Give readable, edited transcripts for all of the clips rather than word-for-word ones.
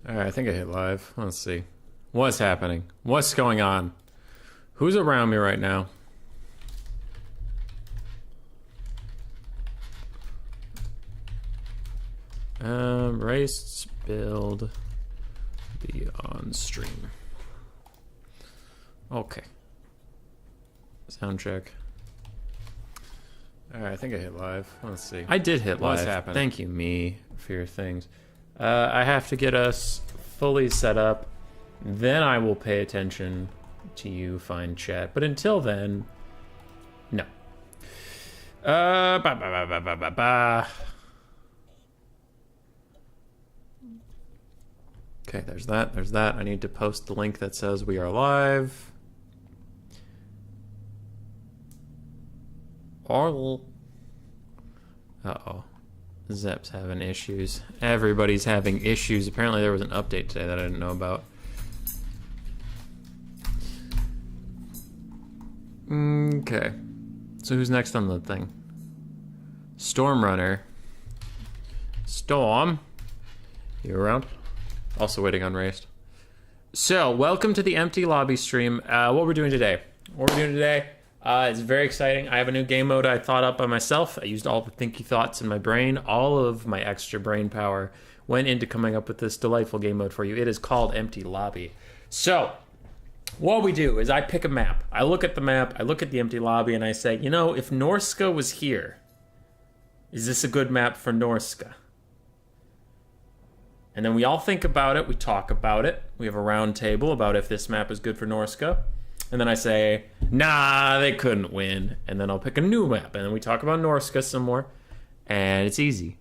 Alright, I think I hit live. Let's see. What's happening? What's going on? Who's around me right now? Race build be on stream. Okay. Sound check. Alright, I think I hit live. Let's see. I did hit live. What's happening? Thank you, me, for your things. I have to get us fully set up. Then I will pay attention to you, fine chat. But until then, no. Okay, there's that. There's that. I need to post the link that says we are live. Uh-oh. Zep's having issues. Everybody's having issues. Apparently there was an update today that I didn't know about. Okay. So who's next on the thing? Stormrunner. Storm. You around? Also waiting on Raced. So, welcome to the Empty Lobby stream. What we're doing today. It's very exciting. I have a new game mode I thought up by myself. I used all the thinky thoughts in my brain. All of my extra brain power went into coming up with this delightful game mode for you. It is called Empty Lobby. So, what we do is I pick a map. I look at the map, I look at the empty lobby, and I say, you know, if Norska was here, is this a good map for Norska? And then we all think about it, we talk about it, we have a round table about if this map is good for Norska. And then I say, nah, they couldn't win. And then I'll pick a new map, and then we talk about Norska some more, and it's easy.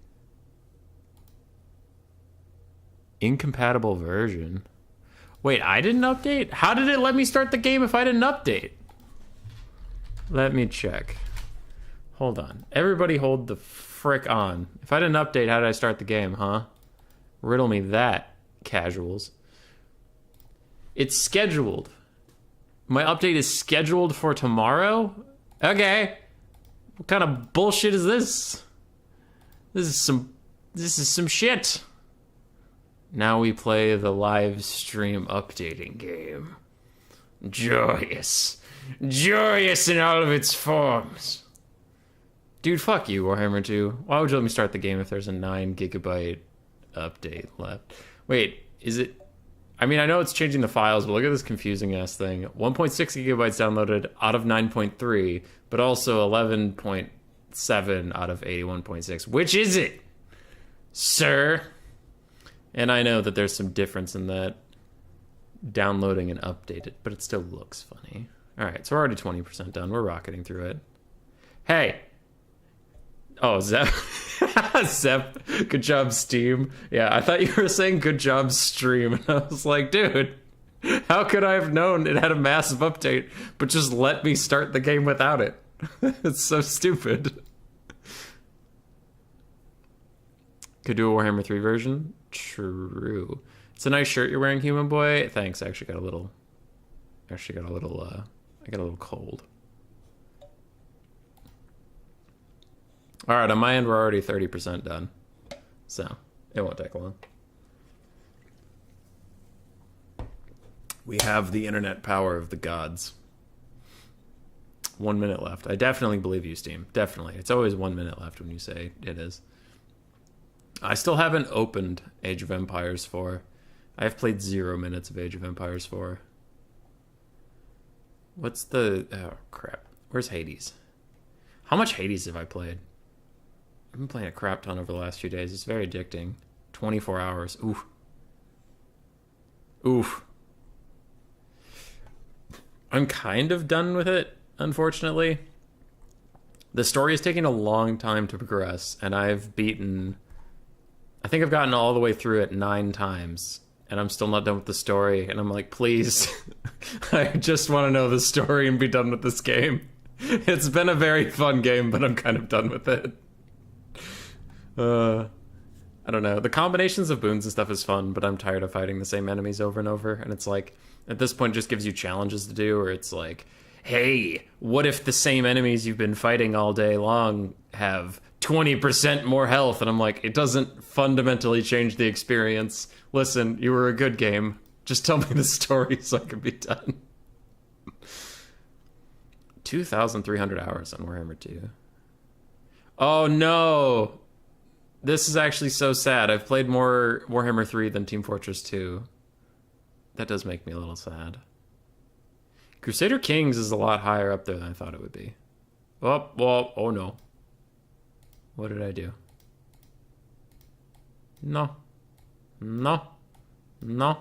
Incompatible version. Wait, I didn't update? How did it let me start the game if I didn't update? Let me check. Hold on. Everybody hold the frick on. If I didn't update, how did I start the game, huh? Riddle me that, casuals. It's scheduled. My update is scheduled for tomorrow? Okay. What kind of bullshit is this? This is some shit. Now we play the live stream updating game. Joyous. Joyous in all of its forms. Dude, fuck you, Warhammer 2. Why would you let me start the game if there's a 9 gigabyte update left? Wait, is it... I mean, I know it's changing the files, but look at this confusing ass thing. 1.6 gigabytes downloaded out of 9.3, but also 11.7 out of 81.6. Which is it, sir? And I know that there's some difference in that downloading and updated, but it still looks funny. All right, so we're already 20% done. We're rocketing through it. Hey. Oh, Zep. Zep, good job, Steam. Yeah, I thought you were saying good job, stream. And I was like, dude, how could I have known it had a massive update, but just let me start the game without it? It's so stupid. Could do a Warhammer 3 version? True. It's a nice shirt you're wearing, Human Boy. Thanks. I got a little cold. All right, on my end, we're already 30% done. So, it won't take long. We have the internet power of the gods. 1 minute left. I definitely believe you, Steam. Definitely. It's always 1 minute left when you say it is. I still haven't opened Age of Empires 4. I have played 0 minutes of Age of Empires 4. What's the... Oh, crap. Where's Hades? How much Hades have I played? I've been playing a crap ton over the last few days. It's very addicting. 24 hours. Oof. Oof. I'm kind of done with it, unfortunately. The story is taking a long time to progress, and I've beaten... I think I've gotten all the way through it 9 times, and I'm still not done with the story, and I'm like, please, I just want to know the story and be done with this game. It's been a very fun game, but I'm kind of done with it. I don't know. The combinations of boons and stuff is fun, but I'm tired of fighting the same enemies over and over, and it's like, at this point, it just gives you challenges to do, or it's like, hey, what if the same enemies you've been fighting all day long have 20% more health, and I'm like, it doesn't fundamentally change the experience. Listen, you were a good game. Just tell me the story so I can be done. 2,300 hours on Warhammer 2. Oh no! This is actually so sad. I've played more Warhammer 3 than Team Fortress 2. That does make me a little sad. Crusader Kings is a lot higher up there than I thought it would be. Oh, well, oh no. What did I do? No. No. No.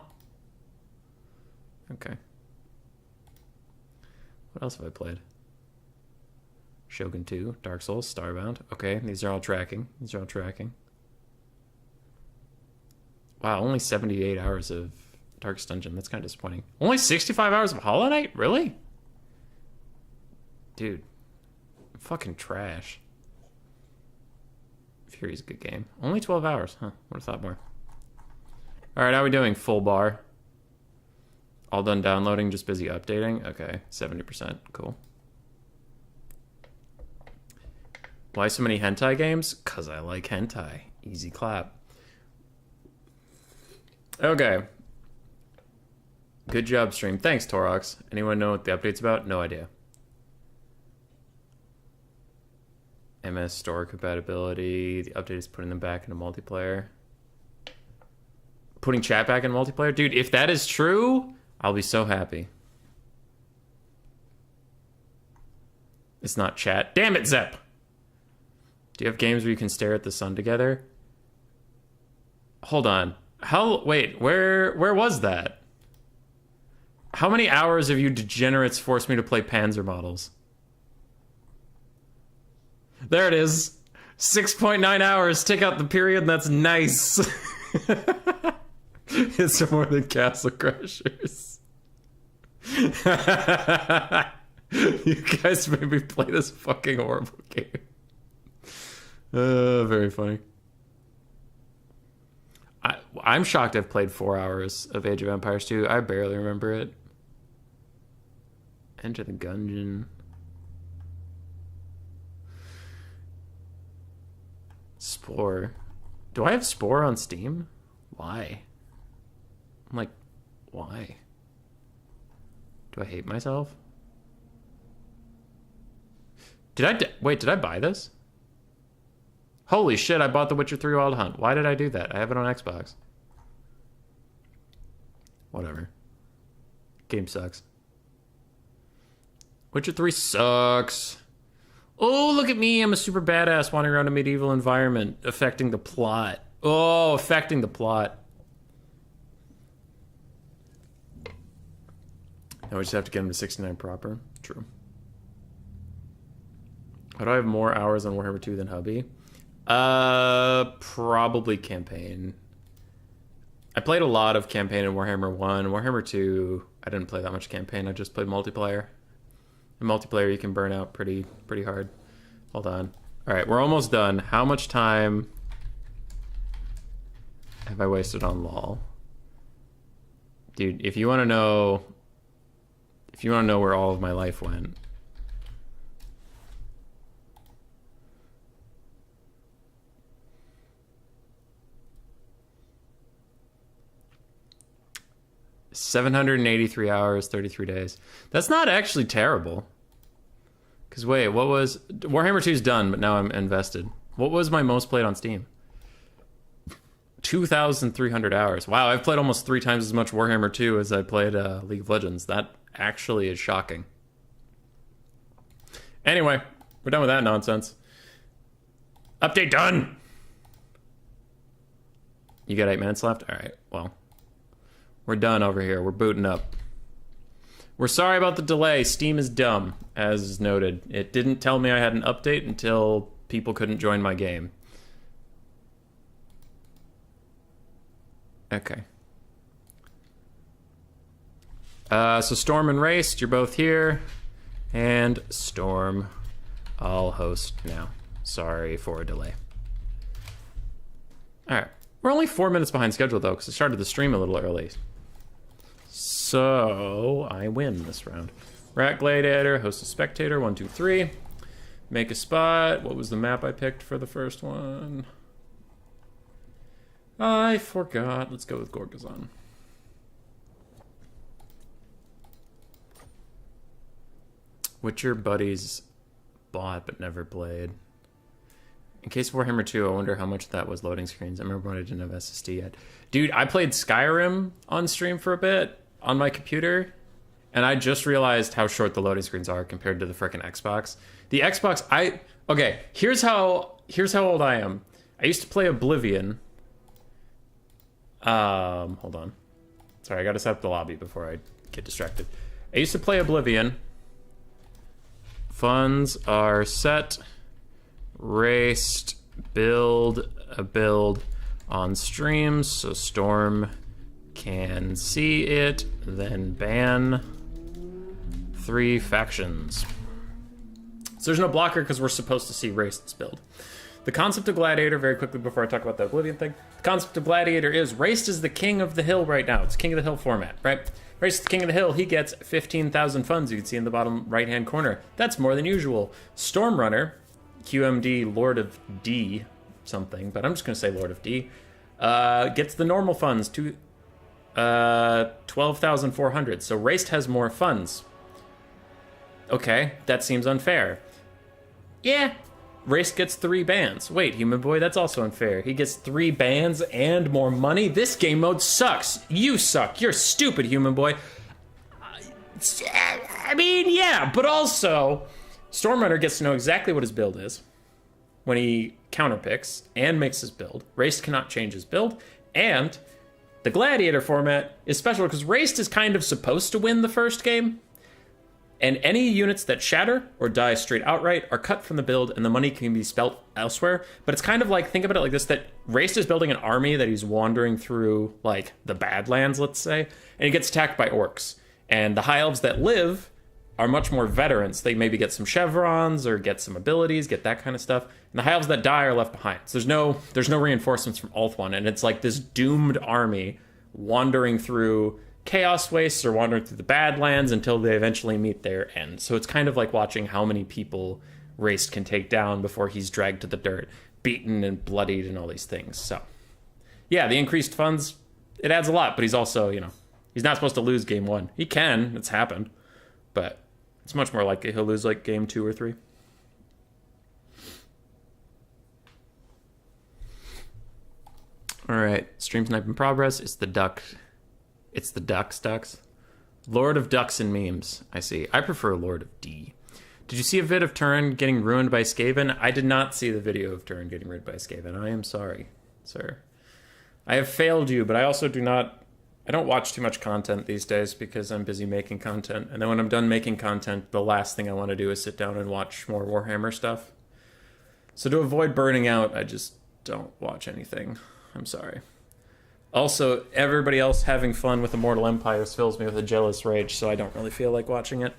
Okay. What else have I played? Shogun 2, Dark Souls, Starbound. Okay, these are all tracking. These are all tracking. Wow, only 78 hours of Darkest Dungeon. That's kind of disappointing. Only 65 hours of Hollow Knight? Really? Dude. Fucking trash. Fury's a good game. Only 12 hours. Huh, would have thought more. Alright, how are we doing? Full bar. All done downloading, just busy updating? Okay, 70%. Cool. Why so many hentai games? Because I like hentai. Easy clap. Okay. Good job, stream. Thanks, Torox. Anyone know what the update's about? No idea. MS store compatibility. The update is putting them back into multiplayer. Putting chat back in multiplayer? Dude, if that is true, I'll be so happy. It's not chat. Damn it, Zep! Do you have games where you can stare at the sun together? Hold on. Wait, where was that? How many hours have you degenerates forced me to play Panzer models? There it is. 6.9 hours. Take out the period, and that's nice. It's more than Castle Crashers. You guys made me play this fucking horrible game. Very funny. I'm shocked I've played 4 hours of Age of Empires 2. I barely remember it. Enter the Gungeon. Spore. Do I have Spore on Steam? Why? I'm like, why? Do I hate myself? Wait, did I buy this? Holy shit, I bought The Witcher 3 Wild Hunt. Why did I do that? I have it on Xbox. Whatever. Game sucks. Witcher 3 sucks. Oh, look at me. I'm a super badass wandering around a medieval environment, affecting the plot. Oh, affecting the plot. Now we just have to get him to 69 proper. True. Why do I have more hours on Warhammer 2 than hubby? Probably campaign. I played a lot of campaign in Warhammer 1. Warhammer 2, I didn't play that much campaign. I just played multiplayer. In multiplayer, you can burn out pretty hard. Hold on. All right, we're almost done. How much time have I wasted on LOL? Dude, if you want to know where all of my life went, $783 hours, 33 days. That's not actually terrible. Because wait, what was... Warhammer 2's done, but now I'm invested. What was my most played on Steam? 2,300 hours. Wow, I've played almost 3 times as much Warhammer 2 as I played League of Legends. That actually is shocking. Anyway, we're done with that nonsense. Update done! You got 8 minutes left? Alright, well... We're done over here. We're booting up. We're sorry about the delay. Steam is dumb, as is noted. It didn't tell me I had an update until people couldn't join my game. Okay. So Storm and Raced, you're both here. And Storm, I'll host now. Sorry for a delay. Alright. We're only 4 minutes behind schedule, though, because I started the stream a little early. So, I win this round. Rat Gladiator, host a spectator, 1, 2, 3. Make a spot. What was the map I picked for the first one? I forgot. Let's go with Gorgazon. Which your buddies bought but never played. In case of Warhammer 2, I wonder how much that was loading screens. I remember when I didn't have SSD yet. Dude, I played Skyrim on stream for a bit on my computer, and I just realized how short the loading screens are compared to the frickin' Xbox. The Xbox, okay, here's how old I am. I used to play Oblivion. Hold on. Sorry, I gotta set up the lobby before I get distracted. I used to play Oblivion. Funds are set. Raced. Build a build on streams so Storm can see it. Then ban 3 factions. So there's no blocker because we're supposed to see Raced's build. The concept of Gladiator, very quickly before I talk about the Oblivion thing. The concept of Gladiator is Raced is the king of the hill right now. It's King of the Hill format, right? Raced is the king of the hill. He gets 15,000 funds. You can see in the bottom right-hand corner. That's more than usual. Stormrunner, QMD Lord of D something, but I'm just going to say Lord of D, gets the normal funds to 12,400. So Raced has more funds. Okay, that seems unfair. Yeah. Raced gets 3 bans. Wait, Human Boy, that's also unfair. He gets 3 bans and more money? This game mode sucks. You suck. You're stupid, Human Boy. I mean, yeah, but also, Stormrunner gets to know exactly what his build is when he counterpicks and makes his build. Raced cannot change his build, and the Gladiator format is special because Raced is kind of supposed to win the first game. And any units that shatter or die straight outright are cut from the build, and the money can be spent elsewhere. But it's kind of like, think about it like this, that Raced is building an army that he's wandering through, like, the Badlands, let's say, and he gets attacked by orcs. And the High Elves that live are much more veterans. They maybe get some chevrons or get some abilities, get that kind of stuff. And the High Elves that die are left behind. So there's no reinforcements from Ulthuan, and it's like this doomed army wandering through Chaos Wastes or wandering through the Badlands until they eventually meet their end. So it's kind of like watching how many people Raced can take down before he's dragged to the dirt, beaten and bloodied and all these things. So, yeah, the increased funds, it adds a lot, but he's also, he's not supposed to lose game 1. He can, it's happened, but it's much more likely he'll lose like game 2 or 3. All right, stream snipe in progress. It's the ducks. Lord of Ducks and Memes, I see. I prefer Lord of D. Did you see a vid of Turin getting ruined by Skaven? I did not see the video of Turin getting ruined by Skaven. I am sorry, sir. I have failed you, but I also I don't watch too much content these days because I'm busy making content. And then when I'm done making content, the last thing I want to do is sit down and watch more Warhammer stuff. So to avoid burning out, I just don't watch anything. I'm sorry. Also, everybody else having fun with Immortal Empires fills me with a jealous rage, so I don't really feel like watching it.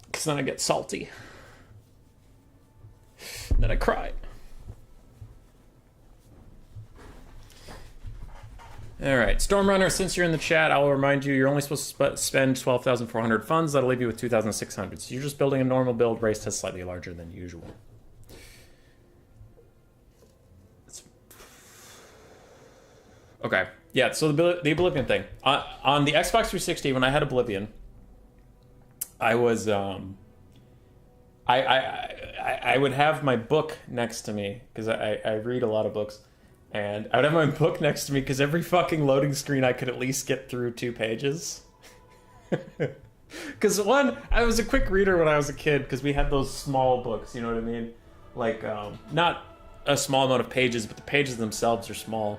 Because then I get salty. And then I cry. Alright, Stormrunner, since you're in the chat, I will remind you, you're only supposed to spend 12,400 funds. That'll leave you with 2,600. So you're just building a normal build. Raced has slightly larger than usual. Okay, yeah, so the Oblivion thing. On the Xbox 360, when I had Oblivion, I was, I would have my book next to me, because I read a lot of books, and I would have my book next to me, because every fucking loading screen I could at least get through 2 pages. Because one, I was a quick reader when I was a kid, because we had those small books, you know what I mean? Like, not a small amount of pages, but the pages themselves are small.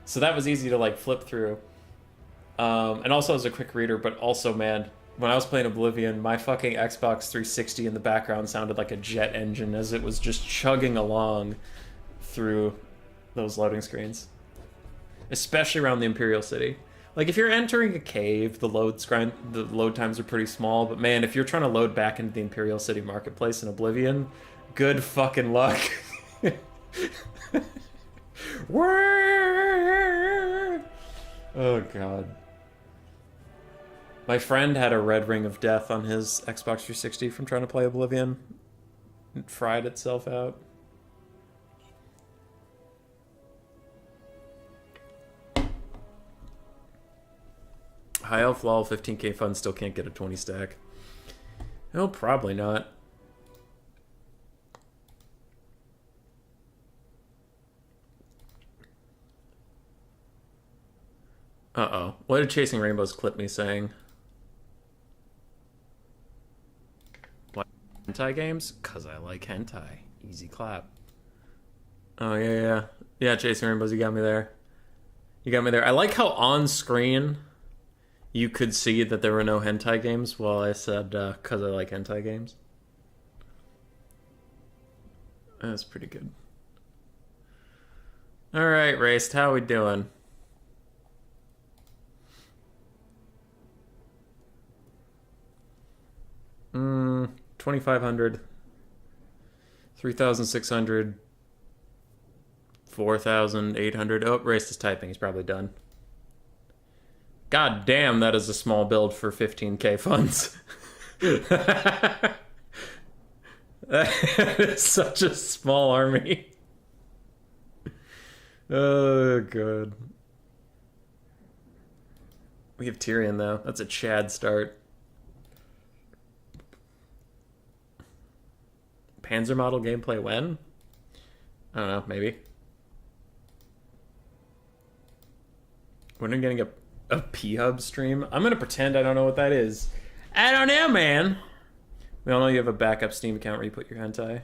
So that was easy to like flip through. And also as a quick reader, but also, man, when I was playing Oblivion, my fucking Xbox 360 in the background sounded like a jet engine as it was just chugging along through those loading screens. Especially around the Imperial City. Like if you're entering a cave, the load times are pretty small, but man, if you're trying to load back into the Imperial City marketplace in Oblivion, good fucking luck. Oh god. My friend had a red ring of death on his Xbox 360 from trying to play Oblivion. It fried itself out. High Elf Lol 15k fund still can't get a 20 stack. No, probably not. Uh-oh. What did Chasing Rainbows clip me saying? What? Hentai games? Cause I like hentai. Easy clap. Oh, yeah. Yeah, Chasing Rainbows, you got me there. You got me there. I like how on screen you could see that there were no hentai games while I said, cause I like hentai games. That's pretty good. Alright, Raced, how we doing? Hmm, 2,500, 3,600, 4,800. Oh, Race is typing. He's probably done. God damn, that is a small build for 15k funds. That is such a small army. Oh, good. We have Tyrion, though. That's a Chad start. Panzer model gameplay when? I don't know, maybe. When are we getting a P-Hub stream? I'm gonna pretend I don't know what that is. I don't know, man. We all know you have a backup Steam account where you put your hentai.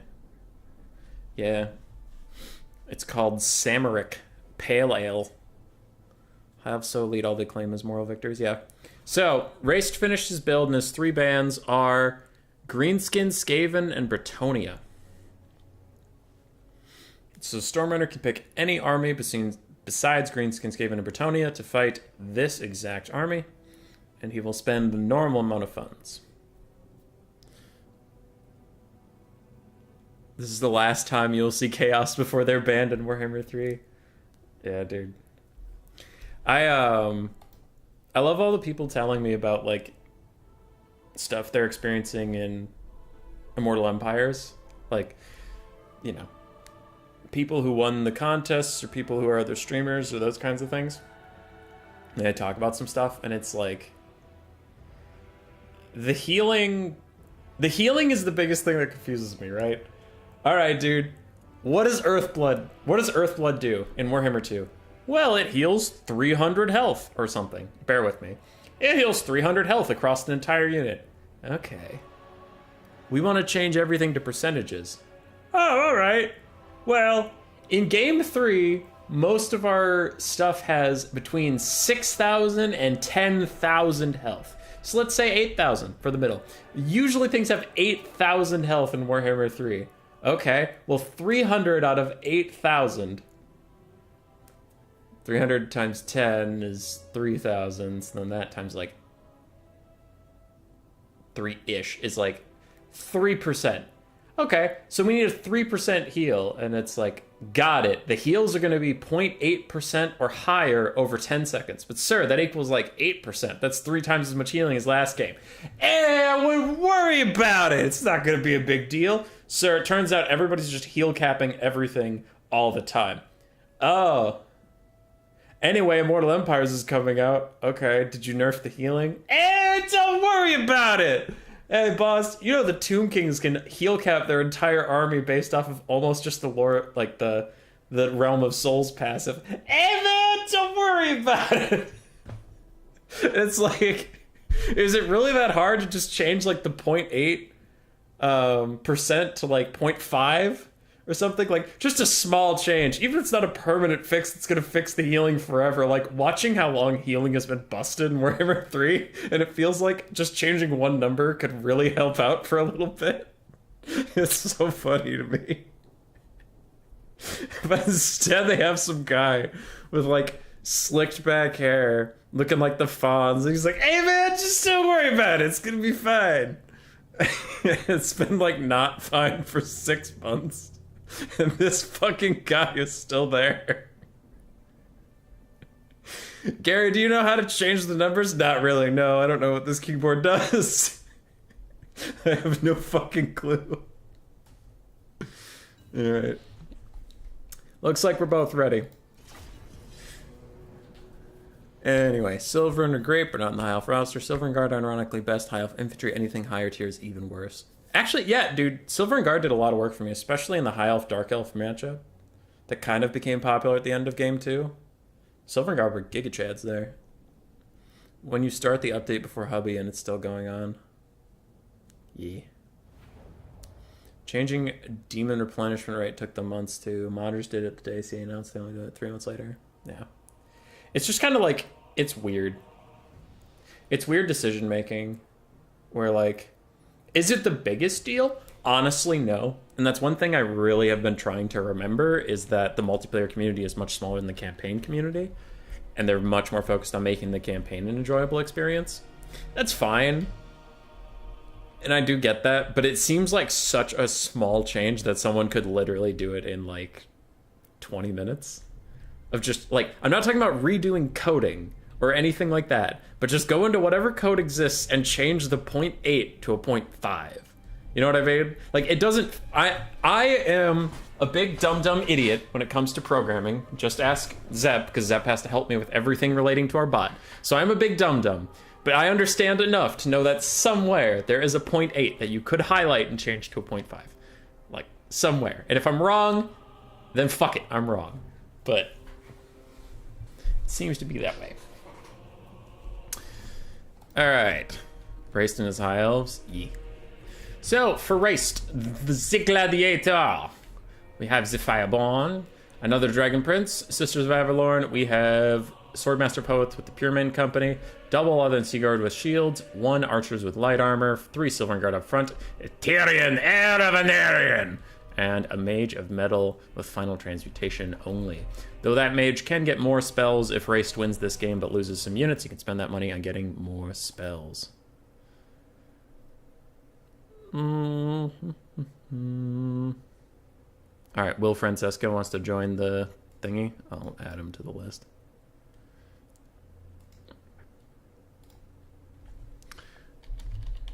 Yeah. It's called Samaric Pale Ale. Have so lead all they claim as moral victors, yeah. So, Raced finished his build, and his 3 bands are Greenskin, Skaven, and Bretonia. So Stormrunner can pick any army besides Greenskin, Skaven, and Bretonia to fight this exact army, and he will spend the normal amount of funds. This is the last time you'll see Chaos before they're banned in Warhammer 3. Yeah, dude. I love all the people telling me about, like, stuff they're experiencing in Immortal Empires. Like, you know, people who won the contests or people who are other streamers or those kinds of things. And they talk about some stuff, and it's like the healing is the biggest thing that confuses me, right? All right, dude. What does Earthblood do in Warhammer 2? Well, it heals 300 health or something. Bear with me. It heals 300 health across an entire unit. Okay. We want to change everything to percentages. Oh, all right. Well, in Game 3, most of our stuff has between 6,000 and 10,000 health. So let's say 8,000 for the middle. Usually things have 8,000 health in Warhammer 3. Okay, well 300 out of 8,000. 300 times 10 is 3,000, so then that times like 3-ish is like 3%. Okay, so we need a 3% heal, and it's like, got it. The heals are going to be 0.8% or higher over 10 seconds. But sir, that equals like 8%. That's 3 times as much healing as last game. I wouldn't worry about it. It's not going to be a big deal. Sir, it turns out everybody's just heal capping everything all the time. Oh. Anyway, Immortal Empires is coming out. Okay, did you nerf the healing? Don't worry about it! Hey, boss, you know the Tomb Kings can heal cap their entire army based off of almost just the lore, like the Realm of Souls passive. Hey, man, don't worry about it! It's like, is it really that hard to just change, like, the 0.8 percent to, like, 0.5? Or something, like, just a small change. Even if it's not a permanent fix, it's gonna fix the healing forever. Like, watching how long healing has been busted in Warhammer 3, and it feels like just changing one number could really help out for a little bit. It's so funny to me. But instead they have some guy with, like, slicked back hair, looking like the Fonz, and he's like, hey man, just don't worry about it, it's gonna be fine. It's been, like, not fine for 6 months. And this fucking guy is still there. Gary, do you know how to change the numbers? Not really, no. I don't know what this keyboard does. I have no fucking clue. Alright. Looks like we're both ready. Anyway, Silver are great, but not in the High Elf roster. Silver and Guard are ironically best. High Elf Infantry, anything higher tier is even worse. Actually, yeah, dude, Silver and Guard did a lot of work for me, especially in the High Elf Dark Elf matchup that kind of became popular at the end of Game 2. Silver and Guard were Giga Chads there. When you start the update before Hubby and it's still going on. Yeah. Changing demon replenishment rate took them months too. Modders did it the day CA announced they only did it 3 months later. Yeah. It's just kind of like, it's weird. It's weird decision making where like, is it the biggest deal? Honestly, no. And that's one thing I really have been trying to remember is that the multiplayer community is much smaller than the campaign community. And they're much more focused on making the campaign an enjoyable experience. That's fine. And I do get that, but it seems like such a small change that someone could literally do it in like 20 minutes. Of just like, I'm not talking about redoing coding or anything like that, but just go into whatever code exists and change the 0.8 to a 0.5. You know what I mean? Like, it doesn't... I am a big dumb idiot when it comes to programming. Just ask Zep, because Zep has to help me with everything relating to our bot. So I'm a big dumb. But I understand enough to know that somewhere there is a 0.8 that you could highlight and change to a 0.5. Like, somewhere. And if I'm wrong, then fuck it, I'm wrong. But it seems to be that way. Alright. Raced in his high elves? Yeah. So, for Raced, the Gladiator, we have the Fireborn, another Dragon Prince, Sisters of Avalorn, we have Swordmaster Poets with the Pure Main Company, double Other and Seaguard with shields, 1 Archers with light armor, 3 Silver Guard up front, a Tyrion, heir of an Aryan, and a Mage of Metal with Final Transmutation only. Though that Mage can get more spells if Raced wins this game but loses some units, you can spend that money on getting more spells. Alright, Will Francesco wants to join the thingy. I'll add him to the list.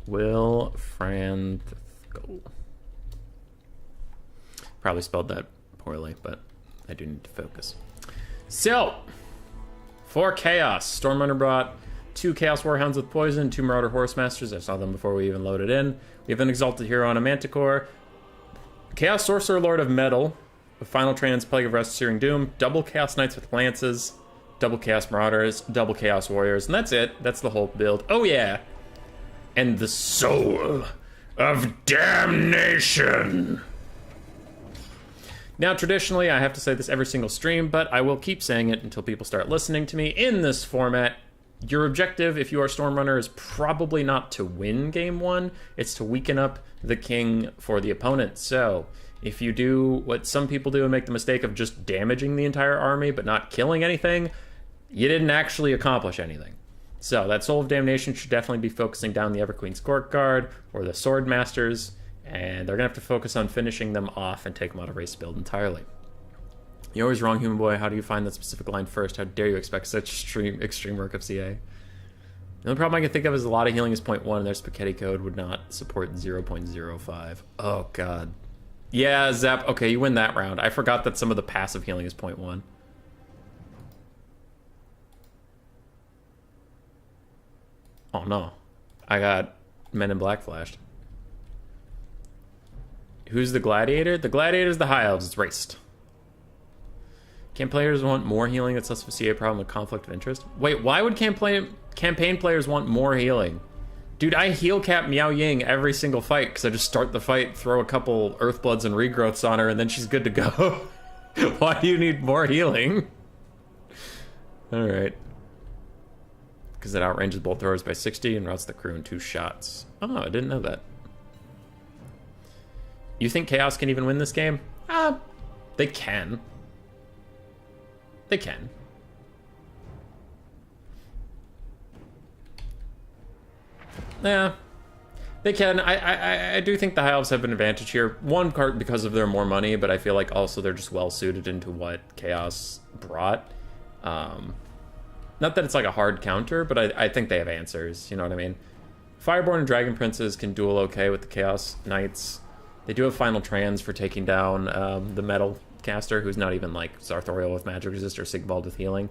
Will Francesco. Probably spelled that poorly, but I do need to focus. So, for Chaos, Stormrunner brought 2 Chaos Warhounds with poison, 2 Marauder Horsemasters. I saw them before we even loaded in. We have an Exalted Hero on a Manticore. Chaos Sorcerer Lord of Metal with Final Trans, Plague of Rest, Searing Doom. Double Chaos Knights with Lances. Double Chaos Marauders. Double Chaos Warriors. And that's it. That's the whole build. Oh yeah. And the Soul of Damnation. Now, traditionally, I have to say this every single stream, but I will keep saying it until people start listening to me. In this format, your objective, if you are Stormrunner, is probably not to win game 1. It's to weaken up the king for the opponent. So, if you do what some people do and make the mistake of just damaging the entire army but not killing anything, you didn't actually accomplish anything. So, that Soul of Damnation should definitely be focusing down the Everqueen's Court Guard or the Sword Masters, and they're going to have to focus on finishing them off and take them out of race build entirely. You're always wrong, Human Boy. How do you find that specific line first? How dare you expect such extreme work of CA? The only problem I can think of is a lot of healing is 0.1 and their spaghetti code would not support 0.05. Oh, God. Yeah, Zap. Okay, you win that round. I forgot that some of the passive healing is 0.1. Oh, no. I got Men in Black flashed. Who's the Gladiator? The Gladiator's the High Elves. It's Raced. Can players want more healing? That's less of a CA problem with conflict of interest. Wait, why would campaign players want more healing? Dude, I heal cap Miao Ying every single fight because I just start the fight, throw a couple Earthbloods and Regrowths on her, and then she's good to go. Why do you need more healing? Alright. Because it outranges bolt throwers by 60 and routes the crew in 2 shots. Oh, I didn't know that. You think Chaos can even win this game? They can. They can. Yeah, they can. I do think the High Elves have an advantage here. One part because of their more money, but I feel like also they're just well suited into what Chaos brought. Not that it's like a hard counter, but I think they have answers, you know what I mean? Fireborn and Dragon Princes can duel okay with the Chaos Knights. They do have Final Trans for taking down the Metal Caster, who's not even like Sartorial with Magic Resist or Sigvald with Healing.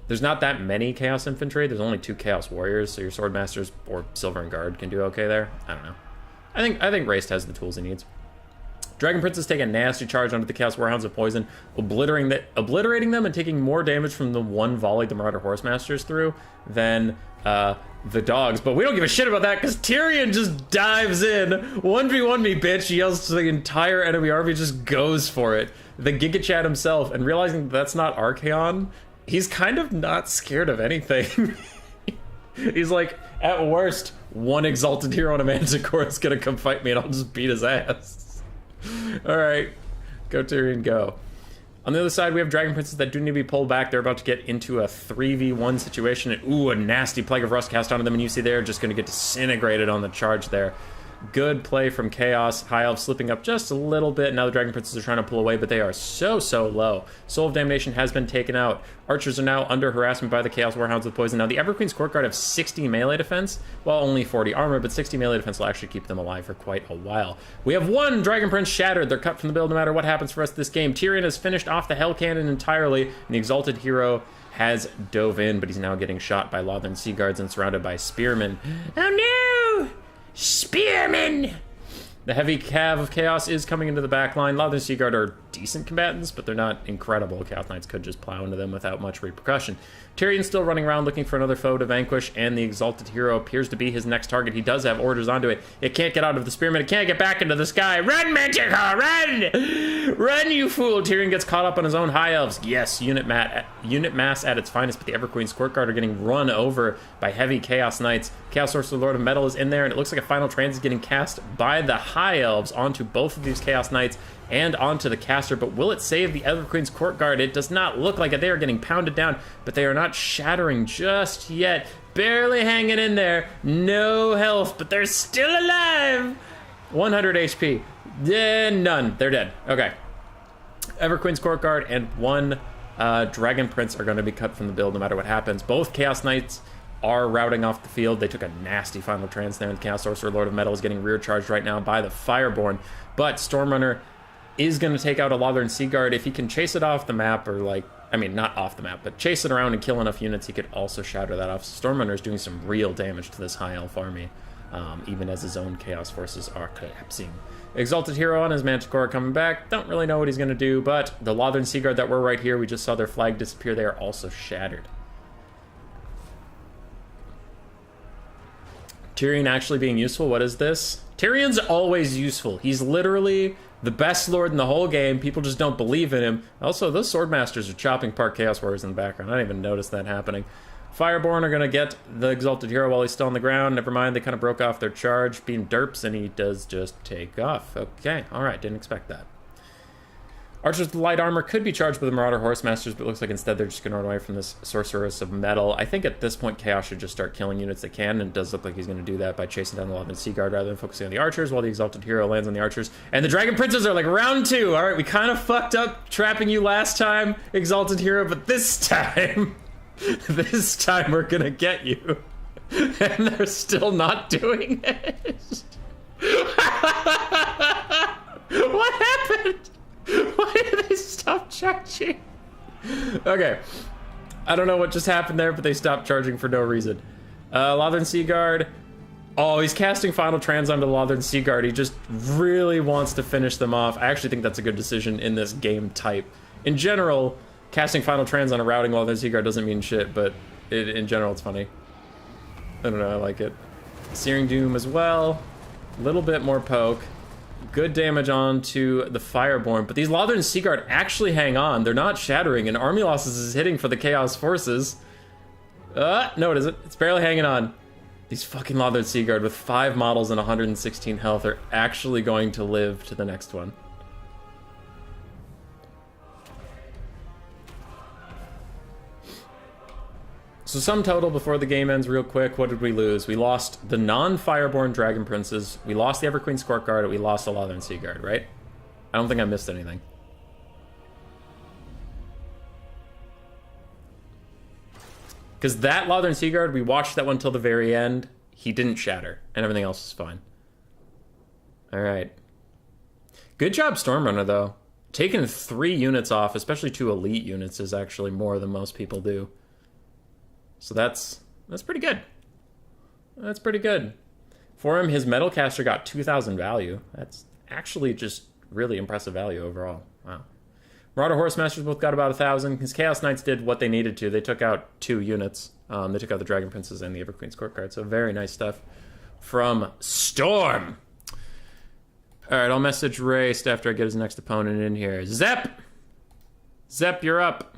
There's not that many Chaos Infantry. There's only 2 Chaos Warriors, so your Swordmasters or Silver and Guard can do okay there. I don't know. I think Raced has the tools he needs. Dragon Princes take a nasty charge onto the Chaos Warhounds of Poison, obliterating them and taking more damage from the one volley the Marauder Horsemasters threw than the dogs. But we don't give a shit about that because Tyrion just dives in. 1v1 me, bitch. He yells to the entire enemy army, just goes for it. The Giga Chad himself, and realizing that's not Archaon, he's kind of not scared of anything. He's like, at worst, one Exalted Hero and a Manticore is gonna come fight me and I'll just beat his ass. Alright, go Tyrion, go. On the other side, we have Dragon Princes that do need to be pulled back. They're about to get into a 3v1 situation. And, ooh, a nasty Plague of Rust cast onto them, and you see they're just going to get disintegrated on the charge there. Good play from Chaos. High Elf slipping up just a little bit. Now the Dragon Princes are trying to pull away, but they are so low. Soul of Damnation has been taken out. Archers are now under harassment by the Chaos Warhounds with Poison. Now the Everqueen's Court Guard have 60 melee defense. Well, only 40 armor, but 60 melee defense will actually keep them alive for quite a while. We have one Dragon Prince shattered. They're cut from the build no matter what happens for us this game. Tyrion has finished off the Hell Cannon entirely, and the Exalted Hero has dove in, but he's now getting shot by Lothern Sea Guards and surrounded by Spearmen. Oh no! Spearmen! The heavy cav of Chaos is coming into the back line. Lothern Sea Guard are decent combatants, but they're not incredible. Chaos Knights could just plow into them without much repercussion. Tyrion's still running around looking for another foe to vanquish, and the Exalted Hero appears to be his next target. He does have orders onto it. It can't get out of the Spearman. It can't get back into the sky. Run, Manticore, run! Run, you fool! Tyrion gets caught up on his own High Elves. Yes, unit mass at its finest, but the Everqueen's Court Guard are getting run over by heavy Chaos Knights. Chaos Sorcerer Lord of Metal is in there, and it looks like a Final Trans is getting cast by the High Elves onto both of these Chaos Knights and onto the caster, but will it save the Everqueen's Court Guard? It does not look like it. They are getting pounded down, but they are not shattering just yet. Barely hanging in there. No health, but they're still alive. 100 HP. None. They're dead. Okay. Everqueen's Court Guard and one Dragon Prince are going to be cut from the build no matter what happens. Both Chaos Knights are routing off the field. They took a nasty Final Trans there, and the Chaos Sorcerer Lord of Metal is getting rear charged right now by the Fireborn, but Stormrunner is going to take out a Lothern Sea Guard. If he can chase it off the map, or like, I mean, not off the map, but chase it around and kill enough units, he could also shatter that off. Stormrunner is doing some real damage to this High Elf army, even as his own Chaos forces are collapsing. Exalted Hero and his Manticore are coming back. Don't really know what he's going to do, but the Lothern Sea Guard that were right here, we just saw their flag disappear. They are also shattered. Tyrion actually being useful. What is this? Tyrion's always useful. He's literally the best lord in the whole game. People just don't believe in him. Also, those Swordmasters are chopping apart Chaos Warriors in the background. I didn't even notice that happening. Fireborn are going to get the Exalted Hero while he's still on the ground. Never mind, they kind of broke off their charge, being derps, and he does just take off. Okay, alright, didn't expect that. Archers with light armor could be charged with the Marauder Horsemasters, but it looks like instead they're just going to run away from this Sorceress of Metal. I think at this point Chaos should just start killing units they can, and it does look like he's going to do that by chasing down the Lothern Sea Guard rather than focusing on the Archers, while the Exalted Hero lands on the Archers. And the Dragon Princes are like, round 2! Alright, we kind of fucked up trapping you last time, Exalted Hero, but this time, this time we're going to get you. And they're still not doing it. What happened? Why did they stop charging? Okay. I don't know what just happened there, but they stopped charging for no reason. Lothern Sea Guard. Oh, he's casting Final Trans onto the Lothern Sea Guard. He just really wants to finish them off. I actually think that's a good decision in this game type. In general, casting Final Trans on a routing Lothern Sea Guard doesn't mean shit, but in general, it's funny. I don't know, I like it. Searing Doom as well. A little bit more poke. Good damage onto the Fireborn, but these Lothern Sea Guard actually hang on. They're not shattering, and Army Losses is hitting for the Chaos Forces. No it isn't. It's barely hanging on. These fucking Lothern Sea Guard with 5 models and 116 health are actually going to live to the next one. So sum total before the game ends real quick, what did we lose? We lost the non-Fireborn Dragon Princes, we lost the Everqueen's Court Guard, and we lost the Lothern Sea Guard, right? I don't think I missed anything. Because that Lothern Seaguard, we watched that one till the very end. He didn't shatter, and everything else was fine. All right. Good job, Stormrunner, though. Taking 3 units off, especially 2 elite units, is actually more than most people do. So that's pretty good. That's pretty good. For him, his Metalcaster got 2,000 value. That's actually just really impressive value overall. Wow. Marauder Horsemasters both got about 1,000. His Chaos Knights did what they needed to. They took out 2 units. They took out the Dragon Princes and the Everqueen's Court card. So very nice stuff from Storm. All right, I'll message Raced after I get his next opponent in here. Zep! Zep, you're up.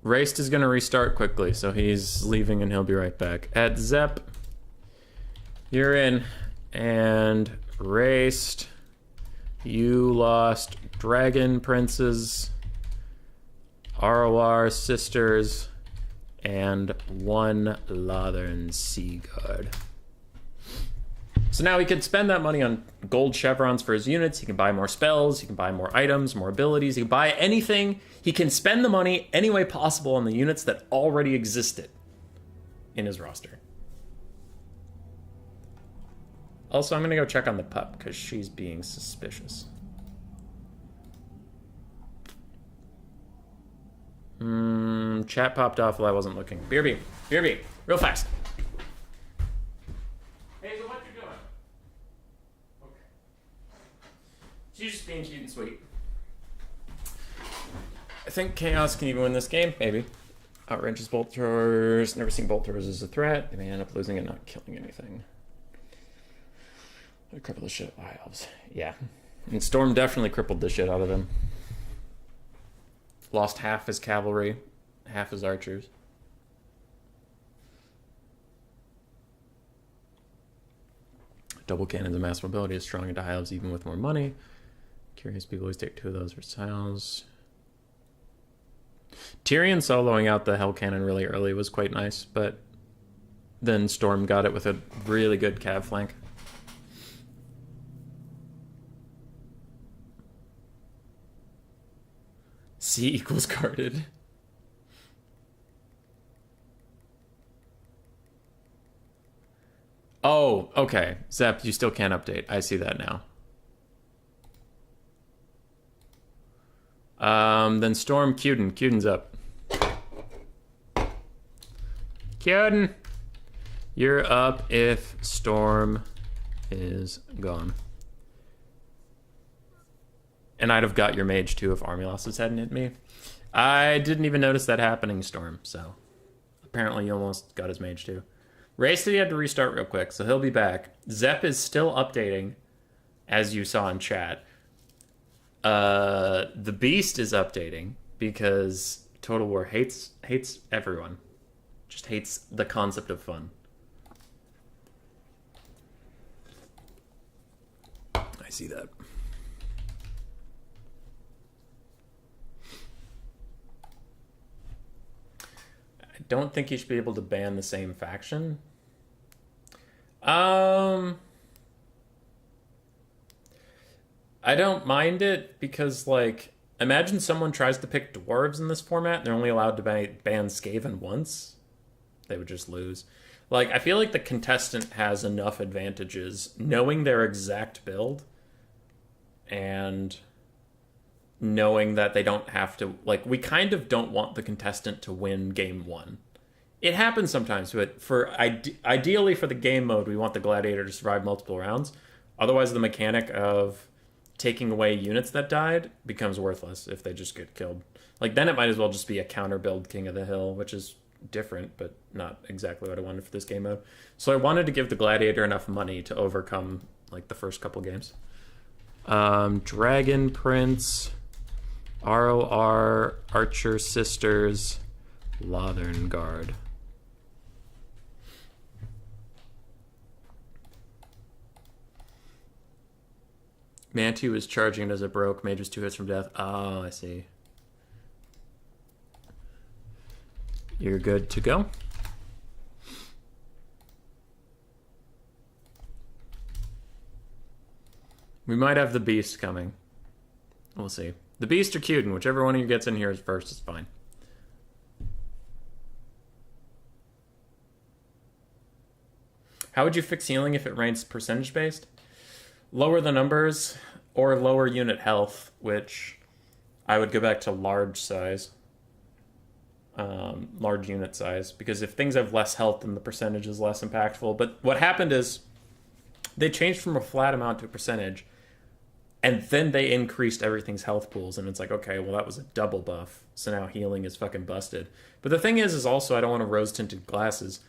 Raced is going to restart quickly, so he's leaving and he'll be right back. At Zep, you're in. And Raced, you lost Dragon Princes, ROR Sisters, and 1 Lothern Seaguard. So now he can spend that money on gold chevrons for his units. He can buy more spells. He can buy more items, more abilities. He can buy anything. He can spend the money any way possible on the units that already existed in his roster. Also, I'm going to go check on the pup because she's being suspicious. Chat popped off while I wasn't looking. BRB, real fast. Hazel, what you doing? Okay. She's just being cute and sweet. I think Chaos can even win this game, maybe. Outrageous bolt throwers. Never seen bolt throwers as a threat. They may end up losing and not killing anything. I cripple the shit out of High Elves. Yeah. And Storm definitely crippled the shit out of them. Lost half his cavalry, half his archers. Double cannons and mass mobility is strong into High Elves even with more money. Curious people always take 2 of those for styles. Tyrion soloing out the Hell Cannon really early was quite nice, but then Storm got it with a really good cav flank. C equals guarded. Oh, okay. Zep, you still can't update. I see that now. Then Storm Cuden. Cuden's up. Cuden, you're up if Storm is gone. And I'd have got your mage too if Army Losses hadn't hit me. I didn't even notice that happening, Storm, so apparently you almost got his mage too. Ray said he had to restart real quick, so he'll be back. Zep is still updating, as you saw in chat. The Beast is updating because Total War hates everyone. Just hates the concept of fun. I see that. I don't think he should be able to ban the same faction. I don't mind it because, like, imagine someone tries to pick dwarves in this format and they're only allowed to ban Skaven once. They would just lose. Like, I feel like the contestant has enough advantages knowing their exact build and knowing that they don't have to, like, we kind of don't want the contestant to win game 1. It happens sometimes, but ideally for the game mode, we want the Gladiator to survive multiple rounds. Otherwise, the mechanic of taking away units that died becomes worthless if they just get killed. Like, then it might as well just be a counter build King of the Hill, which is different, but not exactly what I wanted for this game mode. So I wanted to give the Gladiator enough money to overcome, like, the first couple games. Dragon Prince, ROR, Archer Sisters, Lothern Guard. Manti was charging it as it broke. Mage was 2 hits from death. Oh, I see. You're good to go. We might have the Beast coming. We'll see. The Beast or Cuden, whichever one of you gets in here first is fine. How would you fix healing if it ranks percentage based? Lower the numbers or lower unit health, which I would go back to large size. Large unit size, because if things have less health, then the percentage is less impactful. But what happened is they changed from a flat amount to a percentage, and then they increased everything's health pools, and it's like, okay, well, that was a double buff, so now healing is fucking busted. But the thing is also, I don't want to rose-tinted glasses.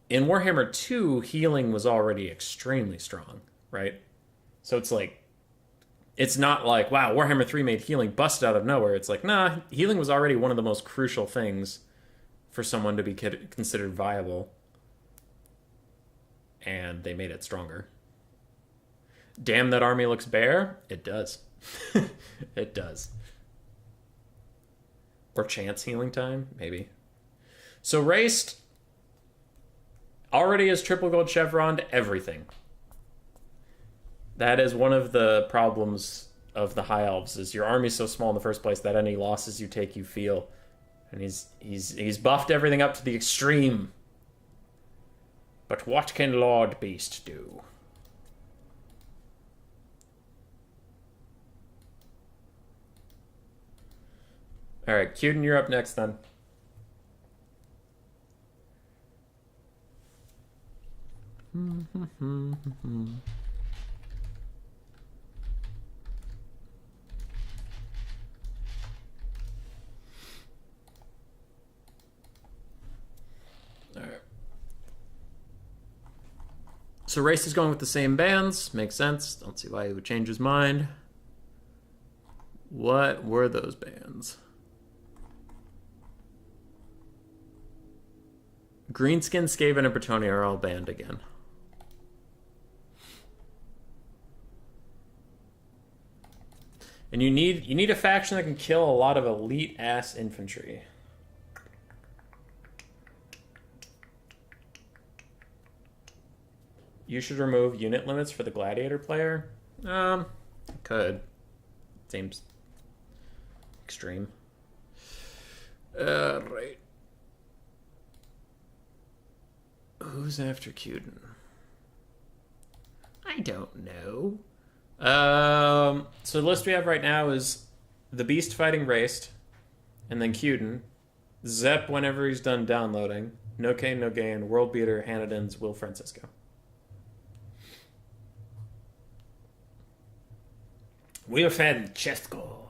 In Warhammer 2, healing was already extremely strong, right? So it's like, it's not like, wow, Warhammer 3 made healing busted out of nowhere. It's like, nah, healing was already one of the most crucial things for someone to be considered viable. And they made it stronger. Damn, that army looks bare? It does. It does. Or chance healing time? Maybe. So Raced already has triple gold chevron to everything. That is one of the problems of the High Elves, is your army's so small in the first place that any losses you take, you feel. And he's buffed everything up to the extreme. But what can Lord Beast do? Alright, Cuden, you're up next then. Alright. So Race is going with the same bands. Makes sense. Don't see why he would change his mind. What were those bands? Greenskin, Skaven, and Bretonia are all banned again. And you need a faction that can kill a lot of elite ass infantry. You should remove unit limits for the Gladiator player. Could. Seems extreme. Right. Who's after Cuden? I don't know. So the list we have right now is the Beast fighting Raced, and then Cuden, Zep whenever he's done downloading, No Kane, No Gain, World Beater, Hanadins, Will Francisco. Will Francisco.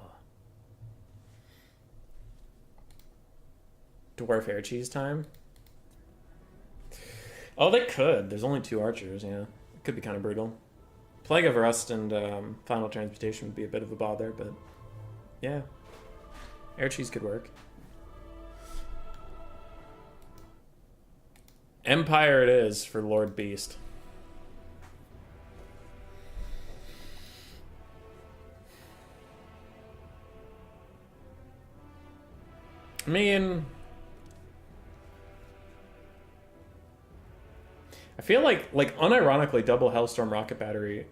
Dwarf air cheese time. Oh, they could. There's only 2 archers, yeah. It could be kind of brutal. Plague of Rust and Final Transmutation would be a bit of a bother, but yeah. Air cheese could work. Empire it is for Lord Beast. I mean, I feel like unironically, double Hellstorm rocket battery,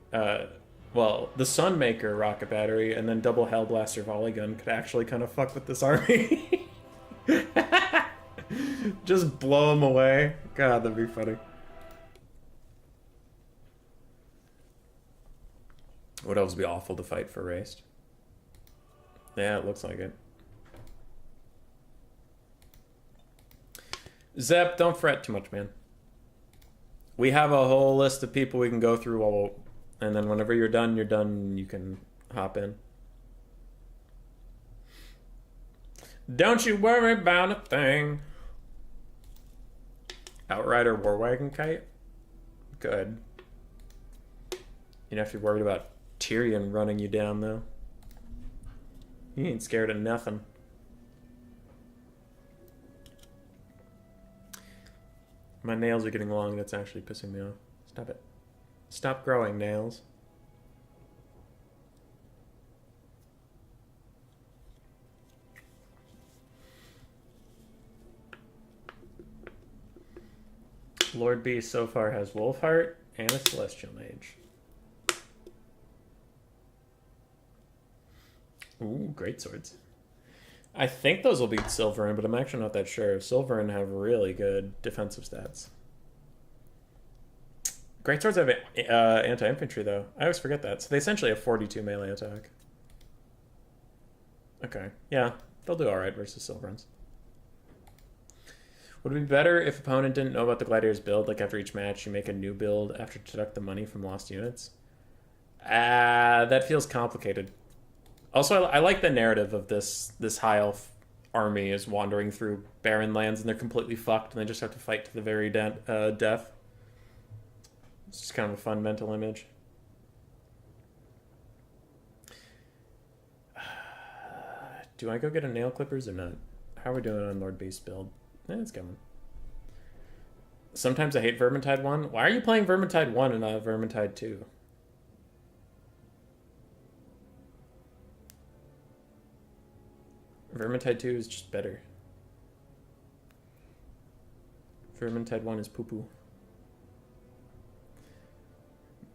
well, the Sunmaker rocket battery and then double Hellblaster volley gun could actually kind of fuck with this army. Just blow them away. God, that'd be funny. What else would be awful to fight for Raced? Yeah, it looks like it. Zep, don't fret too much, man. We have a whole list of people we can go through, and then whenever you're done, you can hop in. Don't you worry about a thing. Outrider War Wagon Kite? Good. You don't have to be worried about Tyrion running you down, though. He ain't scared of nothing. My nails are getting long and it's actually pissing me off. Stop it. Stop growing, nails. Lord Beast so far has Wolfheart and a Celestial Mage. Ooh, great swords. I think those will beat Silverin, but I'm actually not that sure. Silverin have really good defensive stats. Great swords have anti-infantry, though. I always forget that. So they essentially have 42 melee attack. Okay, yeah. They'll do alright versus Silverins. Would it be better if opponent didn't know about the Gladiator's build? Like after each match, you make a new build after deduct the money from lost units? That feels complicated. Also, I like the narrative of this high elf army is wandering through barren lands and they're completely fucked and they just have to fight to the very death. It's just kind of a fun mental image. Do I go get a nail clippers or not? How are we doing on Lord Beast build? It's coming. Sometimes I hate Vermintide 1. Why are you playing Vermintide 1 and not Vermintide 2? Vermintide 2 is just better. Vermintide 1 is poo-poo.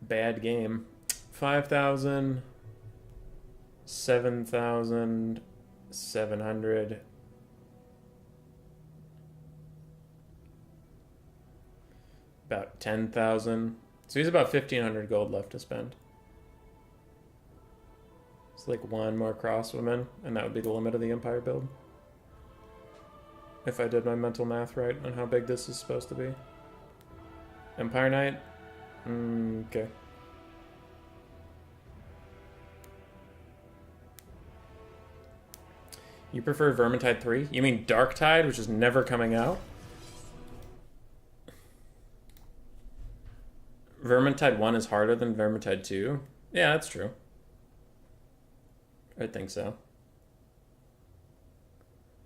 Bad game. 5,000. 7,700. About 10,000. So he's about 1,500 gold left to spend. It's like one more crosswoman, and that would be the limit of the Empire build. If I did my mental math right on how big this is supposed to be. Empire Knight? Okay. You prefer Vermintide 3? You mean Darktide, which is never coming out? Vermintide 1 is harder than Vermintide 2? Yeah, that's true. I think so.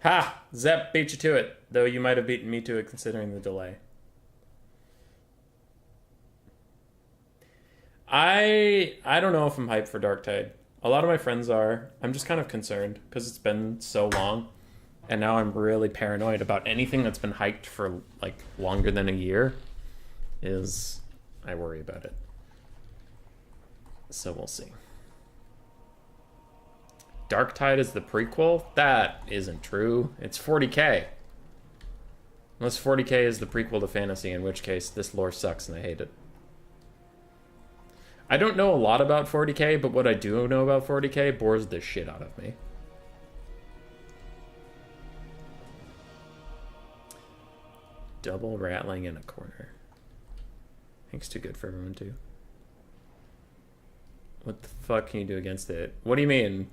Ha! Zep beat you to it, though you might have beaten me to it considering the delay. I don't know if I'm hyped for Darktide. A lot of my friends are. I'm just kind of concerned because it's been so long. And now I'm really paranoid about anything that's been hyped for like longer than a year. I worry about it. So we'll see. Darktide is the prequel? That isn't true. It's 40k. Unless 40k is the prequel to fantasy, in which case this lore sucks and I hate it. I don't know a lot about 40k, but what I do know about 40k bores the shit out of me. Double rattling in a corner. I think it's too good for everyone too. What the fuck can you do against it? What do you mean?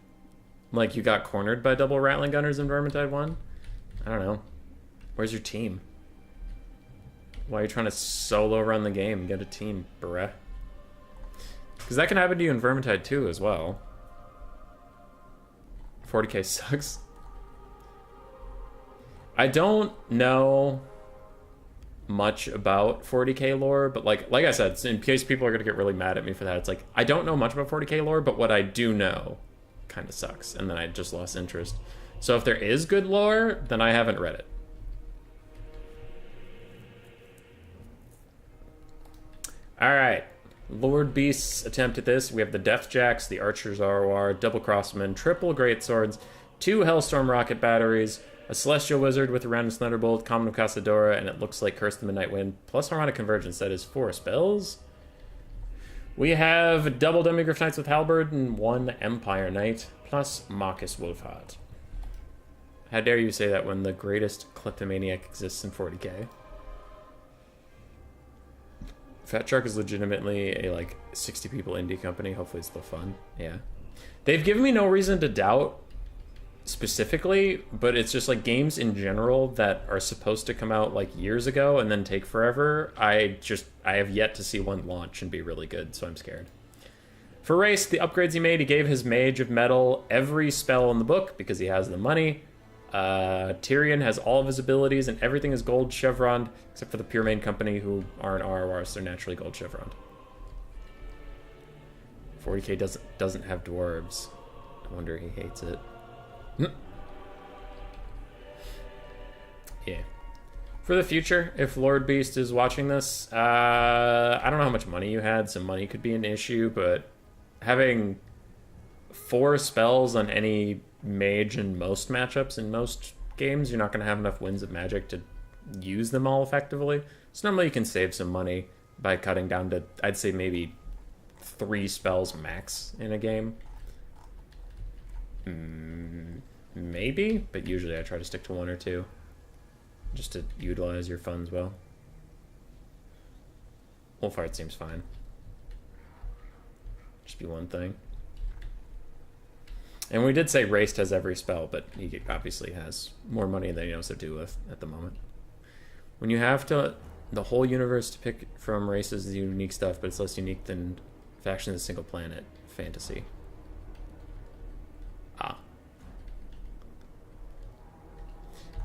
Like you got cornered by double rattling gunners in Vermintide 1? I don't know. Where's your team? Why are you trying to solo run the game? Get a team, bruh. Because that can happen to you in Vermintide 2 as well. 40k sucks. I don't know much about 40k lore, but like I said, in case people are going to get really mad at me for that, it's like, I don't know much about 40k lore, but what I do know kind of sucks, and then I just lost interest. So if there is good lore, then I haven't read it. Alright. Lord Beast's attempt at this. We have the Deathjacks, the Archer's Arwar, Double Crossmen, Triple Greatswords, 2 Hellstorm Rocket Batteries, a Celestial Wizard with a Random Thunderbolt, Common of Casadora, and it looks like Curse of the Midnight Wind, plus Harmonic Convergence. That is 4 spells. We have double Demigryph Knights with Halberd and 1 Empire Knight, plus Marcus Wolfheart. How dare you say that when the greatest kleptomaniac exists in 40k? Fat Shark is legitimately a, like, 60 people indie company. Hopefully it's still fun. Yeah. They've given me no reason to doubt specifically, but it's just, like, games in general that are supposed to come out, like, years ago and then take forever. I have yet to see one launch and be really good, so I'm scared. For Race, the upgrades he made, he gave his Mage of Metal every spell in the book because he has the money. Tyrion has all of his abilities and everything is gold chevroned except for the Pure Main Company who aren't ROR, so they're naturally gold chevroned. 40k doesn't have dwarves. I wonder he hates it. Yeah. For the future, if Lord Beast is watching this, I don't know how much money you had, so money could be an issue, but having 4 spells on any mage in most matchups in most games, you're not going to have enough winds of magic to use them all effectively. So normally you can save some money by cutting down to, I'd say, maybe 3 spells max in a game. Maybe, but usually I try to stick to 1 or 2 just to utilize your funds well. Wolfheart seems fine. Just be one thing. And we did say Raced has every spell, but he obviously has more money than he knows what to do with at the moment. When you have the whole universe to pick from, races is unique stuff, but it's less unique than Factions of Single Planet Fantasy.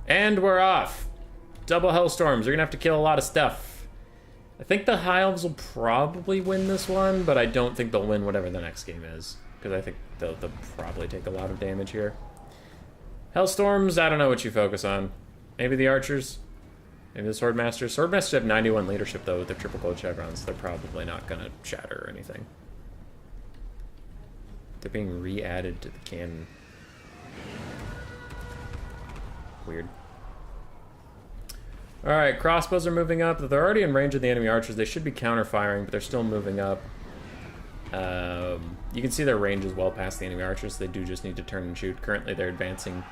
And we're off. Double Hellstorms. We're going to have to kill a lot of stuff. I think the High Elves will probably win this one, but I don't think they'll win whatever the next game is, because I think they'll probably take a lot of damage here. Hellstorms, I don't know what you focus on. Maybe the Archers? Maybe the Swordmasters? Swordmasters have 91 leadership, though, with their triple gold chevrons. So they're probably not going to shatter or anything. They're being re-added to the canon. Weird. Alright, crossbows are moving up. They're already in range of the enemy archers. They should be counter-firing, but they're still moving up. You can see their range is well past the enemy archers. They do just need to turn and shoot. Currently, they're advancing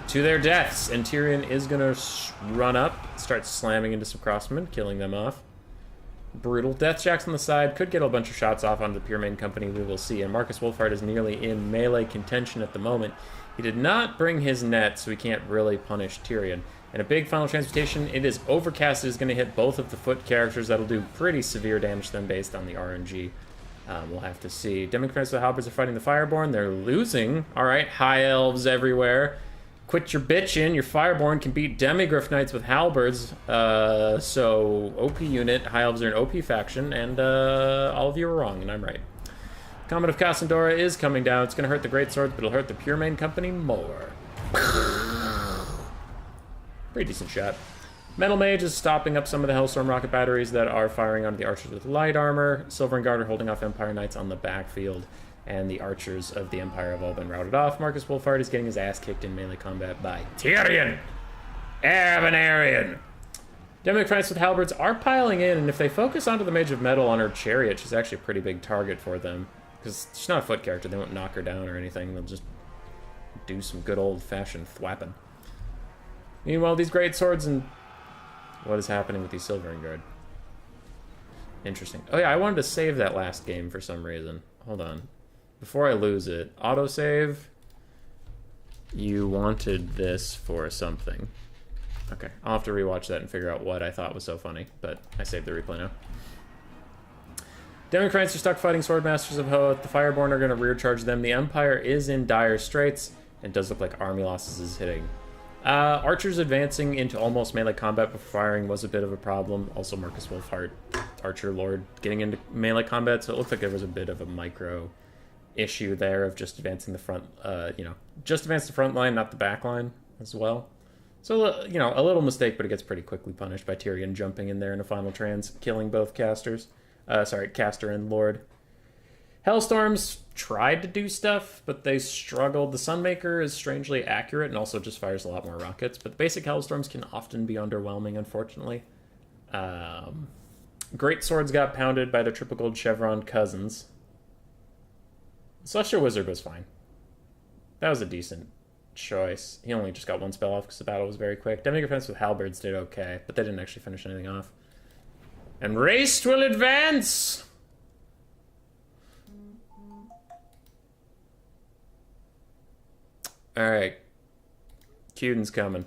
to their deaths, and Tyrion is going to run up, start slamming into some crossmen, killing them off. Brutal. Deathjack's on the side. Could get a bunch of shots off onto the Pure Main Company. We will see. And Marcus Wolfhard is nearly in melee contention at the moment. He did not bring his net, so he can't really punish Tyrion. And a big final transmutation. It is Overcast. It is going to hit both of the foot characters. That'll do pretty severe damage to them based on the RNG. We'll have to see. Democrats with Halberds are fighting the Fireborn. They're losing. All right, High Elves everywhere. Quit your bitching. Your Fireborn can beat Demigryph Knights with Halberds. So, OP unit. High Elves are an OP faction, and all of you are wrong, and I'm right. Comet of Cassandora is coming down. It's going to hurt the Great Swords, but it'll hurt the Pure Main Company more. Pretty decent shot. Metal Mage is stopping up some of the Hellstorm rocket batteries that are firing onto the archers with light armor. Silver and Guard are holding off Empire Knights on the backfield, and the archers of the Empire have all been routed off. Marcus Wolfhard is getting his ass kicked in melee combat by Tyrion Avenarian. Demonic Knights with Halberds are piling in, and if they focus onto the Mage of Metal on her chariot, she's actually a pretty big target for them. Because she's not a foot character, they won't knock her down or anything, they'll just do some good old-fashioned thwapping. Meanwhile, these great swords and... what is happening with these Silver and Guard? Interesting. Oh yeah, I wanted to save that last game for some reason. Hold on. Before I lose it, autosave. You wanted this for something. Okay, I'll have to rewatch that and figure out what I thought was so funny, but I saved the replay now. Democrats are stuck fighting Swordmasters of Hoth. The Fireborn are going to rear charge them. The Empire is in dire straits. It does look like army losses is hitting. Archers advancing into almost melee combat before firing was a bit of a problem. Also, Marcus Wolfhard, Archer Lord, getting into melee combat, so it looked like there was a bit of a micro issue there of just advancing the front, just advance the front line, not the back line as well. So, a little mistake, but it gets pretty quickly punished by Tyrion jumping in there in a final trans, killing both casters. Caster and Lord. Hellstorms tried to do stuff, but they struggled. The Sunmaker is strangely accurate and also just fires a lot more rockets, but the basic Hellstorms can often be underwhelming, unfortunately. Great Swords got pounded by the triple gold chevron cousins. Celestial Wizard was fine. That was a decent choice. He only just got one spell off because the battle was very quick. Demigryph Knights with Halberds did okay, but they didn't actually finish anything off. And Raced will advance! Alright. Cuden's coming.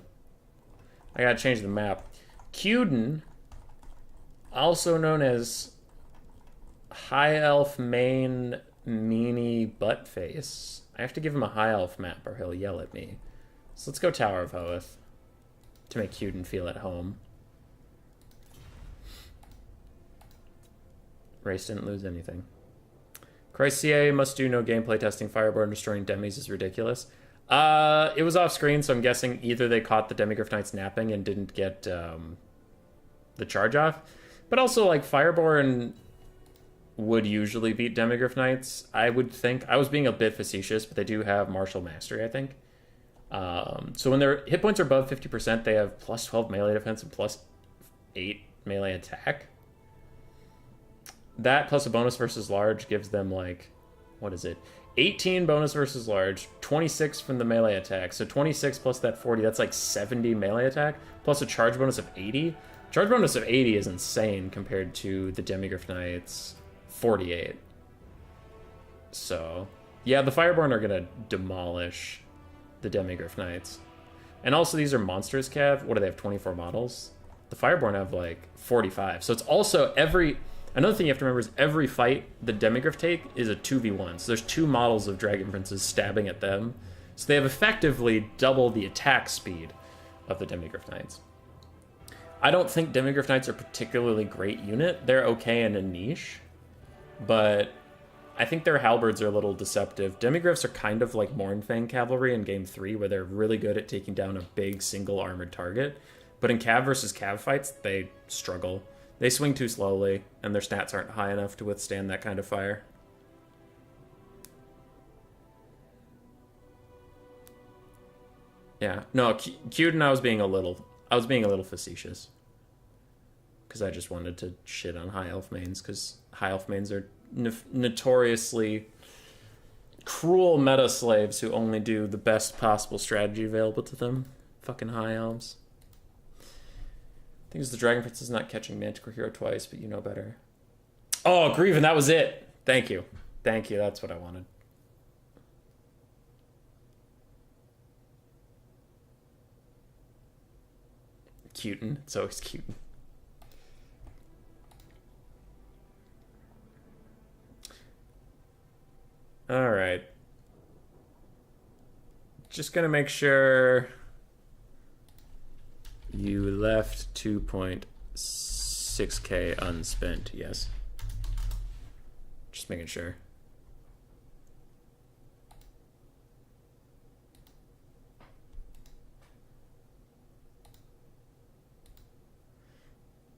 I gotta change the map. Cuden, also known as High Elf Main Meanie Buttface. I have to give him a High Elf map or he'll yell at me. So let's go Tower of Hoth to make Cuden feel at home. Race didn't lose anything. Chrysia must do no gameplay testing. Fireborn destroying demis is ridiculous. It was off screen, so I'm guessing either they caught the Demigryph Knights napping and didn't get the charge off. But also, like, Fireborn would usually beat Demigryph Knights. I would think. I was being a bit facetious, but they do have Martial Mastery, I think. So when their hit points are above 50%, they have plus 12 melee defense and plus 8 melee attack. That plus a bonus versus large gives them, like, what is it? 18 bonus versus large, 26 from the melee attack. So 26 plus that 40, that's like 70 melee attack, plus a charge bonus of 80. Charge bonus of 80 is insane compared to the Demigryph Knights 48. So, yeah, the Fireborn are going to demolish the Demigryph Knights. And also, these are monstrous cav. What do they have, 24 models? The Fireborn have, like, 45. So it's also every... Another thing you have to remember is every fight the Demigryph take is a 2v1. So there's 2 models of Dragon Princes stabbing at them. So they have effectively double the attack speed of the Demigryph Knights. I don't think Demigryph Knights are a particularly great unit. They're okay in a niche, but I think their halberds are a little deceptive. Demigryphs are kind of like Mournfang Cavalry in Game 3, where they're really good at taking down a big single armored target. But in Cav versus Cav fights, they struggle. They swing too slowly, and their stats aren't high enough to withstand that kind of fire. Yeah, no, Cuden, I was being a little facetious. Because I just wanted to shit on High Elf mains, because High Elf mains are notoriously cruel meta slaves who only do the best possible strategy available to them. Fucking High Elves. I think it's the Dragon Prince is not catching Manticore Hero twice, but you know better. Oh, Grieven, that was it. Thank you. Thank you, that's what I wanted. Cuten. It's always Cuten. Alright. Just gonna make sure you left 2.6k unspent, yes. Just making sure.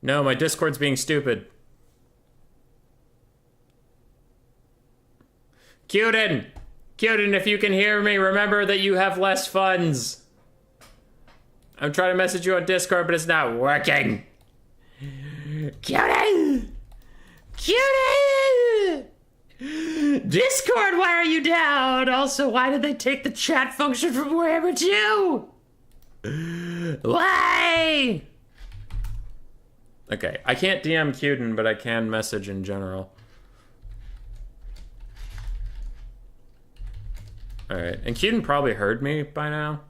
No, my Discord's being stupid. Cuden! Cuden, if you can hear me, remember that you have less funds. I'm trying to message you on Discord, but it's not working. Cuden! Cuden! Discord, why are you down? Also, why did they take the chat function from Warhammer 2? Why? Okay, I can't DM Cuden, but I can message in general. Alright, and Cuden probably heard me by now.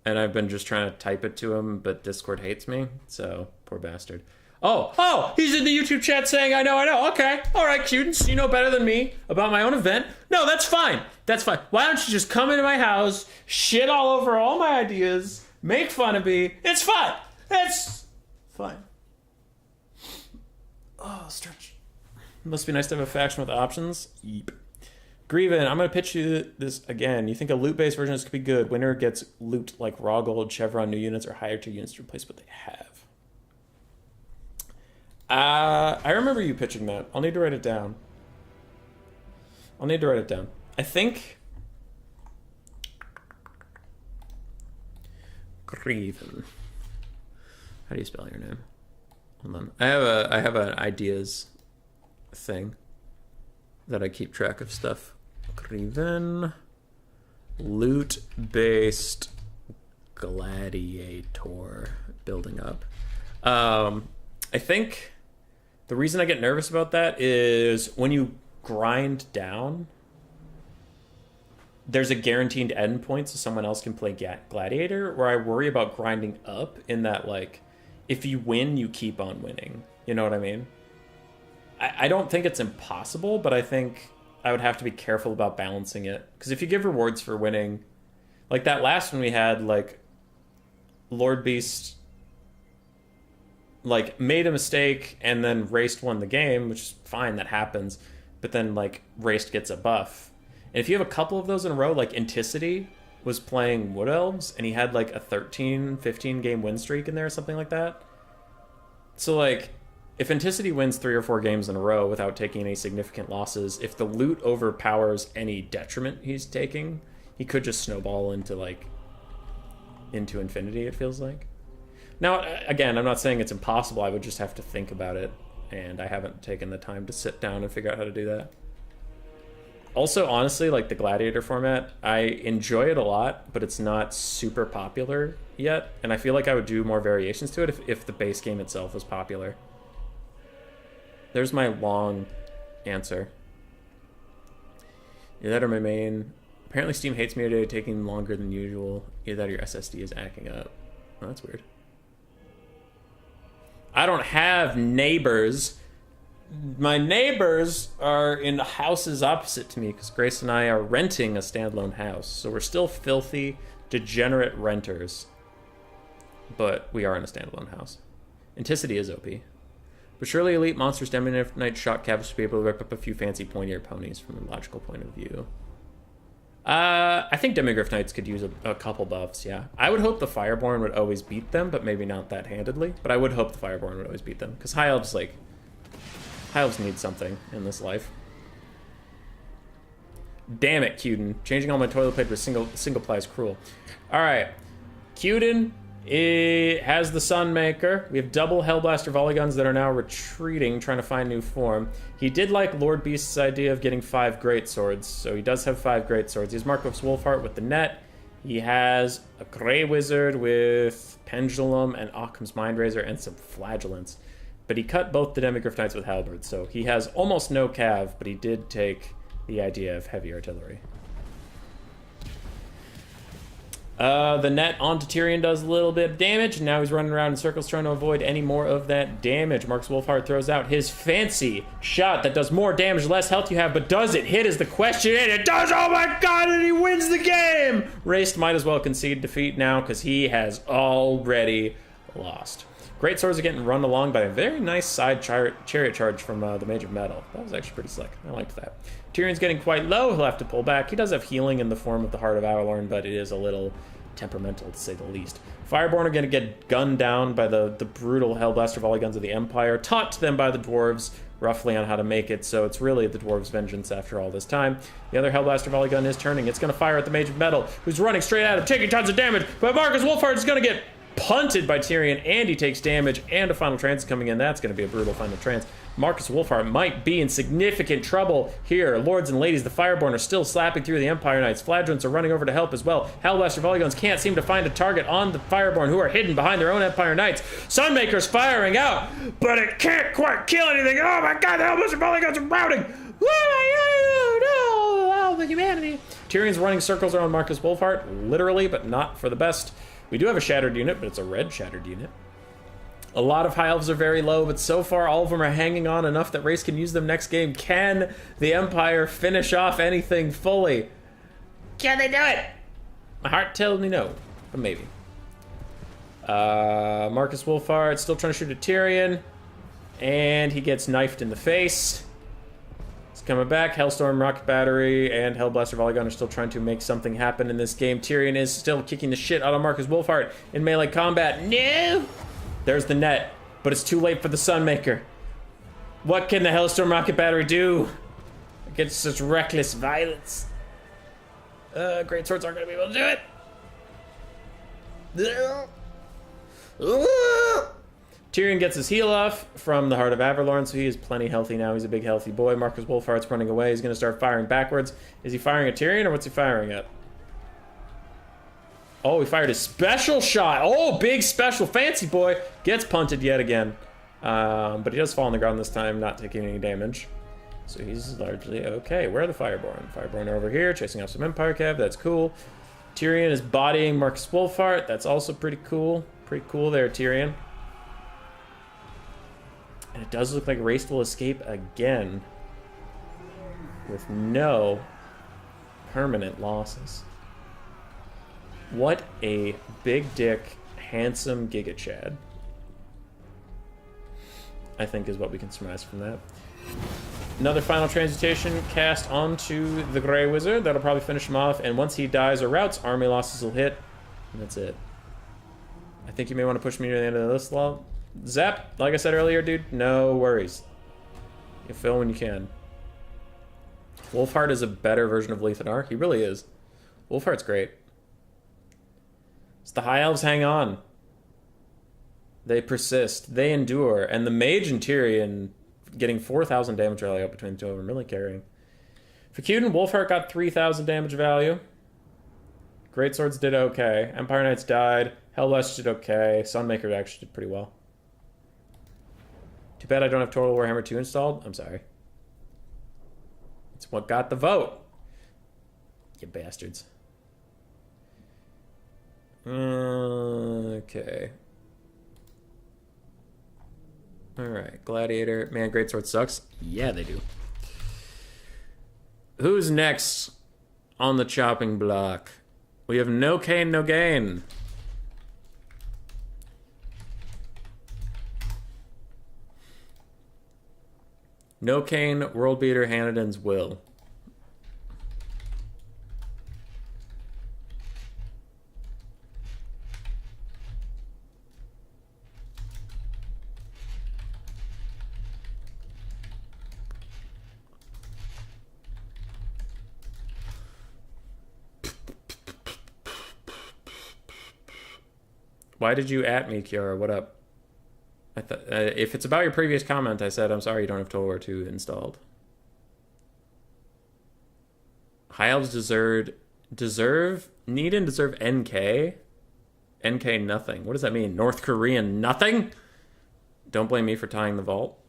And I've been just trying to type it to him, but Discord hates me, so poor bastard. Oh, he's in the YouTube chat saying, I know. Okay, all right, Cuden, so you know better than me about my own event. No, that's fine. That's fine. Why don't you just come into my house, shit all over all my ideas, make fun of me? It's fine. It's fine. Oh, stretch. Must be nice to have a faction with options. Yeep. Grieven, I'm going to pitch you this again. You think a loot-based version of this could be good? Winner gets loot like raw gold, chevron, new units, or hire 2 units to replace what they have. I remember you pitching that. I'll need to write it down. I think... Grieven. How do you spell your name? Hold on. I have an ideas thing that I keep track of stuff. Grieven. Loot-based Gladiator building up. I think the reason I get nervous about that is when you grind down, there's a guaranteed end point so someone else can play Gladiator, where I worry about grinding up in that, like, if you win, you keep on winning. You know what I mean? I don't think it's impossible, but I think I would have to be careful about balancing it. Because if you give rewards for winning, like that last one we had, like, Lord Beast, like, made a mistake and then Raced won the game, which is fine, that happens. But then, like, Raced gets a buff. And if you have a couple of those in a row, like Inticity was playing Wood Elves, and he had, like, a 13, 15 game win streak in there or something like that. So, like, if Anticity wins 3 or 4 games in a row without taking any significant losses, if the loot overpowers any detriment he's taking, he could just snowball into, like, into infinity, it feels like. Now, again, I'm not saying it's impossible. I would just have to think about it, and I haven't taken the time to sit down and figure out how to do that. Also, honestly, like the Gladiator format, I enjoy it a lot, but it's not super popular yet, and I feel like I would do more variations to it if the base game itself was popular. There's my long answer. Either that or my main. Apparently Steam hates me today, taking longer than usual. Either that or your SSD is acting up. Oh, that's weird. I don't have neighbors. My neighbors are in houses opposite to me because Grace and I are renting a standalone house. So we're still filthy, degenerate renters. But we are in a standalone house. Anticity is OP. But surely elite monsters, Demon Shock Cav should be able to rip up a few fancy pointier ponies from a logical point of view. I think Demigryph Knights could use a couple buffs, yeah. I would hope the Fireborn would always beat them, but maybe not that handedly. But I would hope the Fireborn would always beat them. Because High Elves, like... High Elves need something in this life. Damn it, Cuden. Changing all my toilet paper to single ply is cruel. Alright. Cuden... It has the Sunmaker. We have double Hellblaster volley guns that are now retreating, trying to find new form. He did like Lord Beast's idea of getting 5 greatswords, so he does have 5 greatswords. He has Markov's Wolfheart with the net. He has a Grey Wizard with Pendulum and Occam's Mindrazor and some Flagellants. But he cut both the Demigryph Knights with Halberds, so he has almost no cav, but he did take the idea of heavy artillery. The net onto Tyrion does a little bit of damage, and now he's running around in circles trying to avoid any more of that damage. Marcus Wolfheart throws out his fancy shot that does more damage, less health you have, but does it hit is the question, and it does! Oh my god, and he wins the game! Raced might as well concede defeat now, because he has already lost. Great swords are getting run along by a very nice side chariot charge from the Mage of Metal. That was actually pretty slick. I liked that. Tyrion's getting quite low. He'll have to pull back. He does have healing in the form of the Heart of Avalorn, but it is a little temperamental, to say the least. Fireborn are going to get gunned down by the brutal Hellblaster volley guns of the Empire, taught to them by the dwarves roughly on how to make it, so it's really the dwarves' vengeance after all this time. The other Hellblaster volley gun is turning. It's going to fire at the Mage of Metal, who's running straight at him, taking tons of damage, but Marcus Wolfheart is going to get punted by Tyrion, and he takes damage, and a final trance is coming in. That's going to be a brutal final trance. Marcus Wolfheart might be in significant trouble here. Lords and ladies, the Fireborn are still slapping through the Empire Knights. Flagellants are running over to help as well. Hellblaster volley guns can't seem to find a target on the Fireborn, who are hidden behind their own Empire Knights. Sunmaker's firing out, but it can't quite kill anything. Oh my god, the Hellblaster volley guns are routing. Oh, the humanity. Tyrion's running circles around Marcus Wolfheart, literally, but not for the best. We do have a shattered unit, but it's a red shattered unit. A lot of High Elves are very low, but so far all of them are hanging on enough that Race can use them next game. Can the Empire finish off anything fully? Can they do it? My heart tells me no, but maybe. Marcus Wolfheart still trying to shoot at Tyrion, and he gets knifed in the face. He's coming back. Hellstorm, Rocket Battery, and Hellblaster Volley Gun are still trying to make something happen in this game. Tyrion is still kicking the shit out of Marcus Wolfheart in melee combat. No! There's the net, but it's too late for the Sunmaker. What can the Hellstorm Rocket Battery do against such reckless violence? Great Swords aren't going to be able to do it. Tyrion gets his heal off from the Heart of Avalorn, so he is plenty healthy now. He's a big healthy boy. Marcus Wolfheart's running away. He's going to start firing backwards. Is he firing at Tyrion, or what's he firing at? Oh, he fired his special shot. Oh, big special. Fancy boy. Gets punted yet again. But he does fall on the ground this time, not taking any damage. So he's largely okay. Where are the Fireborn? Fireborn are over here, chasing off some Empire Cav. That's cool. Tyrion is bodying Marcus Wolfheart. That's also pretty cool. Pretty cool there, Tyrion. And it does look like Race will escape again with no permanent losses. What a big dick, handsome Giga Chad, I think is what we can surmise from that. Another final transmutation cast onto the Grey Wizard. That'll probably finish him off, and once he dies or routs, army losses will hit, and that's it. I think you may want to push me near the end of this Zap, like I said earlier, dude, no worries. You fill when you can. Wolfheart is a better version of Lethanar. He really is. Wolfheart's great. It's the High Elves hang on. They persist. They endure. And the Mage and Tyrion getting 4,000 damage value up between the two of them, really carrying. For Fecutin, Wolfheart got 3,000 damage value. Greatswords did okay. Empire Knights died. Hellwest did okay. Sunmaker actually did pretty well. Too bad I don't have Total Warhammer 2 installed. I'm sorry. It's what got the vote. You bastards. Okay. Alright, Gladiator. Man, Greatsword sucks. Yeah, they do. Who's next on the chopping block? We have no Kane, no gain. No Kane, World Beater, Hanadan's Will. Why did you at me, Kiara? What up? I thought if it's about your previous comment, I said I'm sorry you don't have Total War 2 installed. High Elves need and deserve NK. NK nothing. What does that mean? North Korean nothing? Don't blame me for tying the vault.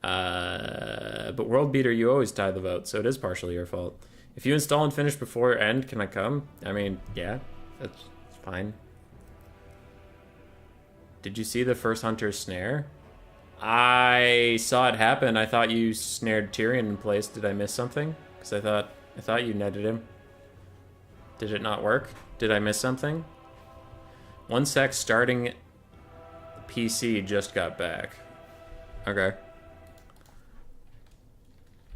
But World Beater, you always tie the vote, so it is partially your fault. If you install and finish before end, can I come? I mean, yeah, that's fine. Did you see the first Hunter's snare? I saw it happen. I thought you snared Tyrion in place. Did I miss something? Because I thought you netted him. Did it not work? Did I miss something? 1 sec, starting PC just got back. Okay.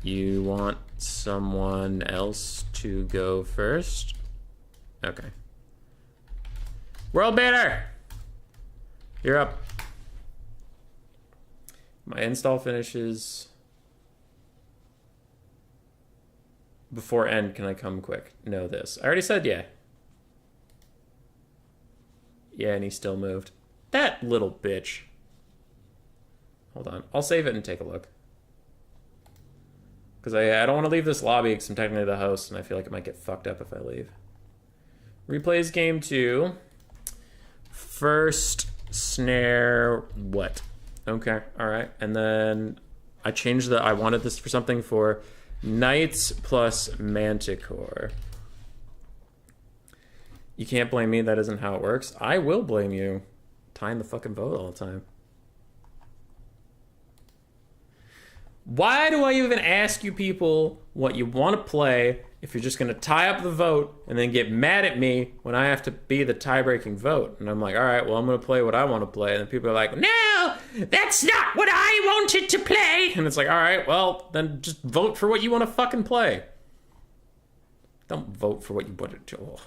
You want someone else to go first? Okay. World Beater! You're up. My install finishes before end. Can I come quick? No, this. I already said yeah. Yeah, and he still moved. That little bitch. Hold on. I'll save it and take a look. Because I don't want to leave this lobby because I'm technically the host and I feel like it might get fucked up if I leave. Replays game 2. First snare what? Okay, alright. And then I changed I wanted this for something for Knights plus Manticore. You can't blame me, that isn't how it works. I will blame you. Tying the fucking vote all the time. Why do I even ask you people what you want to play if you're just going to tie up the vote and then get mad at me when I have to be the tie-breaking vote? And I'm like, all right, well, I'm going to play what I want to play. And then people are like, no, that's not what I wanted to play. And it's like, all right, well, then just vote for what you want to fucking play. Don't vote for what you want to.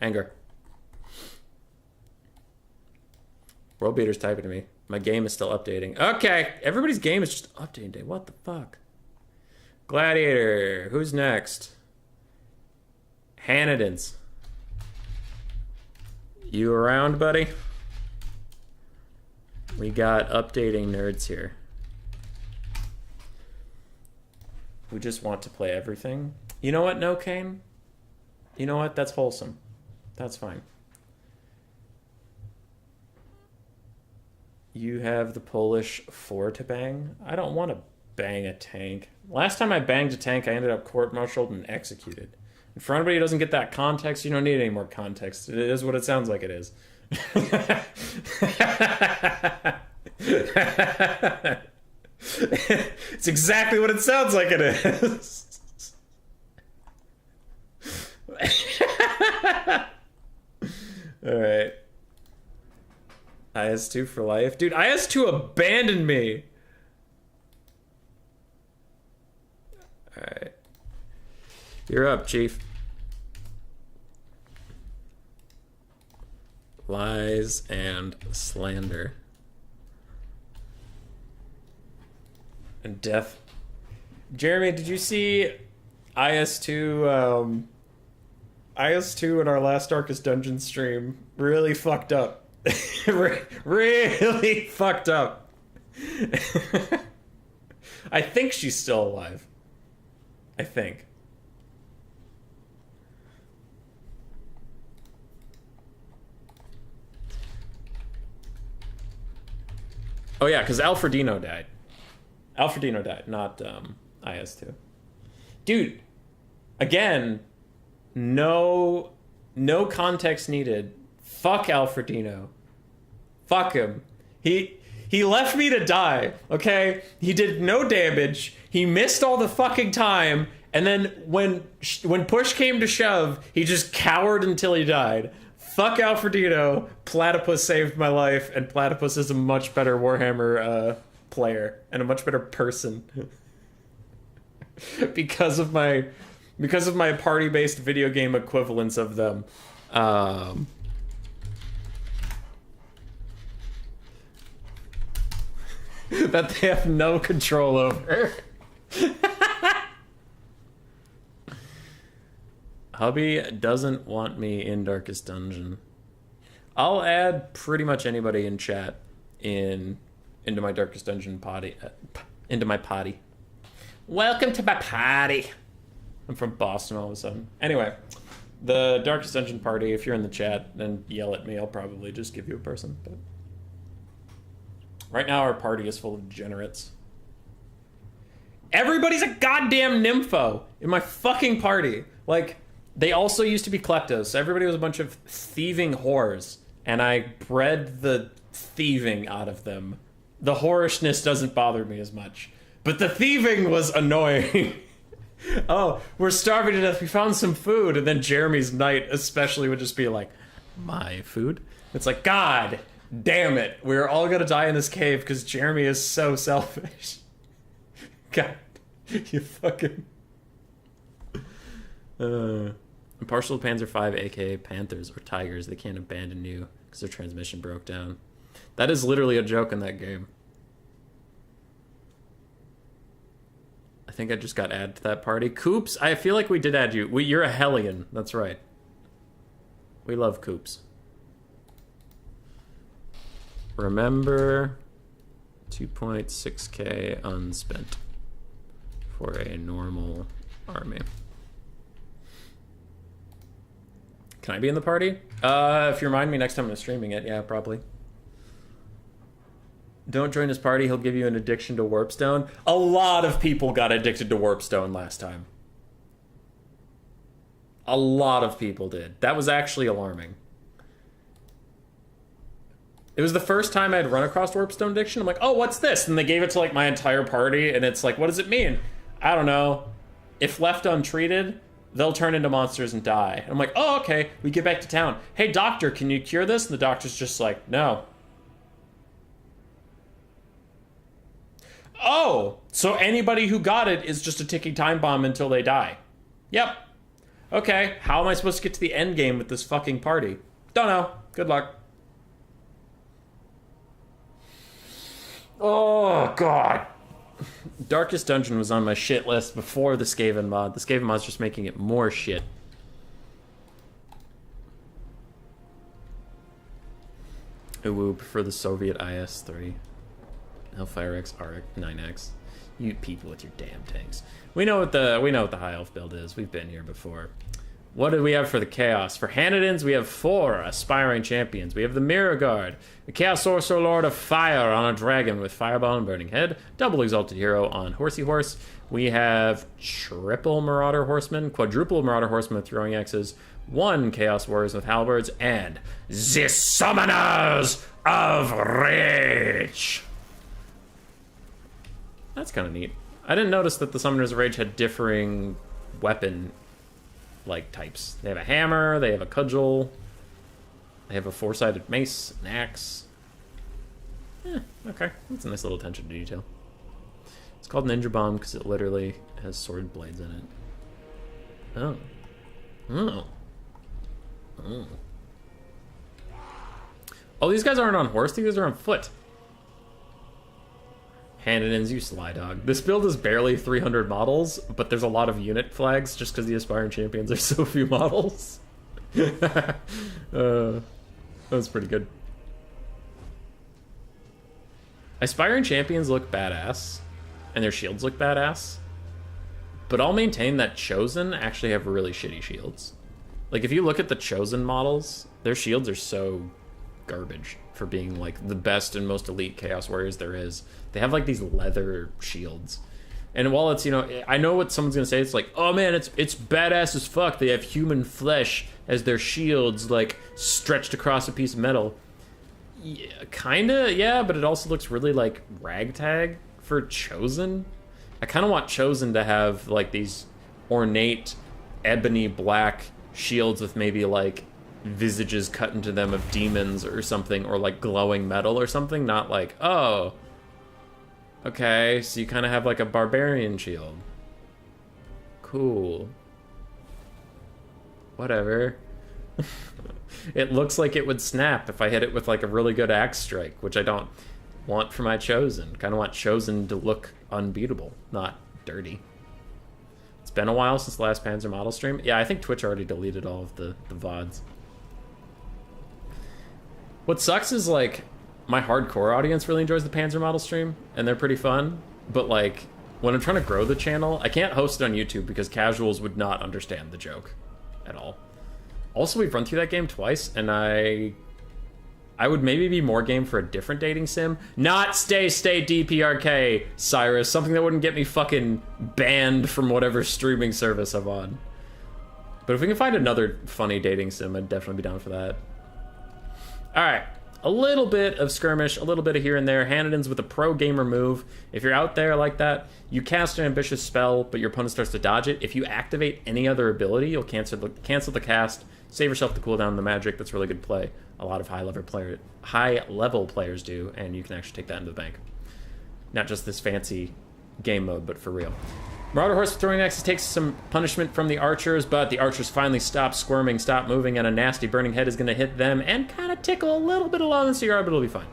Anger. World Beater's typing to me. My game is still updating. Okay, everybody's game is just updating day. What the fuck? Gladiator. Who's next? Hanadans. You around, buddy? We got updating nerds here. We just want to play everything. You know what, No Kane? You know what? That's wholesome. That's fine. You have the Polish 4 to bang? I don't want to bang a tank. Last time I banged a tank, I ended up court-martialed and executed. And for anybody who doesn't get that context, you don't need any more context. It is what it sounds like it is. It's exactly what it sounds like it is. Alright. IS2 for life. Dude, IS2 abandoned me. Alright. You're up, Chief. Lies and slander. And death. Jeremy, did you see IS2? IS2 in our last Darkest Dungeon stream really fucked up. Really fucked up. I think she's still alive. I think. Oh yeah, because Alfredino died. Alfredino died, not IS2. Dude, again, no context needed. Fuck Alfredino. Fuck him. He left me to die, okay? He did no damage. He missed all the fucking time, and then when push came to shove, he just cowered until he died. Fuck Alfredino. Platypus saved my life, and Platypus is a much better Warhammer player and a much better person because of my party-based video game equivalence of them. That they have no control over. Hubby doesn't want me in Darkest Dungeon. I'll add pretty much anybody in chat into my Darkest Dungeon potty. Into my potty. Welcome to my potty. I'm from Boston all of a sudden. Anyway, the Darkest Dungeon party, if you're in the chat, then yell at me. I'll probably just give you a person. But right now our party is full of degenerates. Everybody's a goddamn nympho in my fucking party. Like, they also used to be kleptos. So everybody was a bunch of thieving whores. And I bred the thieving out of them. The whorishness doesn't bother me as much. But the thieving was annoying. Oh, we're starving to death. We found some food. And then Jeremy's knight especially would just be like, my food? It's like, God damn it. We're all going to die in this cave because Jeremy is so selfish. God, you fucking... Impartial Panzer V, aka Panthers or Tigers, they can't abandon you because their transmission broke down. That is literally a joke in that game. I think I just got added to that party. Coops, I feel like we did add you. You're a Hellion, that's right. We love Coops. Remember, 2.6k unspent for a normal army. Can I be in the party? If you remind me next time I'm streaming it, yeah, probably. Don't join his party, he'll give you an addiction to Warpstone. A lot of people got addicted to Warpstone last time. A lot of people did. That was actually alarming. It was the first time I'd run across Warpstone addiction. I'm like, oh, what's this? And they gave it to like my entire party, and it's like, what does it mean? I don't know. If left untreated, they'll turn into monsters and die. And I'm like, oh, okay. We get back to town. Hey, doctor, can you cure this? And the doctor's just like, no. Oh, so anybody who got it is just a ticking time bomb until they die. Yep. Okay, how am I supposed to get to the end game with this fucking party? Don't know. Good luck. Oh, God. Darkest Dungeon was on my shit list before the Skaven mod. The Skaven mod's just making it more shit. Ooh, prefer the Soviet IS-3. Hellfire X, RX, 9X. You people with your damn tanks. We know what the High Elf build is. We've been here before. What do we have for the Chaos? For Hanadins, we have 4 aspiring champions. We have the Mirror Guard, the Chaos Sorcerer Lord of Fire on a dragon with Fireball and Burning Head, double Exalted Hero on Horsey Horse. We have triple Marauder Horsemen, quadruple Marauder Horsemen with Throwing Axes, 1 Chaos Warriors with Halberds, and the Summoners of Rage. That's kind of neat. I didn't notice that the Summoners of Rage had differing weapon types. They have a hammer, they have a cudgel, they have a 4-sided mace, an axe. Okay, that's a nice little attention to detail. It's called Ninja Bomb because it literally has sword blades in it. Oh. Oh, these guys aren't on horse. These guys are on foot. Hand-ins, you sly dog. This build is barely 300 models, but there's a lot of unit flags just because the aspiring champions are so few models. That's pretty good. Aspiring champions look badass, and their shields look badass, but I'll maintain that Chosen actually have really shitty shields. Like, if you look at the Chosen models, their shields are so garbage for being, like, the best and most elite Chaos Warriors there is. They have, like, these leather shields. And while it's, you know, I know what someone's gonna say, it's like, oh man, it's badass as fuck. They have human flesh as their shields, like, stretched across a piece of metal. Yeah, kinda, yeah, but it also looks really, like, ragtag for Chosen. I kind of want Chosen to have, like, these ornate ebony black shields with maybe, like, visages cut into them of demons or something, or, like, glowing metal or something, not like, oh, okay, so you kind of have, like, a barbarian shield. Cool. Whatever. It looks like it would snap if I hit it with, like, a really good axe strike, which I don't want for my Chosen. Kind of want Chosen to look unbeatable, not dirty. It's been a while since the last Panzer model stream. Yeah, I think Twitch already deleted all of the VODs. What sucks is, like, my hardcore audience really enjoys the Panzer model stream, and they're pretty fun, but, like, when I'm trying to grow the channel, I can't host it on YouTube because casuals would not understand the joke at all. Also, we've run through that game twice, and I would maybe be more game for a different dating sim. Not Stay DPRK, Cyrus. Something that wouldn't get me fucking banned from whatever streaming service I'm on. But if we can find another funny dating sim, I'd definitely be down for that. Alright. A little bit of skirmish, a little bit of here and there. Hanadins with a pro gamer move. If you're out there like that, you cast an ambitious spell, but your opponent starts to dodge it. If you activate any other ability, you'll cancel the cast, save yourself the cooldown on the magic. That's really good play. A lot of high-level players do, and you can actually take that into the bank. Not just this fancy game mode, but for real. Marauder Horse with throwing axes takes some punishment from the archers, but the archers finally stop squirming, stop moving, and a nasty burning head is going to hit them and kind of tickle a little bit along the CR, but it'll be fine.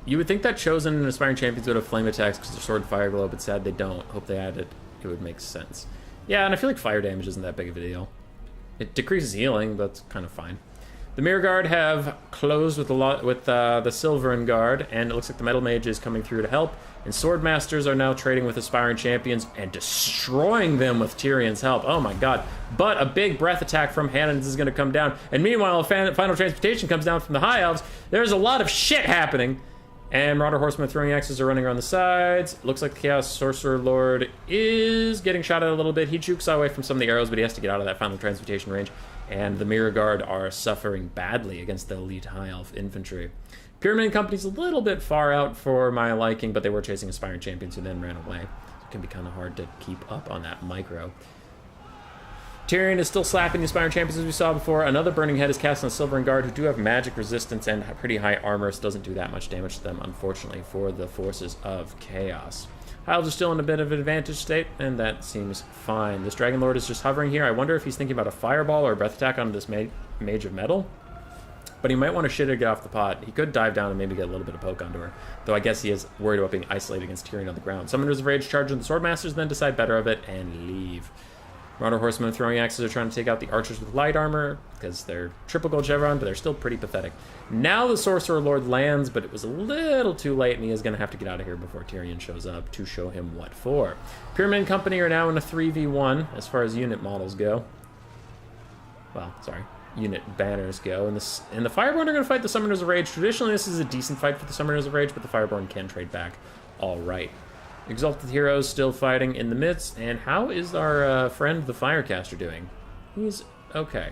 You would think that Chosen and Aspiring Champions would have flame attacks because their sword fire glow, but sad they don't. Hope they added. It would make sense. Yeah, and I feel like fire damage isn't that big of a deal. It decreases healing, but it's kind of fine. The Mirror Guard have closed with the Silverin Guard, and it looks like the Metal Mage is coming through to help. And Sword Masters are now trading with Aspiring Champions and destroying them with Tyrion's help. Oh my god. But a big breath attack from Hanans is going to come down. And meanwhile, Final Transmutation comes down from the High Elves. There's a lot of shit happening. And Marauder Horsemen throwing axes are running around the sides. Looks like the Chaos Sorcerer Lord is getting shot at a little bit. He jukes away from some of the arrows, but he has to get out of that Final Transmutation range. And the Mirror Guard are suffering badly against the elite High Elf infantry. Pyramid Company's a little bit far out for my liking, but they were chasing Aspiring Champions who then ran away. It can be kind of hard to keep up on that micro. Tyrion is still slapping the Aspiring Champions as we saw before. Another Burning Head is cast on Silverin Guard, who do have magic resistance and pretty high armor, so doesn't do that much damage to them, unfortunately, for the forces of Chaos. Hiles are still in a bit of an advantage state, and that seems fine. This Dragon Lord is just hovering here. I wonder if he's thinking about a fireball or a breath attack on this Mage of Metal. But he might want to shit her to get off the pot. He could dive down and maybe get a little bit of poke onto her. Though I guess he is worried about being isolated against Tyrion on the ground. Summoners of Rage charge on the Swordmasters, then decide better of it and leave. Marauder Horsemen throwing axes are trying to take out the archers with light armor, because they're triple gold chevron, but they're still pretty pathetic. Now the Sorcerer Lord lands, but it was a little too late, and he is going to have to get out of here before Tyrion shows up to show him what for. Pyramid Company are now in a 3v1 as far as unit models go. Well, sorry. Unit banners go, and the Fireborn are going to fight the Summoners of Rage. Traditionally, this is a decent fight for the Summoners of Rage, but the Fireborn can trade back all right. Exalted Heroes still fighting in the midst, and how is our friend the Firecaster doing? He's okay.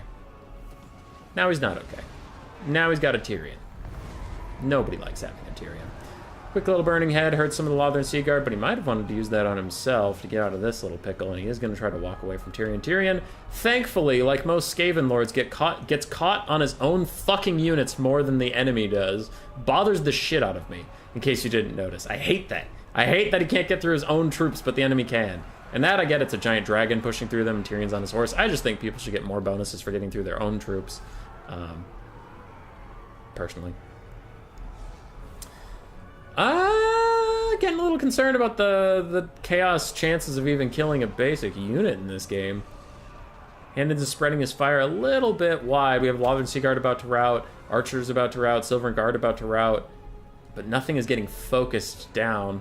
Now he's not okay. Now he's got a Tyrion. Nobody likes having a Tyrion. Quick little Burning Head hurts some of the Lothern Sea Guard, but he might have wanted to use that on himself to get out of this little pickle, and he is going to try to walk away from Tyrion. Tyrion, thankfully, like most Skaven Lords, gets caught on his own fucking units more than the enemy does. Bothers the shit out of me, in case you didn't notice. I hate that. I hate that he can't get through his own troops, but the enemy can. And that, I get, it's a giant dragon pushing through them, and Tyrion's on his horse. I just think people should get more bonuses for getting through their own troops. Personally. Getting a little concerned about the Chaos chances of even killing a basic unit in this game. Handons is spreading his fire a little bit wide. We have Lava and Sea Guard about to rout, Archers about to rout, Silver and Guard about to rout, but nothing is getting focused down.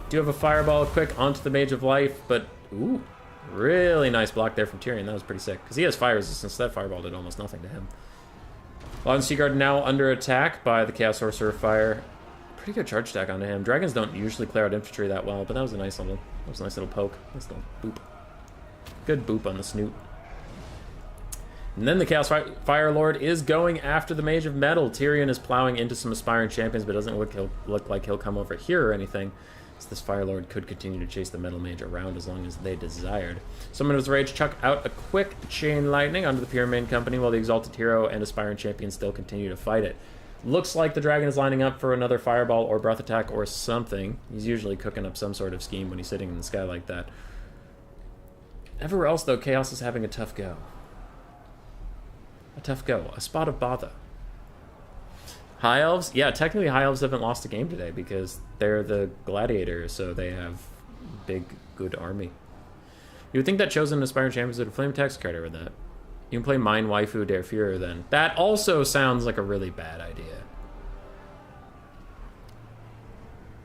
Do have a Fireball quick onto the Mage of Life, but ooh, really nice block there from Tyrion. That was pretty sick, because he has fire resistance, so that Fireball did almost nothing to him. Lava and Sea Guard now under attack by the Chaos Sorcerer Fire. Pretty good charge stack onto him. Dragons don't usually clear out infantry that well, but that was a nice little poke. Nice little boop. Good boop on the snoot. And then the Chaos Fire Lord is going after the Mage of Metal. Tyrion is plowing into some aspiring champions, but doesn't look like he'll come over here or anything. So this Fire Lord could continue to chase the Metal Mage around as long as they desired. Summoner's Rage chuck out a quick Chain Lightning onto the Pyramid Company while the Exalted Hero and aspiring champions still continue to fight it. Looks like the dragon is lining up for another Fireball or Breath Attack or something. He's usually cooking up some sort of scheme when he's sitting in the sky like that. Everywhere else, though, Chaos is having a tough go. A spot of bother. High Elves? Yeah, technically High Elves haven't lost a game today because they're the Gladiator, so they have big, good army. You would think that Chosen Aspiring Champions would have Flame Attacks card over that. You can play Mine Waifu Der Führer then. That also sounds like a really bad idea.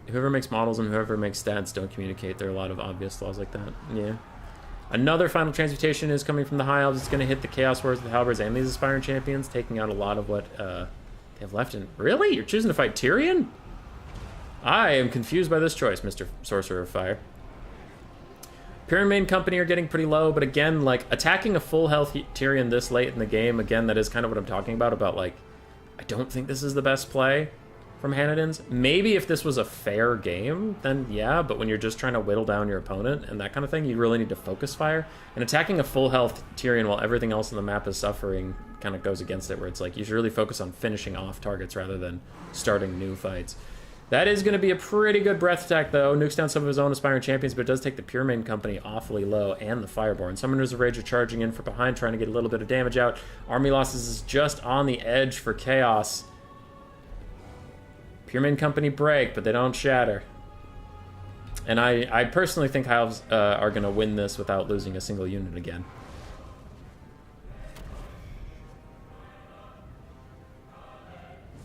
Whoever makes models and whoever makes stats don't communicate. There are a lot of obvious flaws like that. Yeah. Another final transmutation is coming from the High Elves. It's going to hit the Chaos Warriors, the Halberds, and these aspiring champions, taking out a lot of what they have left. And really? You're choosing to fight Tyrion? I am confused by this choice, Mr. Sorcerer of Fire. Pyramid Company are getting pretty low, but again, like, attacking a full health Tyrion this late in the game, again, that is kind of what I'm talking about, like, I don't think this is the best play from Hanadins. Maybe if this was a fair game, then yeah, but when you're just trying to whittle down your opponent and that kind of thing, you really need to focus fire. And attacking a full health Tyrion while everything else on the map is suffering kind of goes against it, where it's like you should really focus on finishing off targets rather than starting new fights. That is going to be a pretty good breath attack, though. Nukes down some of his own aspiring champions, but it does take the Pyramid Company awfully low, and the Fireborn. Summoners of Rage are charging in from behind, trying to get a little bit of damage out. Army losses is just on the edge for Chaos. Pyramid Company break, but they don't shatter. And I personally think High Elves are going to win this without losing a single unit again.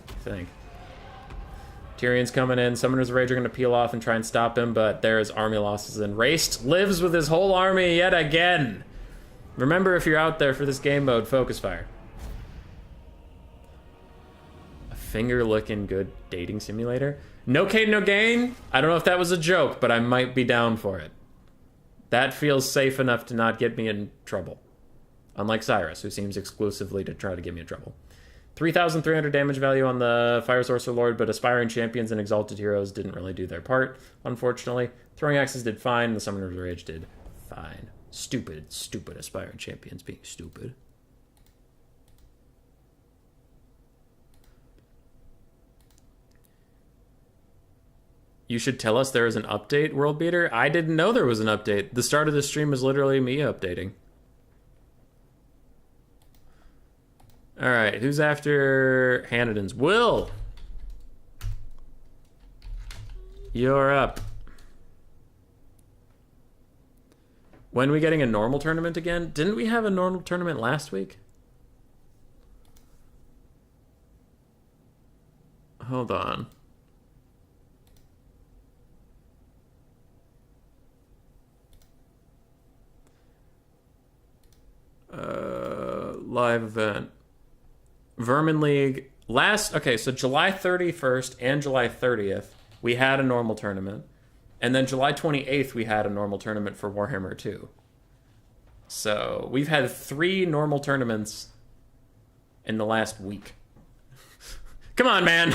I think. Tyrion's coming in. Summoners of Rage are going to peel off and try and stop him, but there's army losses, and Raced lives with his whole army yet again. Remember, if you're out there for this game mode, focus fire. A finger-licking good dating simulator? No Kane, no gain? I don't know if that was a joke, but I might be down for it. That feels safe enough to not get me in trouble. Unlike Cyrus, who seems exclusively to try to get me in trouble. 3,300 damage value on the Fire Sorcerer Lord, but Aspiring Champions and Exalted Heroes didn't really do their part, unfortunately. Throwing Axes did fine, the Summoner of Rage did fine. Stupid, stupid Aspiring Champions being stupid. You should tell us there is an update, World Beater. I didn't know there was an update. The start of the stream was literally me updating. Alright, who's after Hanadins? Will! You're up. When are we getting a normal tournament again? Didn't we have a normal tournament last week? Hold on. Live event. Vermin League. Okay, so July 31st and July 30th, we had a normal tournament. And then July 28th, we had a normal tournament for Warhammer 2. So we've had 3 normal tournaments in the last week. Come on, man!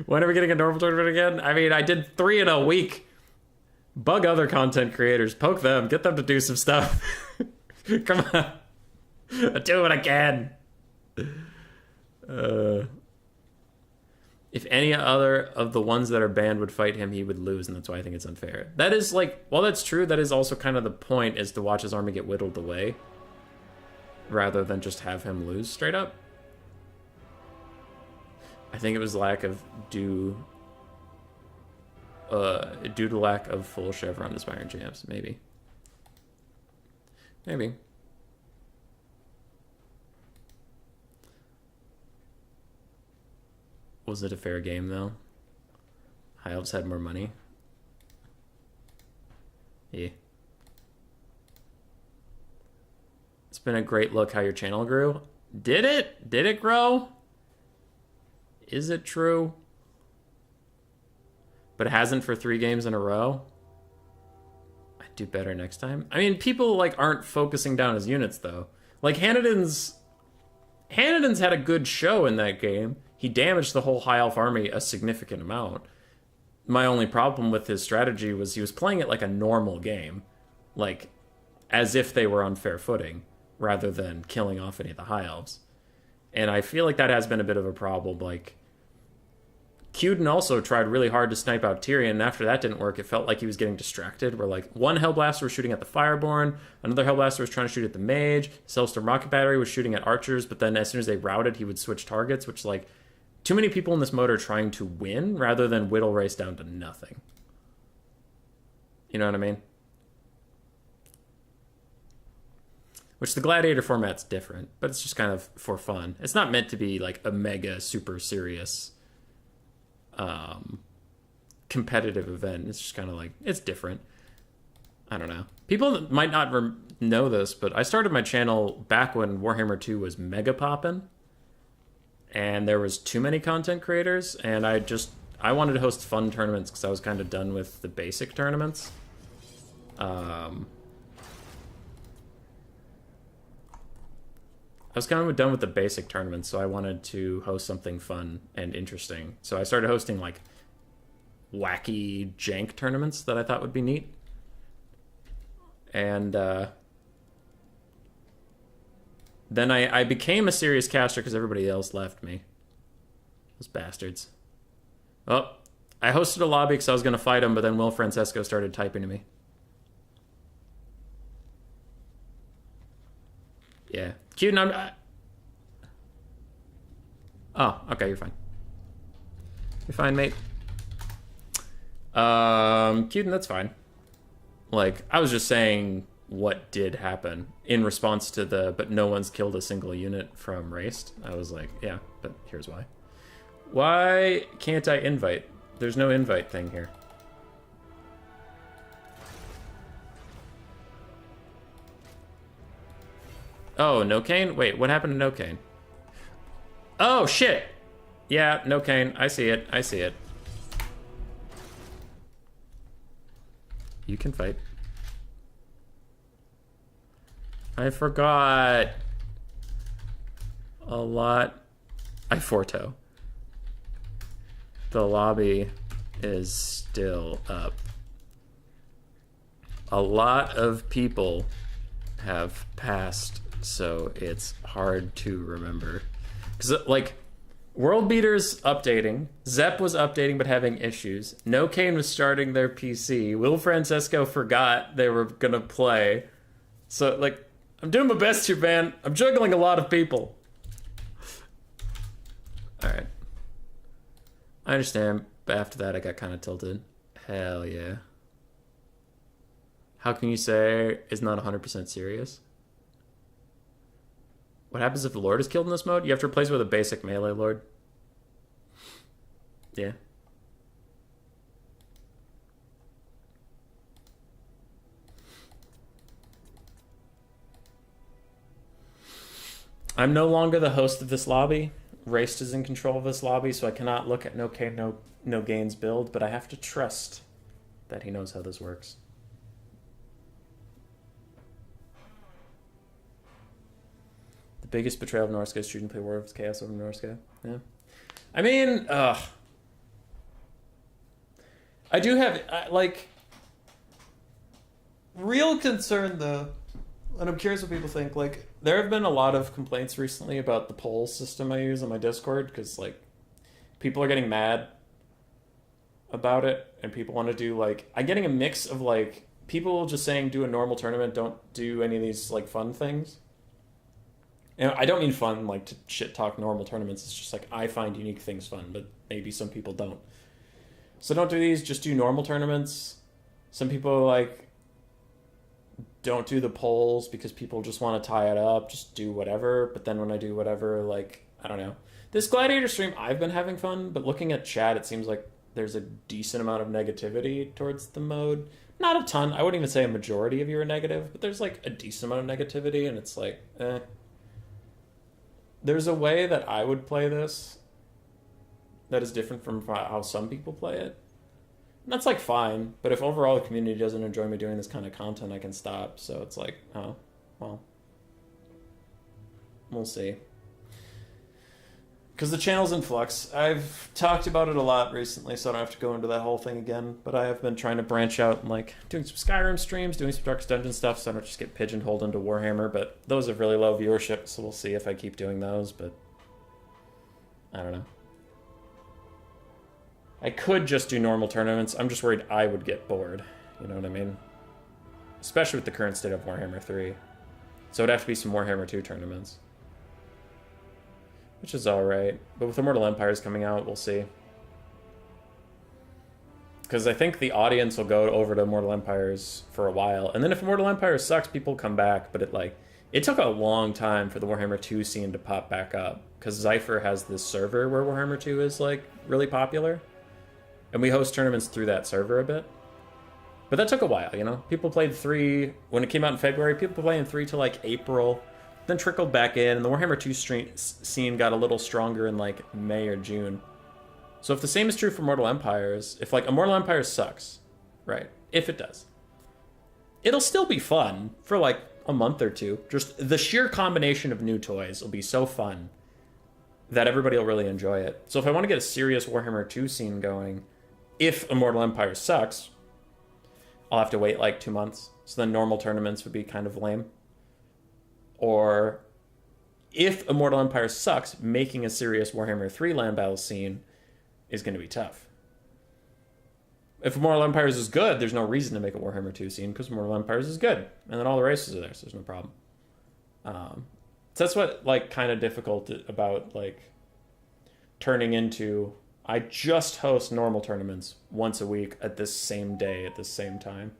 When are we getting a normal tournament again? I mean, I did 3 in a week. Bug other content creators. Poke them. Get them to do some stuff. Come on. Do it again. If any other of the ones that are banned would fight him, he would lose, and that's why I think it's unfair. That is, like, while that's true, that is also kind of the point, is to watch his army get whittled away. rather than just have him lose straight up. I think it was lack of due to lack of full chevron aspiring champs, maybe. Maybe. Was it a fair game though? High Elves had more money. Yeah. It's been a great look how your channel grew. Did it? Did it grow? Is it true? But it hasn't for 3 games in a row? I'd do better next time. I mean, people like aren't focusing down his units though. Like Hanniden's had a good show in that game. He damaged the whole High Elf army a significant amount. My only problem with his strategy was he was playing it like a normal game. Like, as if they were on fair footing, rather than killing off any of the High Elves. And I feel like that has been a bit of a problem. Like, Cuden also tried really hard to snipe out Tyrion, and after that didn't work, it felt like he was getting distracted, where like one Hellblaster was shooting at the Fireborn, another Hellblaster was trying to shoot at the Mage, Soulstorm Rocket Battery was shooting at Archers, but then as soon as they routed, he would switch targets, which like, too many people in this mode are trying to win rather than whittle race down to nothing. You know what I mean? Which the Gladiator format's different, but it's just kind of for fun. It's not meant to be like a mega super serious competitive event. It's just kind of like, it's different. I don't know. People might not know this, but I started my channel back when Warhammer 2 was mega poppin'. And there was too many content creators, and I wanted to host fun tournaments because I was kind of done with the basic tournaments. I was kind of done with the basic tournaments, so I wanted to host something fun and interesting. So I started hosting like wacky jank tournaments that I thought would be neat. And then I became a serious caster because everybody else left me. Those bastards. Oh, I hosted a lobby because I was going to fight him, but then Will Francesco started typing to me. Yeah. Cuden, Oh, okay, you're fine. You're fine, mate. Cuden, that's fine. Like, I was just saying what did happen in response to but no one's killed a single unit from Raced. I was like, yeah, but here's why. Why can't I invite? There's no invite thing here. Oh, no Kane? Wait, what happened to no Kane? Oh, shit! Yeah, no Kane. I see it. I see it. You can fight. I forgot a lot. I Forto. The lobby is still up. A lot of people have passed, so it's hard to remember. Because, like, World Beater's updating. Zep was updating but having issues. No Kane was starting their PC. Will Francesco forgot they were going to play. So, like, I'm doing my best here, man. I'm juggling a lot of people. Alright. I understand, but after that I got kind of tilted. Hell yeah. How can you say it's not 100% serious? What happens if the Lord is killed in this mode? You have to replace it with a basic melee Lord. Yeah. I'm no longer the host of this lobby. Raced is in control of this lobby, so I cannot look at no gains build, but I have to trust that he knows how this works. The biggest betrayal of Norska is choosing to play War of Chaos over Norska. Yeah. I mean, I do have, like, real concern, though, and I'm curious what people think. Like, there have been a lot of complaints recently about the poll system I use on my Discord, because, like, people are getting mad about it, and people want to do, like, I'm getting a mix of, like, people just saying do a normal tournament, don't do any of these, like, fun things. And I don't mean fun like to shit talk normal tournaments. It's just like I find unique things fun, but maybe some people don't. So don't do these. Just do normal tournaments. Some people like don't do the polls because people just want to tie it up. Just do whatever. But then when I do whatever, like I don't know. This Gladiator stream, I've been having fun, but looking at chat, it seems like there's a decent amount of negativity towards the mode. Not a ton. I wouldn't even say a majority of you are negative, but there's like a decent amount of negativity, and it's like, eh. There's a way that I would play this that is different from how some people play it. And that's like fine, but if overall the community doesn't enjoy me doing this kind of content, I can stop. So it's like, oh, well, we'll see. Because the channel's in flux. I've talked about it a lot recently, so I don't have to go into that whole thing again. But I have been trying to branch out and like doing some Skyrim streams, doing some Darkest Dungeon stuff, so I don't just get pigeonholed into Warhammer. But those have really low viewership, so we'll see if I keep doing those. But I don't know. I could just do normal tournaments. I'm just worried I would get bored. You know what I mean? Especially with the current state of Warhammer 3. So it'd have to be some Warhammer 2 tournaments. Which is alright. But with Immortal Empires coming out, we'll see. Because I think the audience will go over to Immortal Empires for a while. And then if Immortal Empires sucks, people come back. But it took a long time for the Warhammer 2 scene to pop back up. Because Zypher has this server where Warhammer 2 is like really popular. And we host tournaments through that server a bit. But that took a while, you know? People played 3 when it came out in February. People playing 3 till like April. Then trickled back in, and the Warhammer 2 scene got a little stronger in like May or June. So if the same is true for Mortal Empires, if like Immortal Empires sucks, right? If it does, it'll still be fun for like a month or two. Just the sheer combination of new toys will be so fun that everybody will really enjoy it. So if I want to get a serious Warhammer 2 scene going, if Immortal Empires sucks, I'll have to wait like 2 months. So then normal tournaments would be kind of lame. Or if Immortal Empire sucks, making a serious Warhammer 3 land battle scene is going to be tough. If Immortal Empires is good, there's no reason to make a Warhammer 2 scene because Immortal Empires is good. And then all the races are there, so there's no problem. So that's what like kind of difficult about like turning into... I just host normal tournaments once a week at this same day at the same time.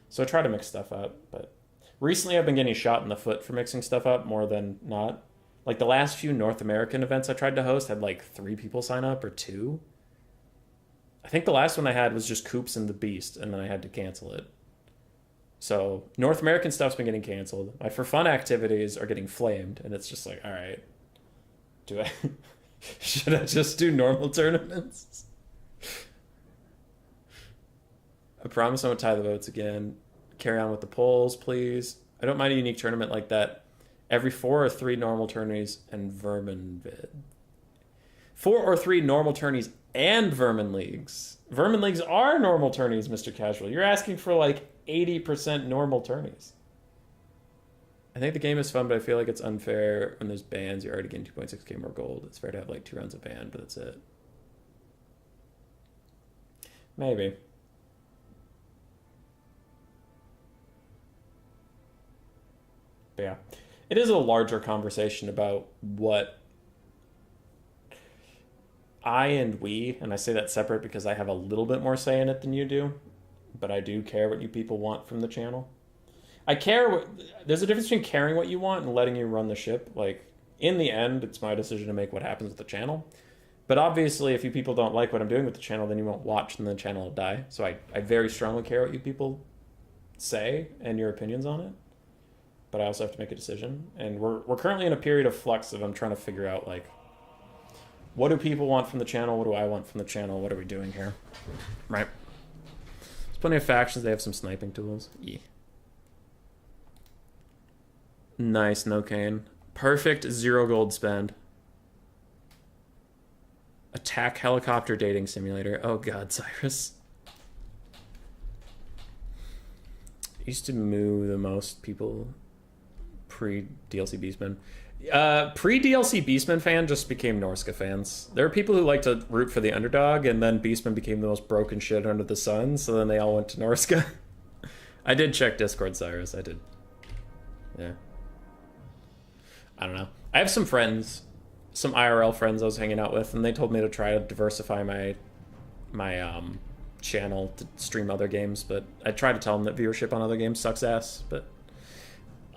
So I try to mix stuff up, but... Recently, I've been getting shot in the foot for mixing stuff up more than not. Like the last few North American events I tried to host had like 3 people sign up or 2. I think the last one I had was just Coops and the Beast, and then I had to cancel it. So North American stuff's been getting canceled. My for fun activities are getting flamed, and it's just like, all right, should I just do normal tournaments? I promise I won't tie the votes again. Carry on with the polls, please. I don't mind a unique tournament like that. Every 4 or 3 normal tourneys and vermin vid. 4 or 3 normal tourneys and vermin leagues. Vermin leagues are normal tourneys, Mr. Casual. You're asking for like 80% normal tourneys. I think the game is fun, but I feel like it's unfair when there's bans. You're already getting 2.6k more gold. It's fair to have like 2 rounds of ban, but that's it. Maybe. But yeah, it is a larger conversation about what and I say that separate because I have a little bit more say in it than you do, but I do care what you people want from the channel. There's a difference between caring what you want and letting you run the ship. Like, in the end, it's my decision to make what happens with the channel. But obviously, if you people don't like what I'm doing with the channel, then you won't watch and the channel will die. So I very strongly care what you people say and your opinions on it. But I also have to make a decision. And we're currently in a period of flux of I'm trying to figure out, like, what do people want from the channel? What do I want from the channel? What are we doing here? Right. There's plenty of factions. They have some sniping tools. Yeah. Nice, no cane. Perfect 0 gold spend. Attack helicopter dating simulator. Oh god, Cyrus. Used to moo the most people pre-DLC Beastmen. Pre-DLC Beastmen fan just became Norska fans. There are people who like to root for the underdog, and then Beastmen became the most broken shit under the sun, so then they all went to Norska. I did check Discord, Cyrus. I did. Yeah. I don't know. I have some friends, some IRL friends I was hanging out with, and they told me to try to diversify my channel to stream other games, but I tried to tell them that viewership on other games sucks ass, but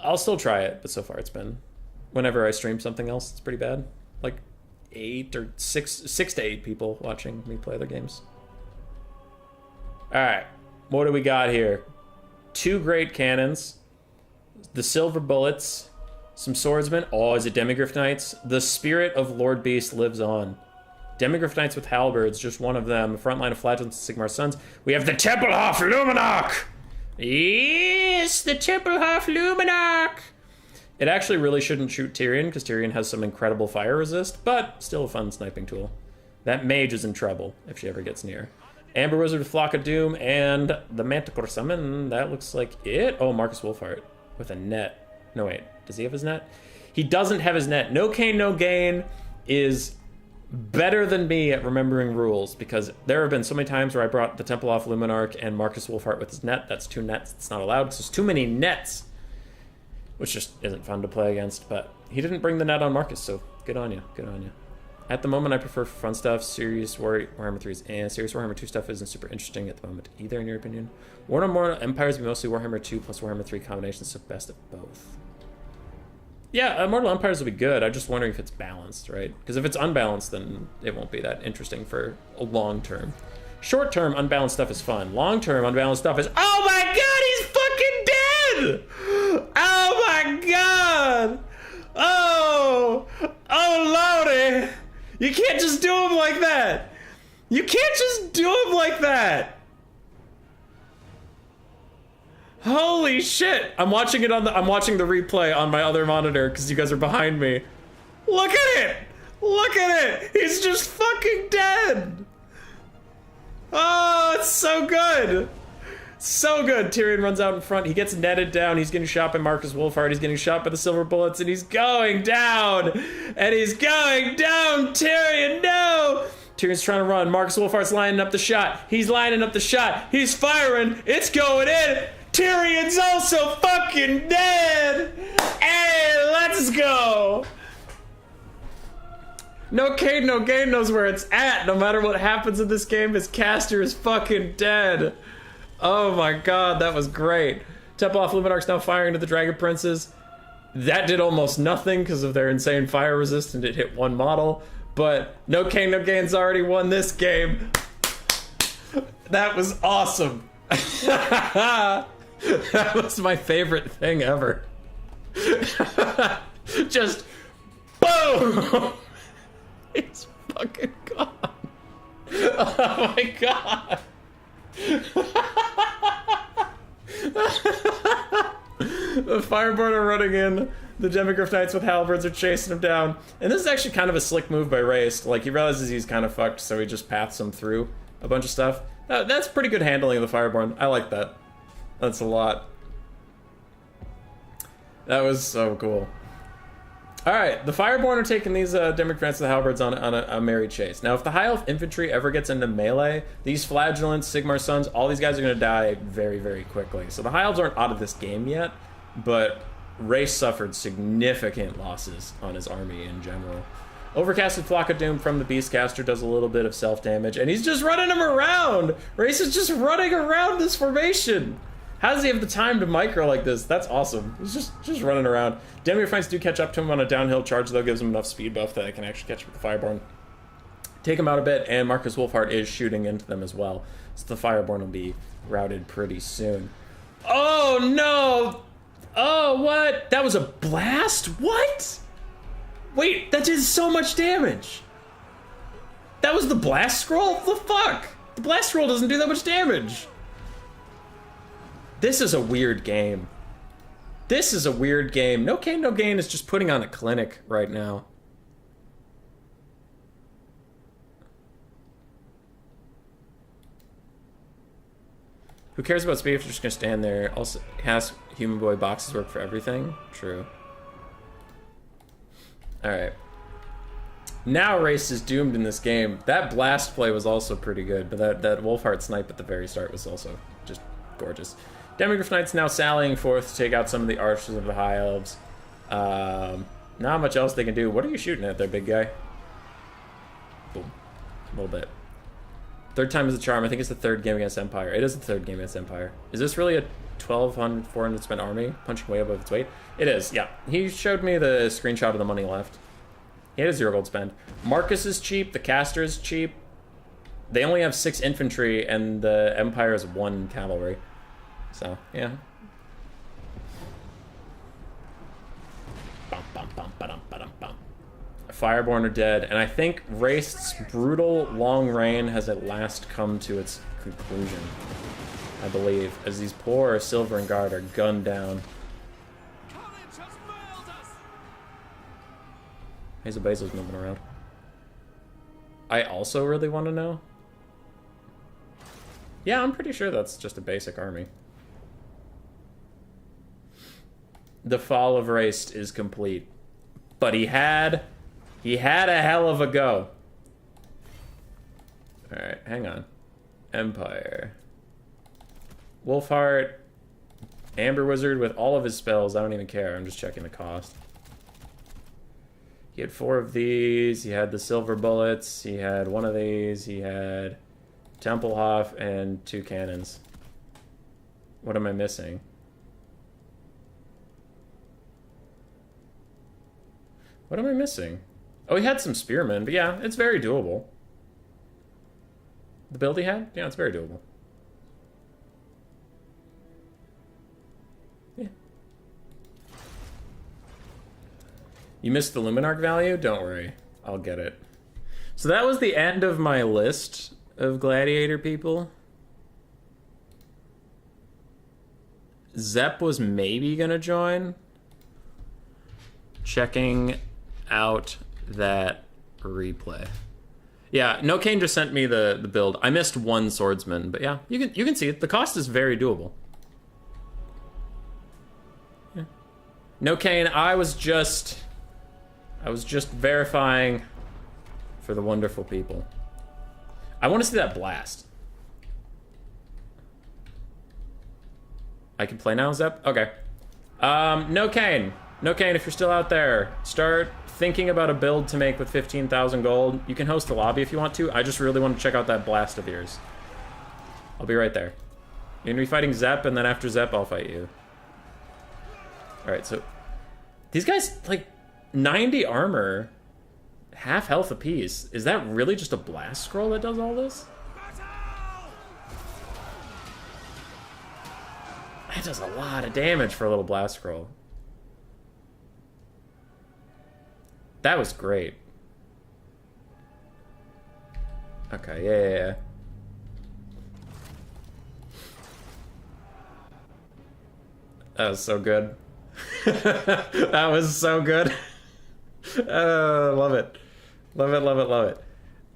I'll still try it. But so far it's been, whenever I stream something else, it's pretty bad. Like 6 to 8 people watching me play other games. All right, what do we got here? 2 great cannons, the silver bullets, some swordsmen. Oh, is it Demigryph Knights? The spirit of Lord Beast lives on. Demigryph Knights with halberds, just one of them. Front line of Flagellants and Sigmar's Sons. We have the Templehof Luminarch! Yes, the Templehof Luminarch! It actually really shouldn't shoot Tyrion, because Tyrion has some incredible fire resist, but still a fun sniping tool. That mage is in trouble, if she ever gets near. Amber Wizard with Flock of Doom, and the Manticore Summon. That looks like it. Oh, Marcus Wolfheart with a net. No, wait. Does he have his net? He doesn't have his net. No Cane, No Gain is better than me at remembering rules, because there have been so many times where I brought the Templehof Luminarch and Marcus Wolfheart with his net. That's 2 nets. It's not allowed. There's too many nets, which just isn't fun to play against. But he didn't bring the net on Marcus, so good on you. Good on you. At the moment, I prefer fun stuff. Serious Warhammer 3's and Serious Warhammer 2 stuff isn't super interesting at the moment either, in your opinion. Warhammer Empires be mostly Warhammer 2 plus Warhammer 3 combinations, so best of both. Yeah, Immortal Empires will be good. I'm just wondering if it's balanced, right? Because if it's unbalanced, then it won't be that interesting for a long term. Short term, unbalanced stuff is fun. Long term, unbalanced stuff is, oh my god, he's fucking dead! Oh my god! Oh lordy! You can't just do him like that! You can't just do him like that! Holy shit! I'm watching it on I'm watching the replay on my other monitor because you guys are behind me. Look at it! Look at it! He's just fucking dead! Oh, it's so good! So good. Tyrion runs out in front. He gets netted down. He's getting shot by Marcus Wolfheart. He's getting shot by the silver bullets, and he's going down. And he's going down. Tyrion, no! Tyrion's trying to run. Marcus Wolfheart's lining up the shot. He's lining up the shot. He's firing. It's going in. Tyrion's also fucking dead. Hey, let's go. No Cane, No Gain knows where it's at. No matter what happens in this game, his caster is fucking dead. Oh my god, that was great. Templehof Luminarch's now firing into the Dragon Princes. That did almost nothing because of their insane fire resist, and it hit 1 model. But No Cane, No Gain's already won this game. That was awesome. That was my favorite thing ever. Just boom! It's fucking gone. Oh my god. The Fireborn are running in. The Demigryph Knights with halberds are chasing him down. And this is actually kind of a slick move by Race. Like, he realizes he's kind of fucked, so he just paths him through a bunch of stuff. That's pretty good handling of the Fireborn. I like that. That's a lot. That was so cool. Alright, the Fireborn are taking these Demigryph Knights with halberds on a merry chase. Now, if the High Elf Infantry ever gets into melee, these Flagellants, Sigmar's Sons, all these guys are going to die very, very quickly. So the High Elves aren't out of this game yet, but Race suffered significant losses on his army in general. Overcasted Flock of Doom from the Beastcaster does a little bit of self-damage, and he's just running him around! Race is just running around this formation! How does he have the time to micro like this? That's awesome. He's just running around. Demigryph Knights do catch up to him on a downhill charge, though, gives him enough speed buff that I can actually catch up with the Fireborn. Take him out a bit, and Marcus Wolfheart is shooting into them as well. So the Fireborn will be routed pretty soon. Oh, no! Oh, what? That was a blast? What? Wait, that did so much damage. That was the blast scroll? What the fuck? The blast scroll doesn't do that much damage. This is a weird game. This is a weird game. No Cane, No Gain is just putting on a clinic right now. Who cares about speed if you're just gonna stand there? Also, has Human Boy boxes work for everything? True. Alright. Now Race is doomed in this game. That blast play was also pretty good, but that Wolfheart snipe at the very start was also just gorgeous. Demigryph Knights now sallying forth to take out some of the archers of the High Elves. Not much else they can do. What are you shooting at there, big guy? Boom. A little bit. Third time is the charm. I think it's the third game against Empire. It is the third game against Empire. Is this really a 1,200, 400 spent army punching way above its weight? It is, yeah. He showed me the screenshot of the money left. He had a 0 gold spend. Marcus is cheap. The caster is cheap. They only have 6 infantry, and the Empire is 1 cavalry. So, yeah. Bum, bum, bum, ba-dum, ba-dum, bum. Fireborn are dead, and I think Wraith's brutal long reign has at last come to its conclusion. I believe, as these poor Silver and Guard are gunned down. Hazel Basil's moving around. I also really want to know. Yeah, I'm pretty sure that's just a basic army. The fall of Wraith is complete. But he had a hell of a go. Alright, hang on. Empire. Wolfheart. Amber Wizard with all of his spells. I don't even care. I'm just checking the cost. He had 4 of these. He had the silver bullets. He had 1 of these. He had Templehof and 2 cannons. What am I missing? What am I missing? Oh, he had some spearmen, but yeah, it's very doable. The build he had? Yeah, it's very doable. Yeah. You missed the Luminarch value? Don't worry. I'll get it. So that was the end of my list of Gladiator people. Zepp was maybe gonna join. Checking out that replay. Yeah, No Kane just sent me the build. I missed 1 swordsman, but yeah, you can see it. The cost is very doable. Yeah. No Kane, I was just verifying for the wonderful people. I want to see that blast. I can play now, Zep? Okay. No Kane. No Kane, if you're still out there, start thinking about a build to make with 15,000 gold. You can host a lobby if you want to. I just really want to check out that blast of yours. I'll be right there. You're gonna be fighting Zepp, and then after Zepp, I'll fight you. Alright, so... these guys, like, 90 armor, half health apiece. Is that really just a blast scroll that does all this? That does a lot of damage for a little blast scroll. That was great. Okay, yeah. That was so good. That was so good. Love it. Love it, love it, love it.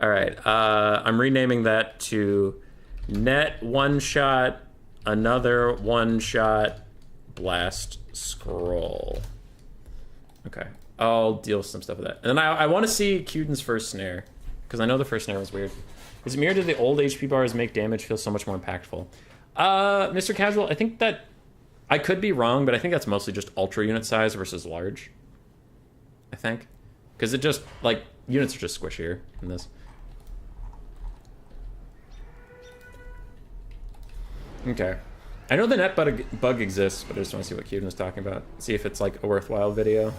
Alright, I'm renaming that to Net One-Shot, Another One-Shot Blast Scroll. Okay. I'll deal with some stuff with that. And then I want to see Cuden's first snare, because I know the first snare was weird. Is it mirrored to the old HP bars make damage feel so much more impactful? Mr. Casual, I think that... I could be wrong, but I think that's mostly just ultra unit size versus large. I think. Because it just, like, units are just squishier in this. Okay. I know the net bug exists, but I just want to see what Cuden was talking about. See if it's, like, a worthwhile video.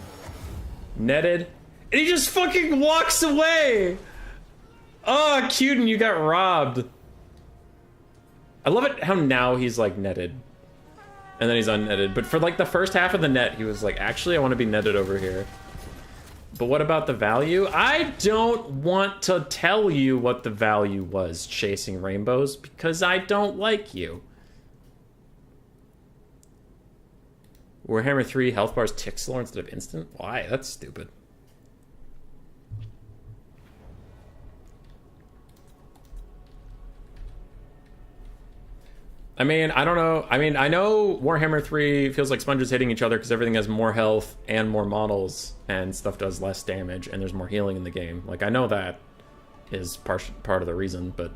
Netted. And he just fucking walks away! Oh, Cuden, you got robbed. I love it how now he's, like, netted. And then he's unnetted. But for, like, the first half of the net, he was like, actually, I want to be netted over here. But what about the value? I don't want to tell you what the value was chasing rainbows, because I don't like you. Warhammer 3 health bars tick slower instead of instant? Why? That's stupid. I mean, I don't know. I mean, I know Warhammer 3 feels like sponges hitting each other because everything has more health and more models and stuff does less damage and there's more healing in the game. Like, I know that is part of the reason, but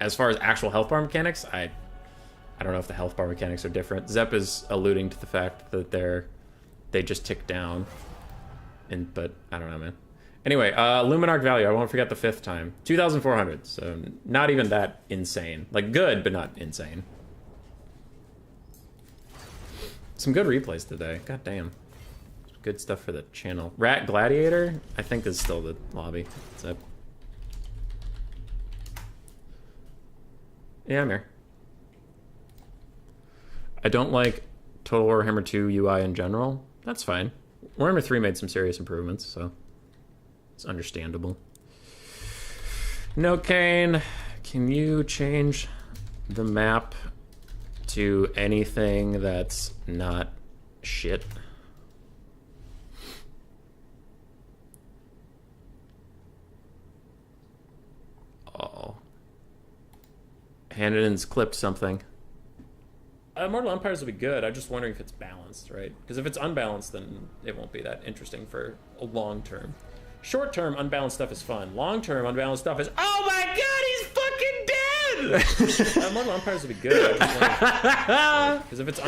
as far as actual health bar mechanics, I don't know if the health bar mechanics are different. Zepp is alluding to the fact that they just tick down. but I don't know, man. Anyway, Luminarch value, I won't forget the 5th time. 2,400, so not even that insane. Like, good, but not insane. Some good replays today. God damn. Good stuff for the channel. Rat Gladiator, I think is still the lobby. What's up? Yeah, I'm here. I don't like Total Warhammer 2 UI in general. That's fine. Warhammer 3 made some serious improvements, so it's understandable. No, Kane. Can you change the map to anything that's not shit? Oh. Hanniden's clipped something. Mortal Empires will be good. I'm just wondering if it's balanced, right? Because if it's unbalanced, then it won't be that interesting for a long term. Short term, unbalanced stuff is fun. Long term, unbalanced stuff is, oh my god, he's fucking dead! Mortal Empires will be good. Because if it's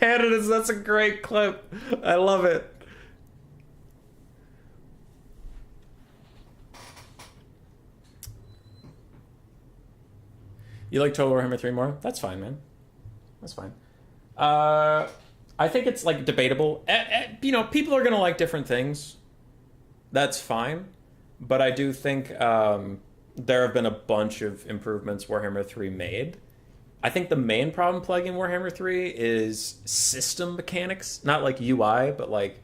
Hanniden's, that's a great clip. I love it. You like Total Warhammer 3 more? That's fine, man. That's fine. I think it's, like, debatable. You know, people are going to like different things. That's fine. But I do think there have been a bunch of improvements Warhammer 3 made. I think the main problem plaguing Warhammer 3 is system mechanics. Not, like, UI, but, like,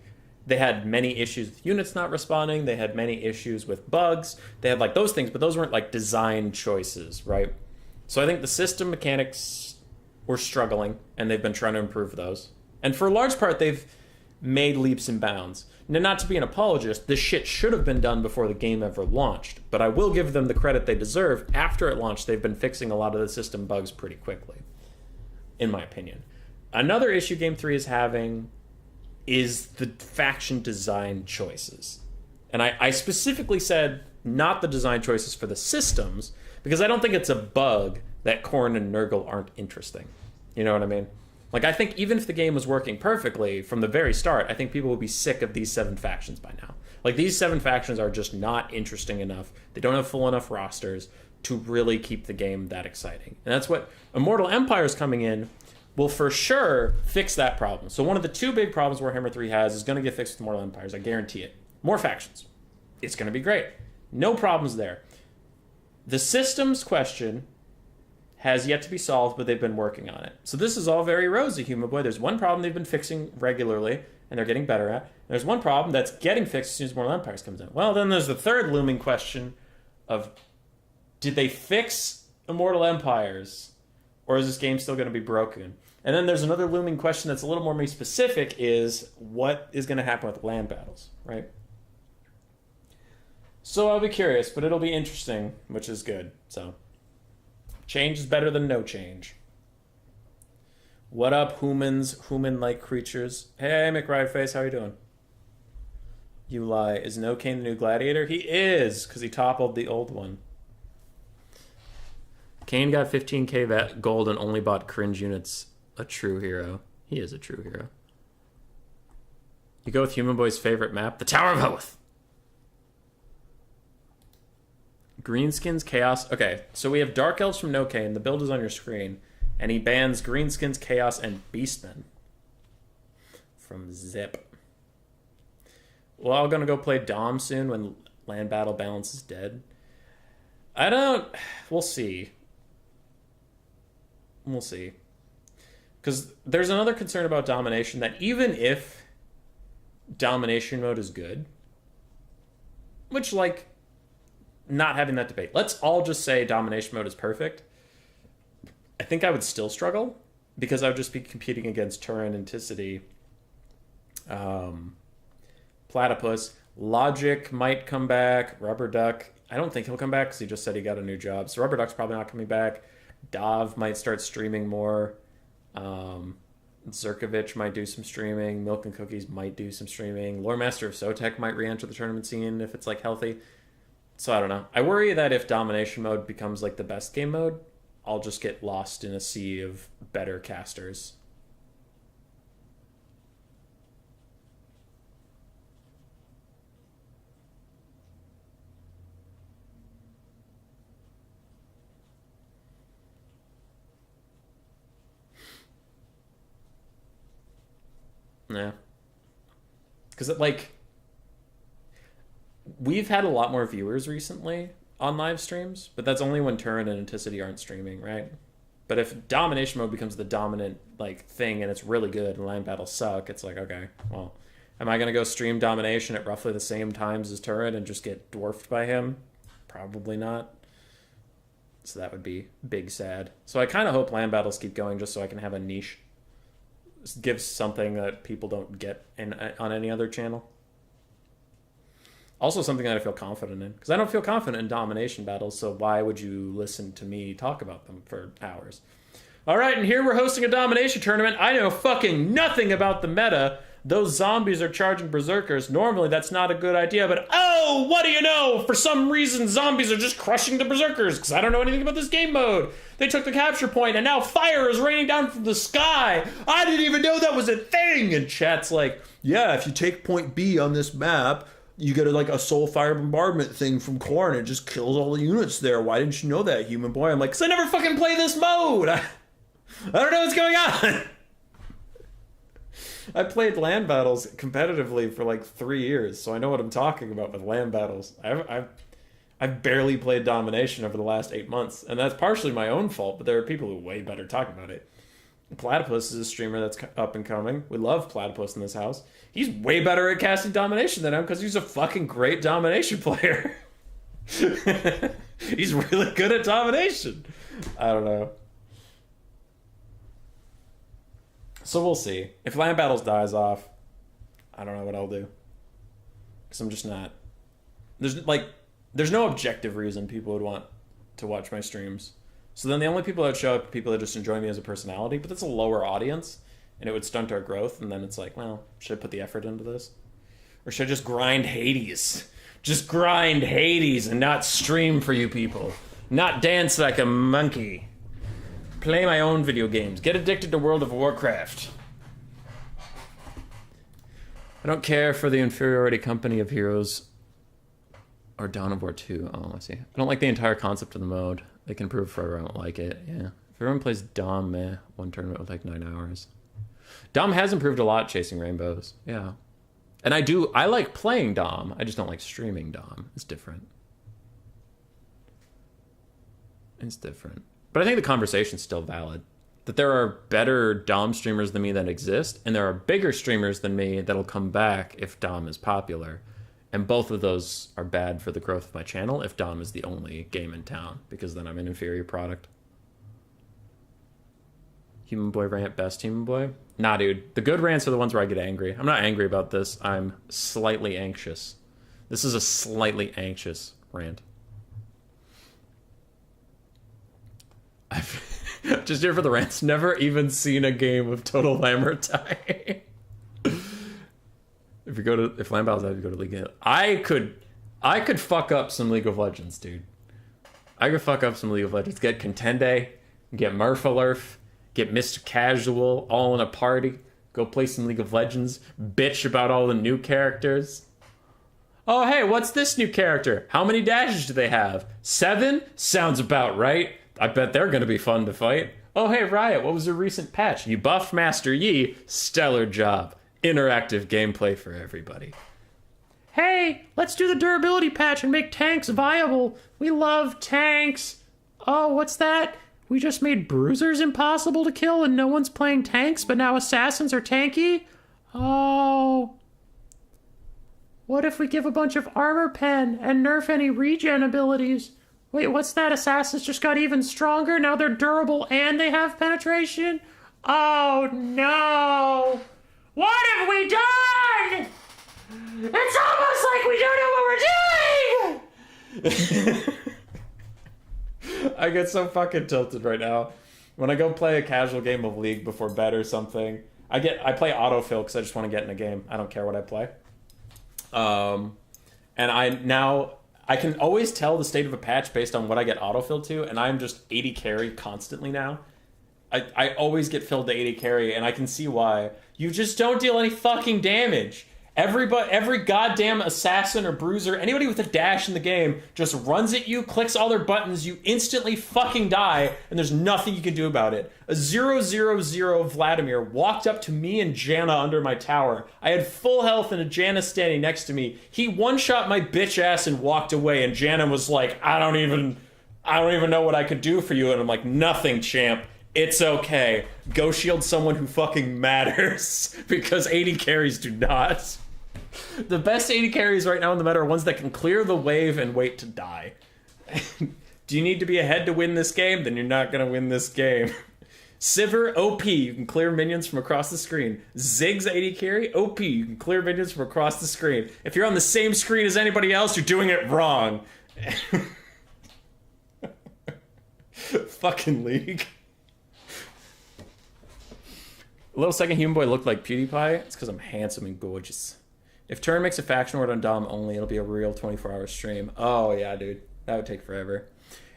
they had many issues with units not responding. They had many issues with bugs. They had, like, those things, but those weren't, like, design choices, right? So I think the system mechanics were struggling, and they've been trying to improve those. And for a large part, they've made leaps and bounds. Now, not to be an apologist, this shit should have been done before the game ever launched, but I will give them the credit they deserve. After it launched, they've been fixing a lot of the system bugs pretty quickly, in my opinion. Another issue Game 3 is having is the faction design choices. And I specifically said not the design choices for the systems, because I don't think it's a bug that Khorne and Nurgle aren't interesting. You know what I mean? Like, I think even if the game was working perfectly from the very start, I think people would be sick of these 7 factions by now. Like, these 7 factions are just not interesting enough. They don't have full enough rosters to really keep the game that exciting. And that's what Immortal Empires coming in will for sure fix that problem. So one of the 2 big problems Warhammer 3 has is going to get fixed with Immortal Empires. I guarantee it. More factions. It's going to be great. No problems there. The systems question has yet to be solved, but they've been working on it. So this is all very rosy, Human Boy. There's one problem they've been fixing regularly, and they're getting better at. There's one problem that's getting fixed as soon as Mortal Empires comes in. Well, then there's the third looming question of, did they fix Immortal Empires, or is this game still going to be broken? And then there's another looming question that's a little more specific, is what is going to happen with land battles, right? So I'll be curious, but it'll be interesting, which is good. So, change is better than no change. What up, humans, human-like creatures? Hey, McRideface, how are you doing? You lie. Is No Kane the new Gladiator? He is, because he toppled the old one. Kane got 15k gold and only bought cringe units. A true hero. He is a true hero. You go with Human Boy's favorite map, the Tower of Hoth. Greenskins, Chaos. Okay, so we have Dark Elves from No Kane. The build is on your screen. And he bans Greenskins, Chaos, and Beastmen from Zip. Well, I'm going to go play Dom soon when Land Battle Balance is dead. We'll see. We'll see. Because there's another concern about Domination, that even if Domination mode is good, which, like, not having that debate. Let's all just say Domination mode is perfect. I think I would still struggle because I would just be competing against Turin, Anticity, Platypus. Logic might come back. Rubber Duck. I don't think he'll come back because he just said he got a new job. So Rubber Duck's probably not coming back. Dav might start streaming more. Zerkovich might do some streaming. Milk and Cookies might do some streaming. Lore Master of Sotek might re-enter the tournament scene if it's, like, healthy. So I don't know. I worry that if Domination mode becomes, like, the best game mode, I'll just get lost in a sea of better casters. Yeah. Because, like, we've had a lot more viewers recently on live streams, but that's only when Turin and Anticity aren't streaming, right? But if domination mode becomes the dominant, like, thing and it's really good and land battles suck, it's like, okay, well, am I going to go stream domination at roughly the same times as Turin and just get dwarfed by him? Probably not. So that would be big sad. So I kind of hope land battles keep going just so I can have a niche. Give something that people don't get on any other channel. Also something that I feel confident in. Because I don't feel confident in domination battles, so why would you listen to me talk about them for hours? Alright, and here we're hosting a domination tournament. I know fucking nothing about the meta. Those zombies are charging berserkers. Normally that's not a good idea, but oh, what do you know? For some reason, zombies are just crushing the berserkers, because I don't know anything about this game mode. They took the capture point, and now fire is raining down from the sky. I didn't even know that was a thing. And chat's like, yeah, if you take point B on this map, you get a soul fire bombardment thing from Korn. It just kills all the units there. Why didn't you know that, human boy? I'm like, because I never fucking play this mode. I don't know what's going on. I played land battles competitively for like 3 years, so I know what I'm talking about with land battles. I've barely played domination over the last 8 months, and that's partially my own fault, but there are people who way better talk about it. Platypus is a streamer that's up and coming. We love Platypus in this house. He's way better at casting domination than I am because he's a fucking great domination player. He's really good at domination. I don't know. So we'll see. If land battles dies off, I don't know what I'll do. Because I'm just not... There's no objective reason people would want to watch my streams. So then the only people that would show up are people that just enjoy me as a personality, but that's a lower audience, and it would stunt our growth, and then it's like, well, should I put the effort into this? Or should I just grind Hades? Just grind Hades and not stream for you people. Not dance like a monkey. Play my own video games. Get addicted to World of Warcraft. I don't care for the inferiority company of heroes or Dawn of War 2. Oh, I see. I don't like the entire concept of the mode. They can improve forever. I don't like it. Yeah. If everyone plays Dom, meh. One tournament with like 9 hours. Dom has improved a lot chasing rainbows. Yeah. And I like playing Dom. I just don't like streaming Dom. It's different. It's different. But I think the conversation's still valid. That there are better Dom streamers than me that exist, and there are bigger streamers than me that'll come back if Dom is popular. And both of those are bad for the growth of my channel if Dom is the only game in town, because then I'm an inferior product. Human Boy rant, best Human Boy? Nah, dude. The good rants are the ones where I get angry. I'm not angry about this. I'm slightly anxious. This is a slightly anxious rant. I've just here for the rants. Never even seen a game of Total Lammertai. If land battles, I would go to League of... I could fuck up some League of Legends, dude. I could fuck up some League of Legends. Get Contende, get Murphalurf, get Mr. Casual, all in a party. Go play some League of Legends. Bitch about all the new characters. Oh, hey, what's this new character? How many dashes do they have? 7? Sounds about right. I bet they're going to be fun to fight. Oh, hey, Riot, what was your recent patch? You buffed Master Yi. Stellar job. Interactive gameplay for everybody. Hey, let's do the durability patch and make tanks viable. We love tanks. Oh, what's that? We just made bruisers impossible to kill and no one's playing tanks, but now assassins are tanky? Oh. What if we give a bunch of armor pen and nerf any regen abilities? Wait, what's that? Assassins just got even stronger? Now they're durable and they have penetration? Oh, no. What have we done? It's almost like we don't know what we're doing! I get so fucking tilted right now. When I go play a casual game of League before bed or something, I play autofill because I just want to get in a game. I don't care what I play. And I can always tell the state of a patch based on what I get autofilled to, and I'm just 80 carry constantly now. I always get filled to 80 carry, and I can see why. You just don't deal any fucking damage. Every goddamn assassin or bruiser, anybody with a dash in the game, just runs at you, clicks all their buttons, you instantly fucking die, and there's nothing you can do about it. A 000 Vladimir walked up to me and Janna under my tower. I had full health and a Janna standing next to me. He one-shot my bitch ass and walked away, and Janna was like, I don't even know what I could do for you. And I'm like, nothing, champ. It's okay. Go shield someone who fucking matters. Because 80 carries do not. The best 80 carries right now in the meta are ones that can clear the wave and wait to die. Do you need to be ahead to win this game? Then you're not going to win this game. Sivir, OP. You can clear minions from across the screen. Ziggs 80 carry, OP. You can clear minions from across the screen. If you're on the same screen as anybody else, you're doing it wrong. Fucking League. A little second human boy looked like PewDiePie. It's because I'm handsome and gorgeous. If Turn makes a faction word on Dom only, it'll be a real 24-hour stream. Oh, yeah, dude. That would take forever.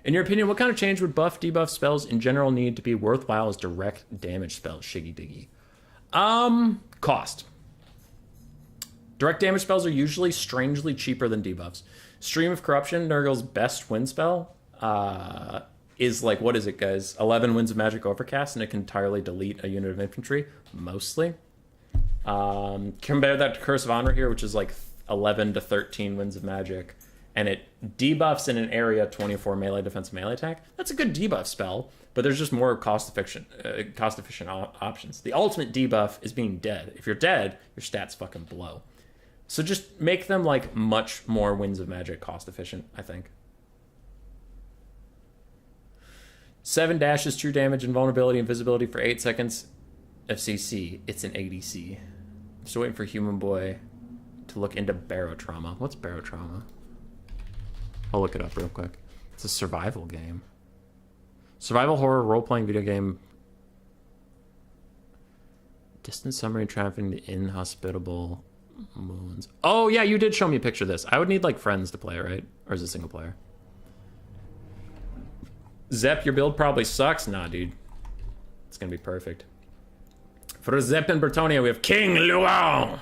In your opinion, what kind of change would buff, debuff spells in general need to be worthwhile as direct damage spells? Shiggy diggy. Cost. Direct damage spells are usually strangely cheaper than debuffs. Stream of Corruption, Nurgle's best win spell, is like, what is it, guys? 11 Winds of Magic Overcast, and it can entirely delete a unit of infantry, mostly. Compare that to Curse of Honor here, which is like 11 to 13 Winds of Magic, and it debuffs in an area 24 melee defense melee attack. That's a good debuff spell, but there's just more cost-efficient options. The ultimate debuff is being dead. If you're dead, your stats fucking blow. So just make them like much more Winds of Magic cost-efficient, I think. 7 dashes, true damage, invulnerability, invisibility for 8 seconds. FCC, it's an ADC. Just waiting for Human Boy to look into barotrauma. What's barotrauma? I'll look it up real quick. It's a survival game. Survival horror role-playing video game. Distant summary trapping the inhospitable moons. Oh, yeah, you did show me a picture of this. I would need, like, friends to play, right? Or is it single player? Zep, your build probably sucks. Nah, dude. It's gonna be perfect. For Zep and Bertonia, we have King Luau.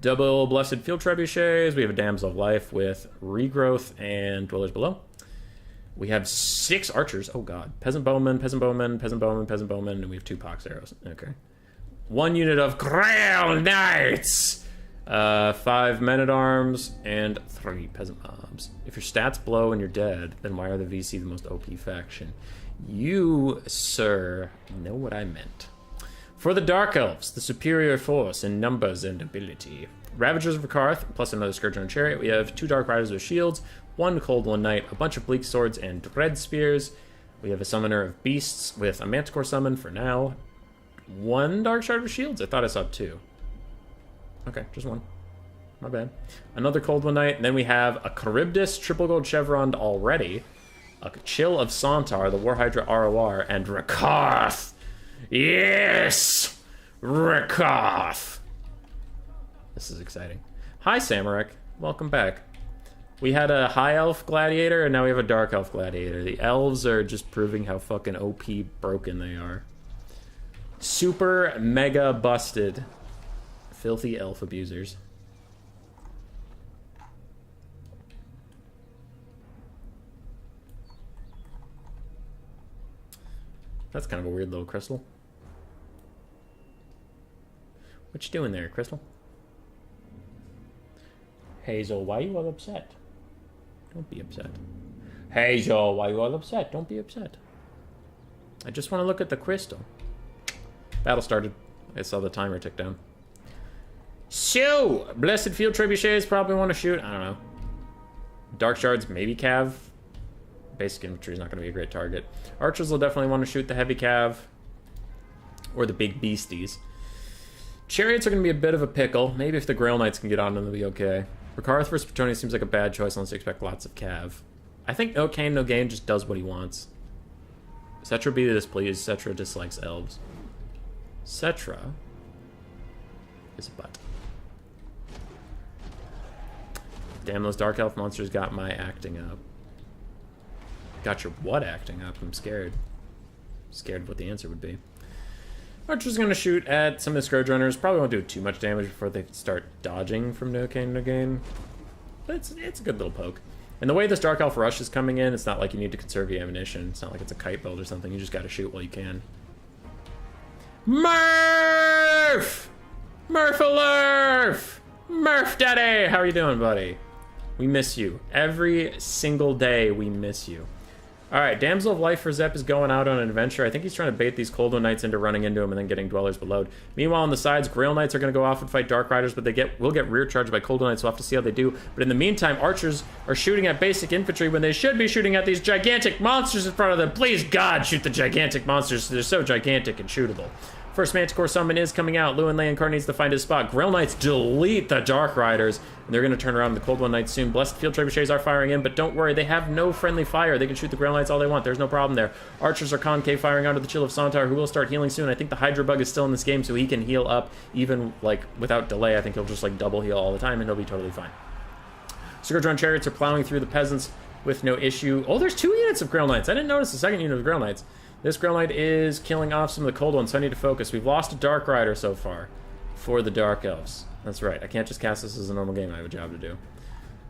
Double Blessed Field Trebuchets. We have a Damsel of Life with Regrowth and Dwellers Below. We have 6 archers. Oh, God. Peasant Bowman, Peasant Bowman, Peasant Bowman, Peasant Bowman, and we have 2 Pox Arrows. Okay. 1 unit of Grail Knights. 5 Men-at-Arms, and 3 Peasant Mobs. If your stats blow and you're dead, then why are the VC the most OP faction? You, sir, know what I meant. For the Dark Elves, the superior force in numbers and ability. Ravagers of Koth, plus another Scourge on a Chariot. We have 2 Dark Riders with shields, 1 Cold One Knight, a bunch of Bleak Swords and Dread Spears. We have a Summoner of Beasts with a Manticore summon for now. 1 Dark Shard with shields? I thought I saw 2. Okay, just 1. My bad. Another Cold One Knight, and then we have a Charybdis, triple gold chevron already, a Chill of Sontar, the Warhydra ROR, and Rakoth. Yes! Rakoth! This is exciting. Hi, Samarek. Welcome back. We had a High Elf Gladiator, and now we have a Dark Elf Gladiator. The elves are just proving how fucking OP broken they are. Super mega busted. Filthy elf abusers. That's kind of a weird little crystal. What you doing there, Crystal? Hazel, why you all upset? Don't be upset. Hazel, why you all upset? Don't be upset. I just want to look at the crystal. Battle started. I saw the timer tick down. So, Blessed Field Trebuchets probably want to shoot. I don't know. Dark Shards, maybe Cav. Basic infantry is not going to be a great target. Archers will definitely want to shoot the heavy Cav. Or the big beasties. Chariots are going to be a bit of a pickle. Maybe if the Grail Knights can get on them, they'll be okay. Rakarth versus Petronia seems like a bad choice unless you expect lots of Cav. I think no Kane, no gain just does what he wants. Cetra be displeased. Cetra dislikes elves. Cetra is a butt. Damn, those Dark Elf monsters got my acting up. Got your what acting up? I'm scared. Scared of what the answer would be. Archer's gonna shoot at some of the Scourge Runners. Probably won't do too much damage before they start dodging from no gain, no gain. But it's a good little poke. And the way this Dark Elf Rush is coming in, it's not like you need to conserve your ammunition. It's not like it's a kite build or something. You just gotta shoot while you can. Murph! Murph-a-lurf! Murph Daddy! How are you doing, buddy? We miss you. Every single day, we miss you. Alright, Damsel of Life for Zep is going out on an adventure. I think he's trying to bait these Cold One Knights into running into him and then getting Dwellers Below. Meanwhile, on the sides, Grail Knights are going to go off and fight Dark Riders, but will get rear charged by Cold One Knights. We'll have to see how they do. But in the meantime, Archers are shooting at basic infantry when they should be shooting at these gigantic monsters in front of them. Please, God, shoot the gigantic monsters. They're so gigantic and shootable. First Manticore summon is coming out. Lewin Leoncar needs to find his spot. Grail Knights delete the Dark Riders, and they're going to turn around the Cold One Knights soon. Blessed Field Trebuchets are firing in, but don't worry, they have no friendly fire. They can shoot the Grail Knights all they want. There's no problem there. Archers are concave firing onto the Chill of Sontar, who will start healing soon. I think the Hydra Bug is still in this game, so he can heal up even, like, without delay. I think he'll just, like, double heal all the time, and he'll be totally fine. Scourge Chariots are plowing through the peasants with no issue. Oh, there's 2 units of Grail Knights. I didn't notice the second unit of Grail Knights. This Grail Knight is killing off some of the Cold Ones, so I need to focus. We've lost a Dark Rider so far for the Dark Elves. That's right. I can't just cast this as a normal game. I have a job to do.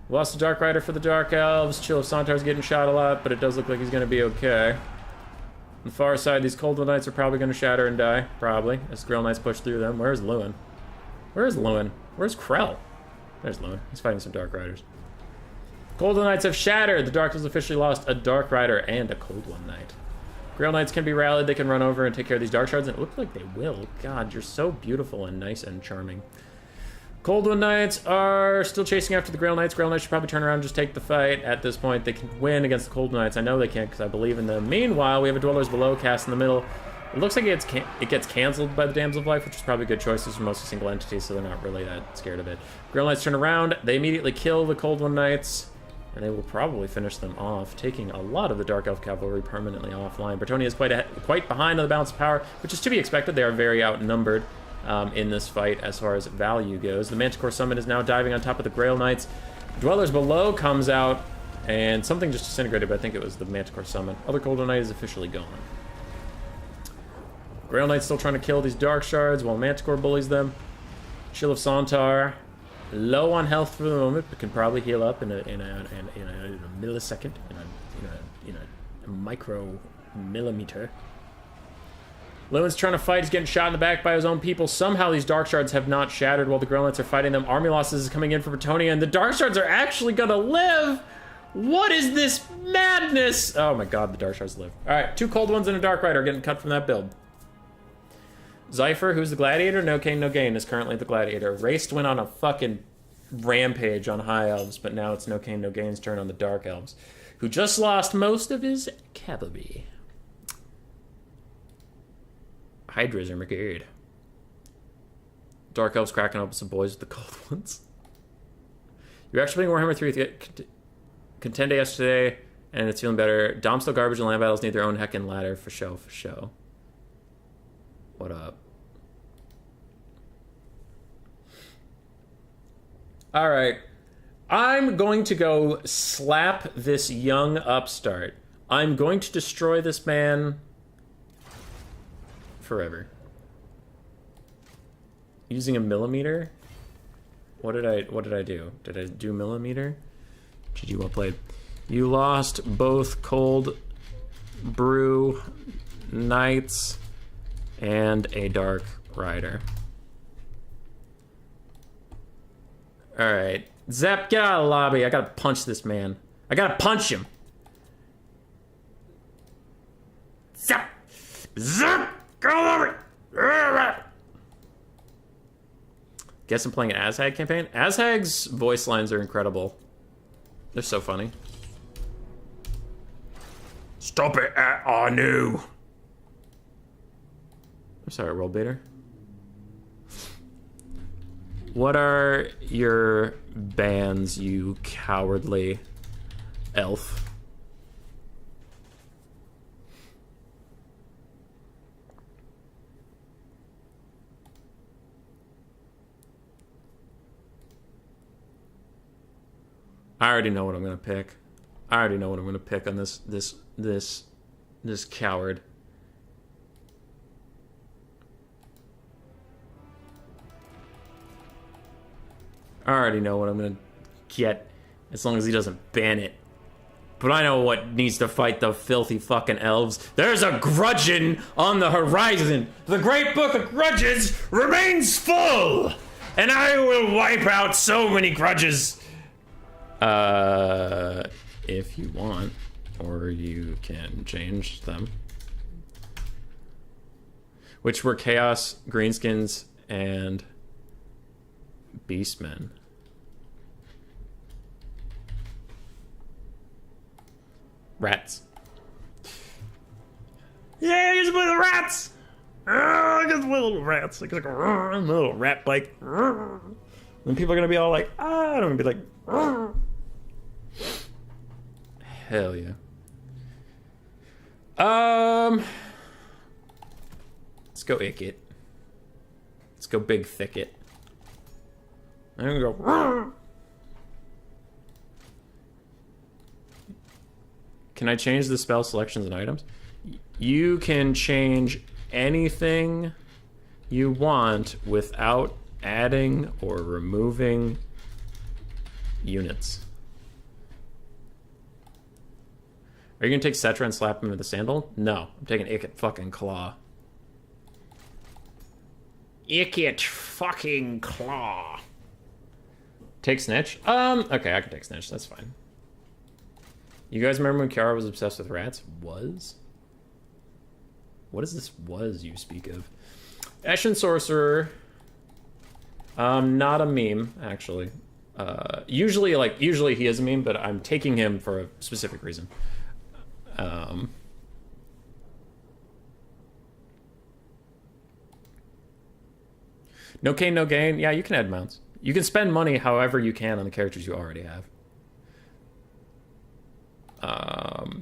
Lost a Dark Rider for the Dark Elves. Chill of Sontar's getting shot a lot, but it does look like he's going to be okay. On the far side, these Cold One Knights are probably going to shatter and die. Probably. As Grail Knights push through them. Where's Lewin? Where's Lewin? Where's Krell? There's Lewin. He's fighting some Dark Riders. Cold One Knights have shattered. The Dark Elves officially lost a Dark Rider and a Cold One Knight. Grail Knights can be rallied. They can run over and take care of these Dark Shards, and it looks like they will. God, you're so beautiful and nice and charming. Cold One Knights are still chasing after the Grail Knights. Grail Knights should probably turn around and just take the fight. At this point, they can win against the Cold Knights. I know they can because I believe in them. Meanwhile, we have a Dwellers Below cast in the middle. It looks like it gets canceled by the Damsel of Life, which is probably good choices for mostly single entities, so they're not really that scared of it. Grail Knights turn around. They immediately kill the Cold One Knights, and they will probably finish them off, taking a lot of the Dark Elf Cavalry permanently offline. Bretonnia is quite behind on the balance of power, which is to be expected. They are very outnumbered in this fight as far as value goes. The Manticore Summon is now diving on top of the Grail Knights. Dwellers Below comes out, and something just disintegrated, but I think it was the Manticore Summon. Other Cold One Knight is officially gone. Grail Knight's still trying to kill these Dark Shards while Manticore bullies them. Chill of Sontar, low on health for the moment, but can probably heal up in a millisecond, in a micro millimeter. Lewin's trying to fight. He's getting shot in the back by his own people. Somehow these Dark Shards have not shattered while the Grail Knights are fighting them. Army losses is coming in for Bretonnia, and the Dark Shards are actually gonna live! What is this madness? Oh my god, the Dark Shards live. Alright, 2 Cold Ones and a Dark Rider getting cut from that build. Zypher, who's the Gladiator? No Cane, No Gain is currently the Gladiator. Raced went on a fucking rampage on High Elves, but now it's No Cane, No Gain's turn on the Dark Elves, who just lost most of his cavalry. Hydras are McGeared. Dark Elves cracking up some boys with the Cold Ones. You're actually playing Warhammer 3 Contend yesterday, and it's feeling better. Dom still garbage and land battles need their own heckin' ladder for show, for show. What up? Alright. I'm going to go slap this young upstart. I'm going to destroy this man forever. Using a millimeter? What did I do? Did I do millimeter? GG, well played. You lost both Cold Brew Knights and a Dark Rider. Alright. Zep, get out of the lobby. I gotta punch this man. I gotta punch him. Zep! Zep! Get out of the lobby! Guess I'm playing an Azhag campaign? Azhag's voice lines are incredible. They're so funny. Stop it at Anu! I'm sorry, World Baiter. What are your bans, you cowardly elf? I already know what I'm gonna pick. I already know what I'm gonna pick on this coward. I already know what I'm gonna get, as long as he doesn't ban it. But I know what needs to fight the filthy fucking elves. There's a grudgeon on the horizon. The great book of grudges remains full, and I will wipe out so many grudges. If you want, or you can change them. Which were Chaos, Greenskins, and Beastmen. Rats. Yeah, you just play the rats! I just play little rats. Like a little rat bike. Then people are gonna be all like, I'm gonna be like, hell yeah. Let's go Ickit. Let's go Big Thicket. I'm gonna go. Can I change the spell selections and items? You can change anything you want without adding or removing units. Are you gonna take Cetra and slap him with a sandal? No, I'm taking Ickit fucking Claw. Ickit fucking Claw. Take Snitch? Okay, I can take Snitch, that's fine. You guys remember when Kiara was obsessed with rats? Was? What is this was you speak of? Ashen Sorcerer. Not a meme, actually. Usually he is a meme, but I'm taking him for a specific reason. No gain, no gain. Yeah, you can add mounts. You can spend money however you can on the characters you already have.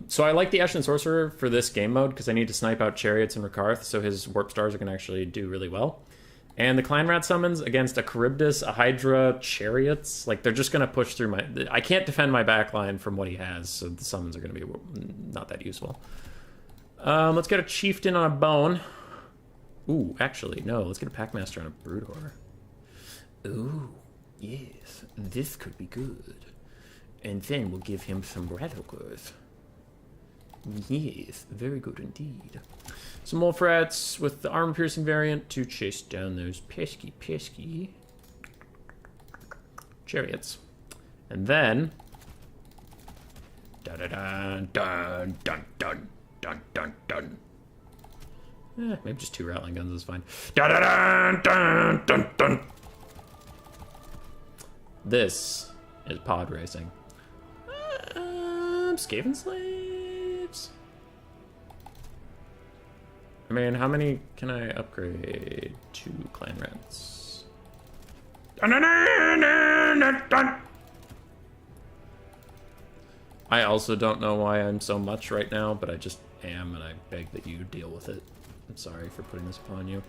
So I like the Ashen Sorcerer for this game mode because I need to snipe out Chariots and Rakarth, so his Warp Stars are going to actually do really well. And the Clan Rat summons against a Charybdis, a Hydra, Chariots, like they're just going to push through my... I can't defend my backline from what he has, so the summons are going to be not that useful. Let's get a Chieftain on a Bone. Ooh, actually, no, let's get a Packmaster on a Broodor. Ooh, yes, this could be good. And then we'll give him some Rattlecores. Yes, very good indeed. Some Wolf Rats with the armor-piercing variant to chase down those pesky Chariots. And then... Dun-dun-dun-dun-dun-dun-dun-dun. Maybe just 2 Rattling Guns is fine. Dun-dun-dun-dun-dun-dun. This is pod racing. Skaven Slaves. I mean, how many can I upgrade to Clan Rats? I also don't know why I'm so much right now, but I just am, and I beg that you deal with it. I'm sorry for putting this upon you.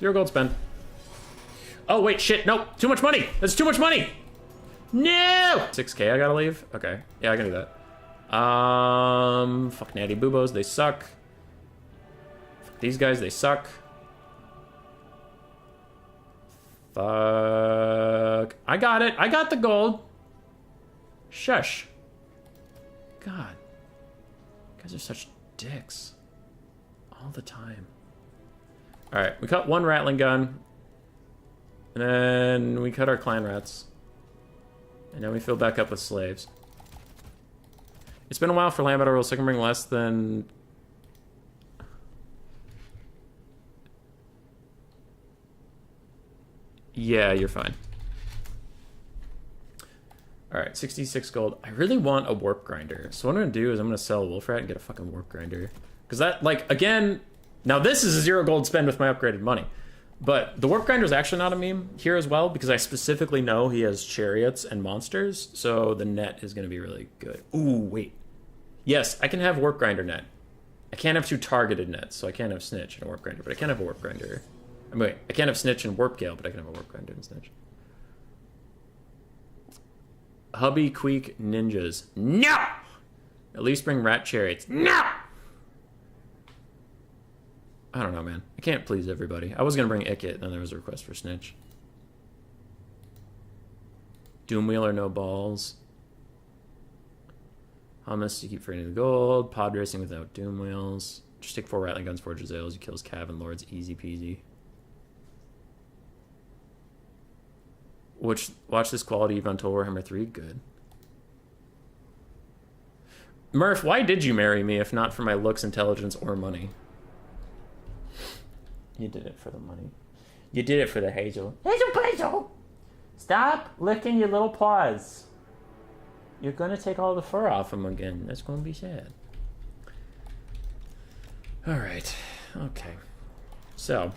0 gold spend. Oh, wait, shit, no, too much money. That's too much money. No! 6K I gotta leave? Okay, yeah, I can do that. Fuck Natty Boobos, they suck. Fuck these guys, they suck. Fuck. I got it, I got the gold. Shush. God. You guys are such dicks. All the time. Alright, we cut 1 Rattling Gun. And then we cut our Clan Rats. And now we fill back up with slaves. It's been a while for land battle rules, so I can bring less than... Yeah, you're fine. Alright, 66 gold. I really want a Warp Grinder. So what I'm going to do is I'm going to sell a Wolf Rat and get a fucking Warp Grinder. Because that, like, again... Now this is a 0 gold spend with my upgraded money. But the Warp Grinder is actually not a meme here as well, because I specifically know he has Chariots and monsters, so the net is going to be really good. Ooh, wait. Yes, I can have Warp Grinder net. I can't have 2 targeted nets, so I can't have Snitch and a Warp Grinder, but I can have a Warp Grinder. I mean, wait, I can't have Snitch and Warp Gale, but I can have a Warp Grinder and Snitch. Hubby Queek Ninjas. No! At least bring Rat Chariots. No! I don't know, man. I can't please everybody. I was going to bring Ickit, and then there was a request for Snitch. Doom wheel or no balls. Hummus, you keep freeing the gold. Pod racing without doom wheels. Just take 4 rattling guns, 4 Jazales. You kills Cav and Lords. Easy peasy. Watch this quality Eve until Warhammer 3. Good. Murph, why did you marry me if not for my looks, intelligence, or money? You did it for the money. You did it for the Hazel. Hazel! Stop licking your little paws. You're gonna take all the fur off them again. That's gonna be sad. Alright. Okay. So.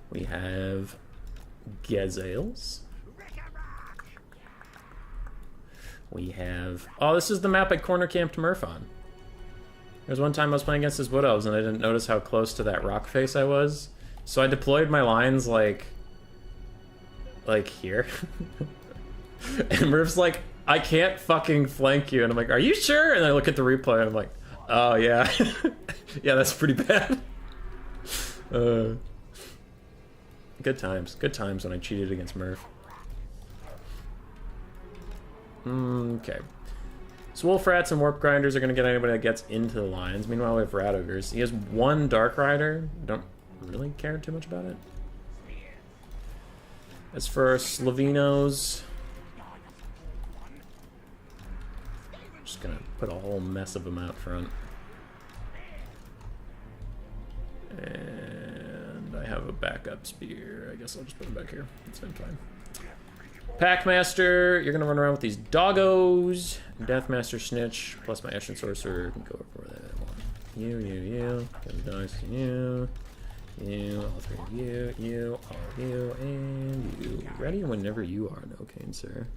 We have Gazelles. We have... Oh, this is the map I corner camped Murph on. There was one time I was playing against his Wood Elves and I didn't notice how close to that rock face I was. So I deployed my lines like here. And Murph's like, I can't fucking flank you. And I'm like, are you sure? And I look at the replay and I'm like, oh yeah. Yeah, that's pretty bad. Good times. Good times when I cheated against Murph. Okay. So Wolf Rats and Warp Grinders are going to get anybody that gets into the lines. Meanwhile, we have Rat Ogres. He has 1 Dark Rider. Don't really care too much about it. As for Slavinos, just going to put a whole mess of them out front. And I have a backup spear. I guess I'll just put him back here. It's been fine. Packmaster, you're gonna run around with these doggos. Deathmaster Snitch, plus my Ashen Sorcerer can go for that one. You. Give the dice to you. You, all 3 of you, all of you, and you. Ready whenever you are, no cane, sir.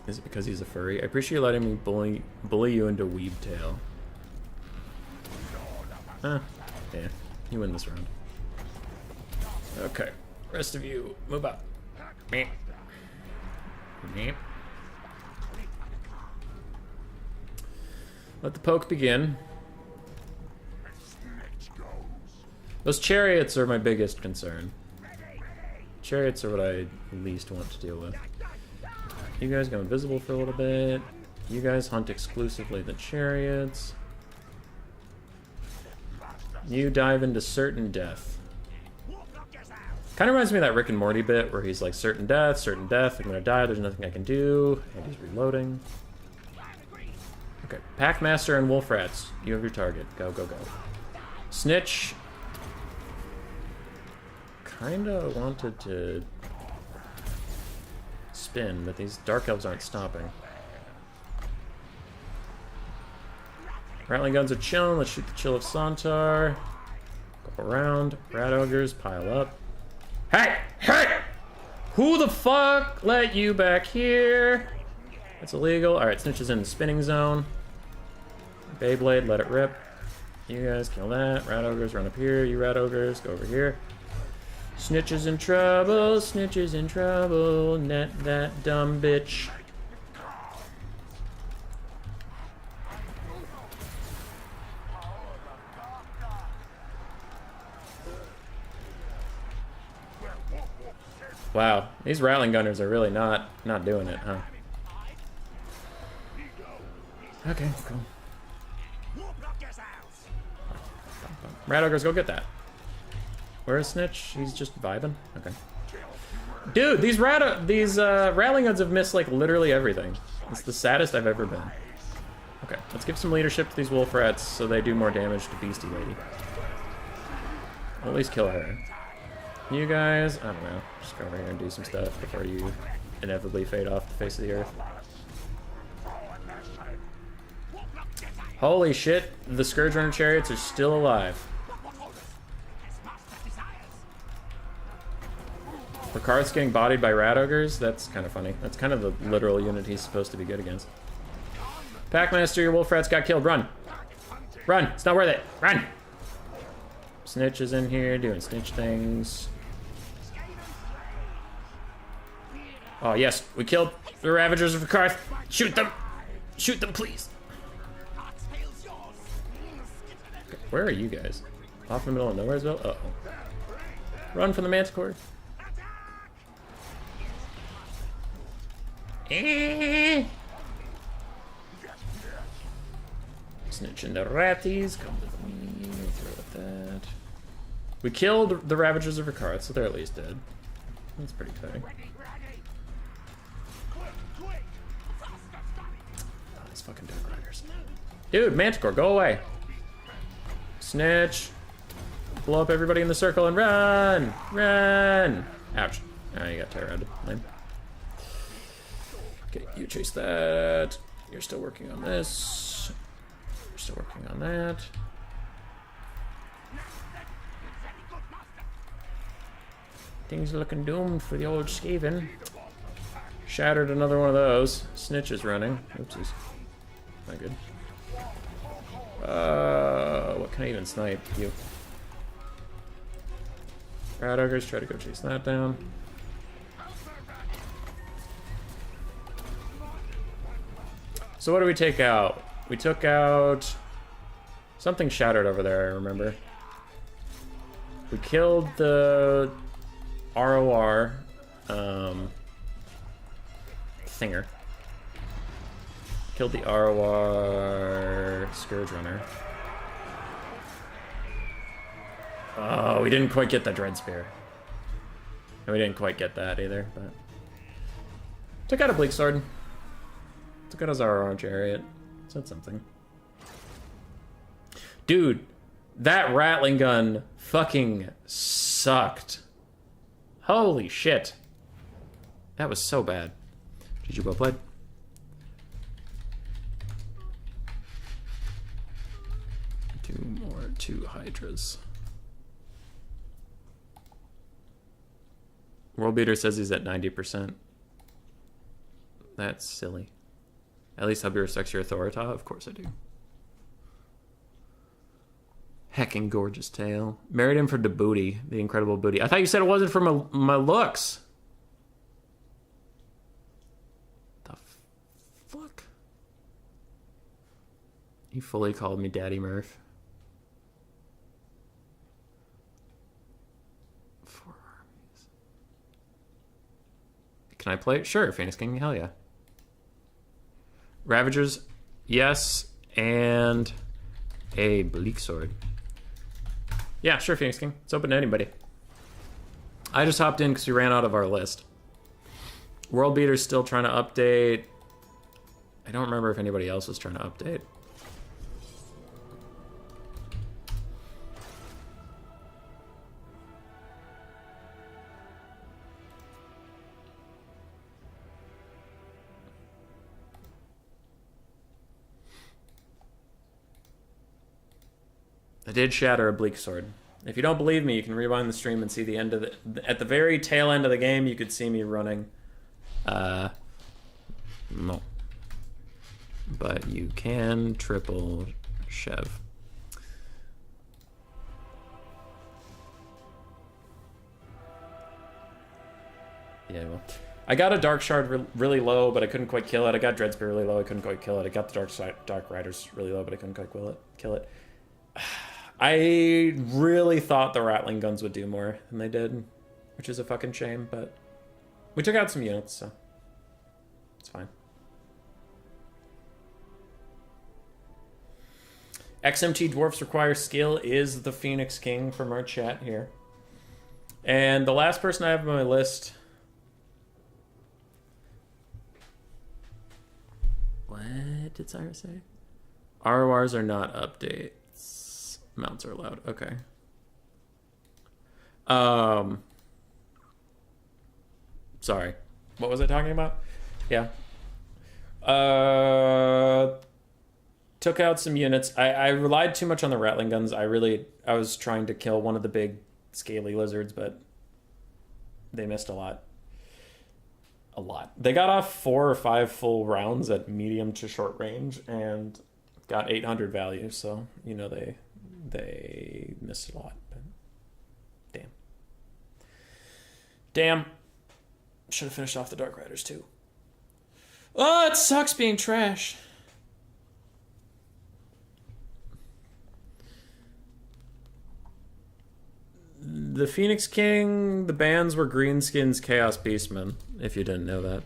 Is it because he's a furry? I appreciate you letting me bully you into Weebtail. Huh. Yeah, you win this round. Okay, rest of you, move up. Meep. Meep. Let the poke begin. Those chariots are my biggest concern. Chariots are what I least want to deal with. You guys go invisible for a little bit. You guys hunt exclusively the chariots. You dive into certain death. Kind of reminds me of that Rick and Morty bit where he's like, certain death, I'm gonna die, there's nothing I can do, and he's reloading. Okay, Packmaster and Wolf Rats, you have your target. Go, go, go. Snitch. Kinda wanted to spin, but these Dark Elves aren't stopping. Rattling guns are chilling. Let's shoot the Chill of Sontar. Go around. Rat Ogres, pile up. Hey! Hey! Who the fuck let you back here? That's illegal. Alright, Snitch is in the spinning zone. Beyblade, let it rip. You guys kill that. Rat Ogres, run up here. You Rat Ogres, go over here. Snitch is in trouble. Snitch is in trouble. Net that dumb bitch. Wow, these Rattling Gunners are really not doing it, huh? Okay, cool. Rat Ogres, go get that. Where is Snitch? He's just vibing? Okay. Dude, these Rattling Guns have missed, like, literally everything. It's the saddest I've ever been. Okay, let's give some leadership to these Wolf Rats so they do more damage to Beastie Lady. Or at least kill her. You guys, I don't know, just go over here and do some stuff before you inevitably fade off the face of the earth. Holy shit, the Scourge Runner Chariots are still alive. For Karth's getting bodied by Rat Ogres, that's kind of funny. That's kind of the literal unit he's supposed to be good against. Packmaster, your Wolf Rats got killed, run! Run, it's not worth it, run! Snitch is in here doing Snitch things. Oh yes, we killed the Ravagers of Karth. Shoot them! Shoot them, please! Okay. Where are you guys? Off in the middle of nowhere as well? Uh-oh. Run from the manticore. Snitching the ratties. Come with me. Throw at that. We killed the Ravagers of Ricard, so they're at least dead. That's pretty exciting. Oh, these fucking Dark Riders. Dude, Manticore, go away. Snitch. Blow up everybody in the circle and run! Run! Ouch. Alright, you got terrored. Lame. Okay, you chase that. You're still working on this. You're still working on that. Things are looking doomed for the old Skaven. Shattered another one of those. Snitch is running. Oopsies. Not good. What can I even snipe? You. Rat Ogres, try to go chase that down. So what do we take out? We took out something shattered over there, I remember. We killed the ROR Thinger. Killed the ROR Scourge Runner. Oh, we didn't quite get the Dread Spear. And we didn't quite get that either, but... Took out a Bleak Sword. Took out his ROR Chariot. Said something. Dude, that Rattling Gun fucking sucked. Holy shit. That was so bad. GG, well played. Two Hydras. World Beater says he's at 90%. That's silly. At least Hubby respects your authority. Of course I do. Hecking gorgeous tail. Married him for the booty. The incredible booty. I thought you said it wasn't for my looks. The fuck? He fully called me Daddy Murph. 4 armies. Can I play it? Sure, Phoenix King. Hell yeah. Ravagers, yes, and a Bleak Sword. Yeah, sure, Phoenix King. It's open to anybody. I just hopped in because we ran out of our list. World Beater's still trying to update. I don't remember if anybody else was trying to update. I did shatter a Bleak Sword. If you don't believe me, you can rewind the stream and see the end of the... At the very tail end of the game, you could see me running. No. But you can triple Chev. Yeah, well... I got a Dark Shard really low, but I couldn't quite kill it. I got Dreadspear really low, I couldn't quite kill it. I got the Dark Riders really low, but I couldn't quite kill it. I really thought the Rattling Guns would do more than they did, which is a fucking shame, but we took out some units, so it's fine. XMT Dwarfs Require Skill is the Phoenix King from our chat here. And the last person I have on my list... What did Cyrus say? RORs are not updates. Mounts are allowed. Okay. Sorry. What was I talking about? Yeah. Took out some units. I relied too much on the Rattling Guns. I was trying to kill one of the big scaly lizards, but they missed a lot. A lot. They got off 4 or 5 full rounds at medium to short range and got 800 value, so, you know, they missed a lot, but damn. Should have finished off the Dark Riders too. Oh, it sucks being trash. The Phoenix King, the bands were Greenskins, Chaos Beastmen, if you didn't know that.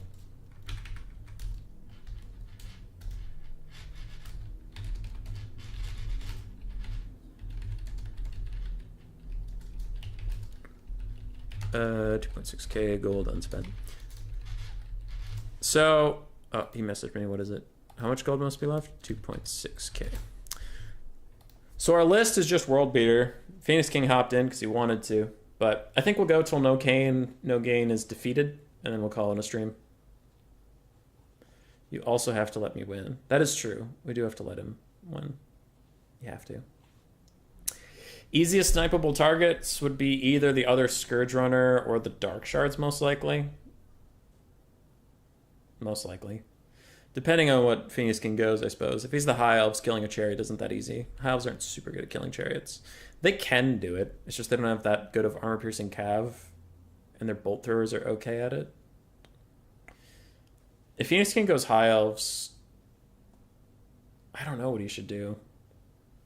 $2.6k gold unspent. So, oh, he messaged me. What is it? How much gold must be left? 2.6k. So our list is just World Beater. Phoenix King hopped in because he wanted to, but I think we'll go till no gain is defeated, and then we'll call it a stream. You also have to let me win. That is true. We do have to let him win. You have to. Easiest snipeable targets would be either the other Scourge Runner or the Dark Shards, most likely. Most likely. Depending on what Phoenix King goes, I suppose. If he's the High Elves, killing a chariot isn't that easy. High Elves aren't super good at killing chariots. They can do it. It's just they don't have that good of armor-piercing cav, and their bolt throwers are okay at it. If Phoenix King goes High Elves, I don't know what he should do.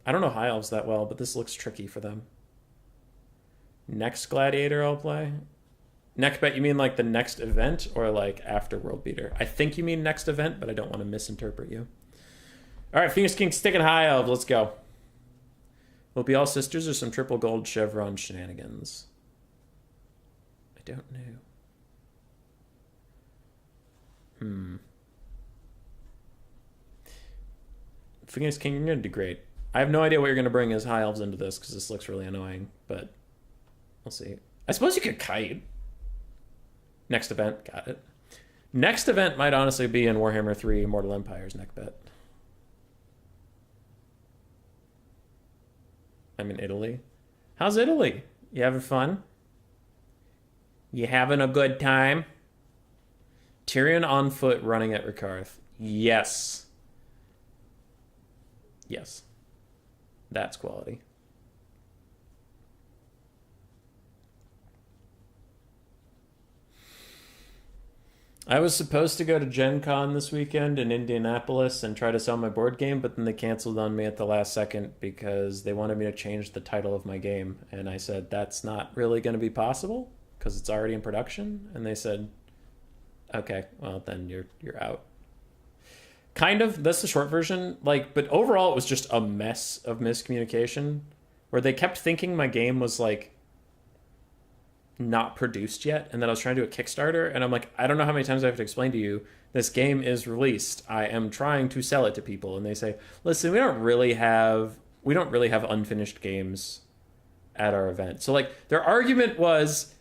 I don't know High Elves that well, but this looks tricky for them. Next Gladiator I'll play. Next bet, you mean like the next event or like after World Beater? I think you mean next event, but I don't want to misinterpret you. All right, Phoenix King sticking High Elves. Let's go. Will it be all sisters or some triple gold chevron shenanigans? I don't know. Phoenix King, you're going to do great. I have no idea what you're going to bring as High Elves into this because this looks really annoying, but we'll see. I suppose you could kite. Next event, got it. Next event might honestly be in Warhammer 3 Immortal Empires next bet. I'm in Italy. How's Italy? You having fun? You having a good time? Tyrion on foot running at Rikarth. Yes. Yes. That's quality. I was supposed to go to Gen Con this weekend in Indianapolis and try to sell my board game, but then they canceled on me at the last second because they wanted me to change the title of my game. And I said, that's not really going to be possible because it's already in production. And they said, okay, well, then you're out. Kind of, that's the short version. Like, but overall, it was just a mess of miscommunication where they kept thinking my game was like not produced yet, and that I was trying to do a Kickstarter, and I'm like, I don't know how many times I have to explain to you, this game is released. I am trying to sell it to people, and they say, listen, we don't really have unfinished games at our event. So like their argument was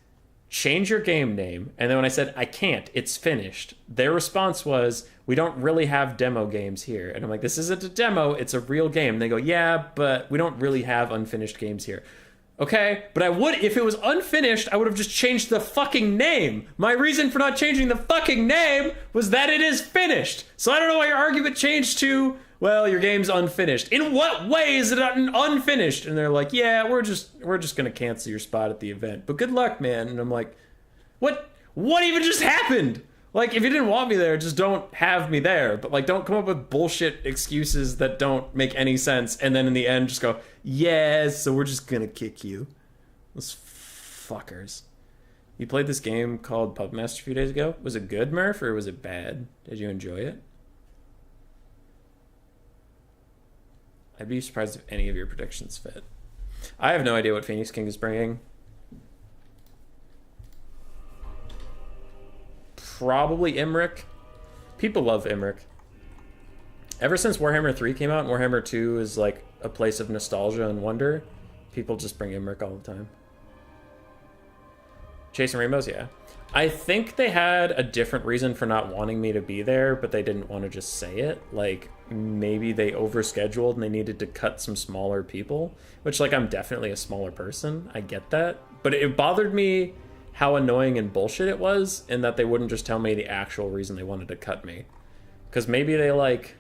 change your game name, and then when I said I can't, it's finished, their response was, we don't really have demo games here. And I'm like, this isn't a demo, it's a real game. And they go, yeah, but we don't really have unfinished games here. Okay, but I would, if it was unfinished, I would have just changed the fucking name. My reason for not changing the fucking name was that it is finished. So I don't know why your argument changed to, well, your game's unfinished. In what way is it unfinished? And they're like, yeah, we're just gonna cancel your spot at the event. But good luck, man. And I'm like, what even just happened? Like, if you didn't want me there, just don't have me there. But, like, don't come up with bullshit excuses that don't make any sense. And then in the end, just go, yeah, so we're just gonna kick you. Those fuckers. You played this game called Puppet Master a few days ago. Was it good, Murph, or was it bad? Did you enjoy it? I'd be surprised if any of your predictions fit. I have no idea what Phoenix King is bringing. Probably Imric. People love Imric. Ever since Warhammer 3 came out and Warhammer 2 is like a place of nostalgia and wonder, people just bring Imric all the time. Chasing Rainbows, yeah. I think they had a different reason for not wanting me to be there, but they didn't want to just say it. Like, maybe they overscheduled and they needed to cut some smaller people, which, like, I'm definitely a smaller person. I get that. But it bothered me how annoying and bullshit it was, and that they wouldn't just tell me the actual reason they wanted to cut me. Because maybe they, like,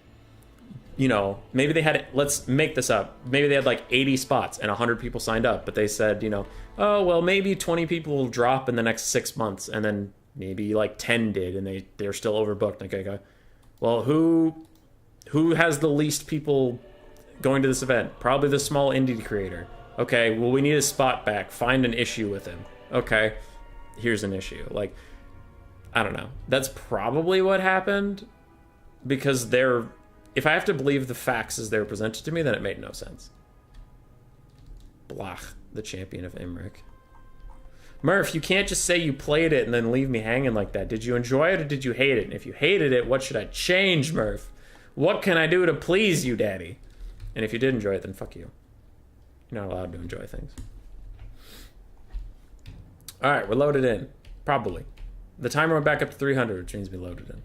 you know, maybe they had, let's make this up, maybe they had like 80 spots and 100 people signed up, but they said, you know, oh, well, maybe 20 people will drop in the next 6 months, and then maybe like 10 did, and they're still overbooked. Like, okay, well, who has the least people going to this event? Probably the small indie creator. Okay, well, we need his spot back. Find an issue with him. Okay, here's an issue. Like, I don't know. That's probably what happened, because if I have to believe the facts as they're presented to me, then it made no sense. Blach, the champion of Imrik. Murph, you can't just say you played it and then leave me hanging like that. Did you enjoy it or did you hate it? And if you hated it, what should I change, Murph? What can I do to please you, Daddy? And if you did enjoy it, then fuck you. You're not allowed to enjoy things. All right, we're loaded in. Probably. The timer went back up to 300, which means we loaded in.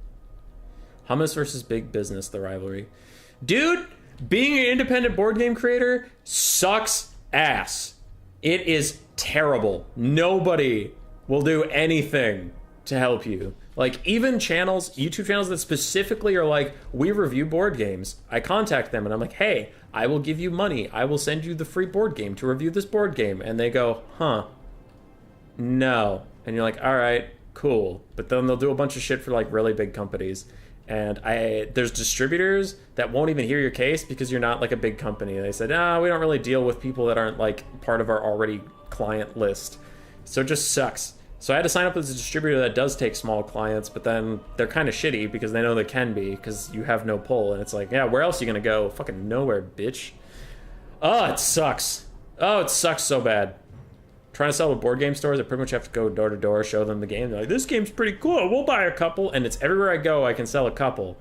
Hummus versus Big Business, the rivalry. Dude, being an independent board game creator sucks ass. It is terrible. Nobody will do anything to help you. Like, even channels, YouTube channels that specifically are like, we review board games. I contact them and I'm like, hey, I will give you money. I will send you the free board game to review this board game. And they go, huh, no. And you're like, all right, cool. But then they'll do a bunch of shit for like really big companies. And there's distributors that won't even hear your case because you're not like a big company. They said, we don't really deal with people that aren't like part of our already client list. So it just sucks. So I had to sign up as a distributor that does take small clients, but then they're kind of shitty because they know they can be because you have no pull. And it's like, yeah, where else are you going to go? Fucking nowhere, bitch. Oh, it sucks. Oh, it sucks so bad. Trying to sell to board game stores, I pretty much have to go door to door, show them the game. They're like, this game's pretty cool. We'll buy a couple. And it's everywhere I go, I can sell a couple.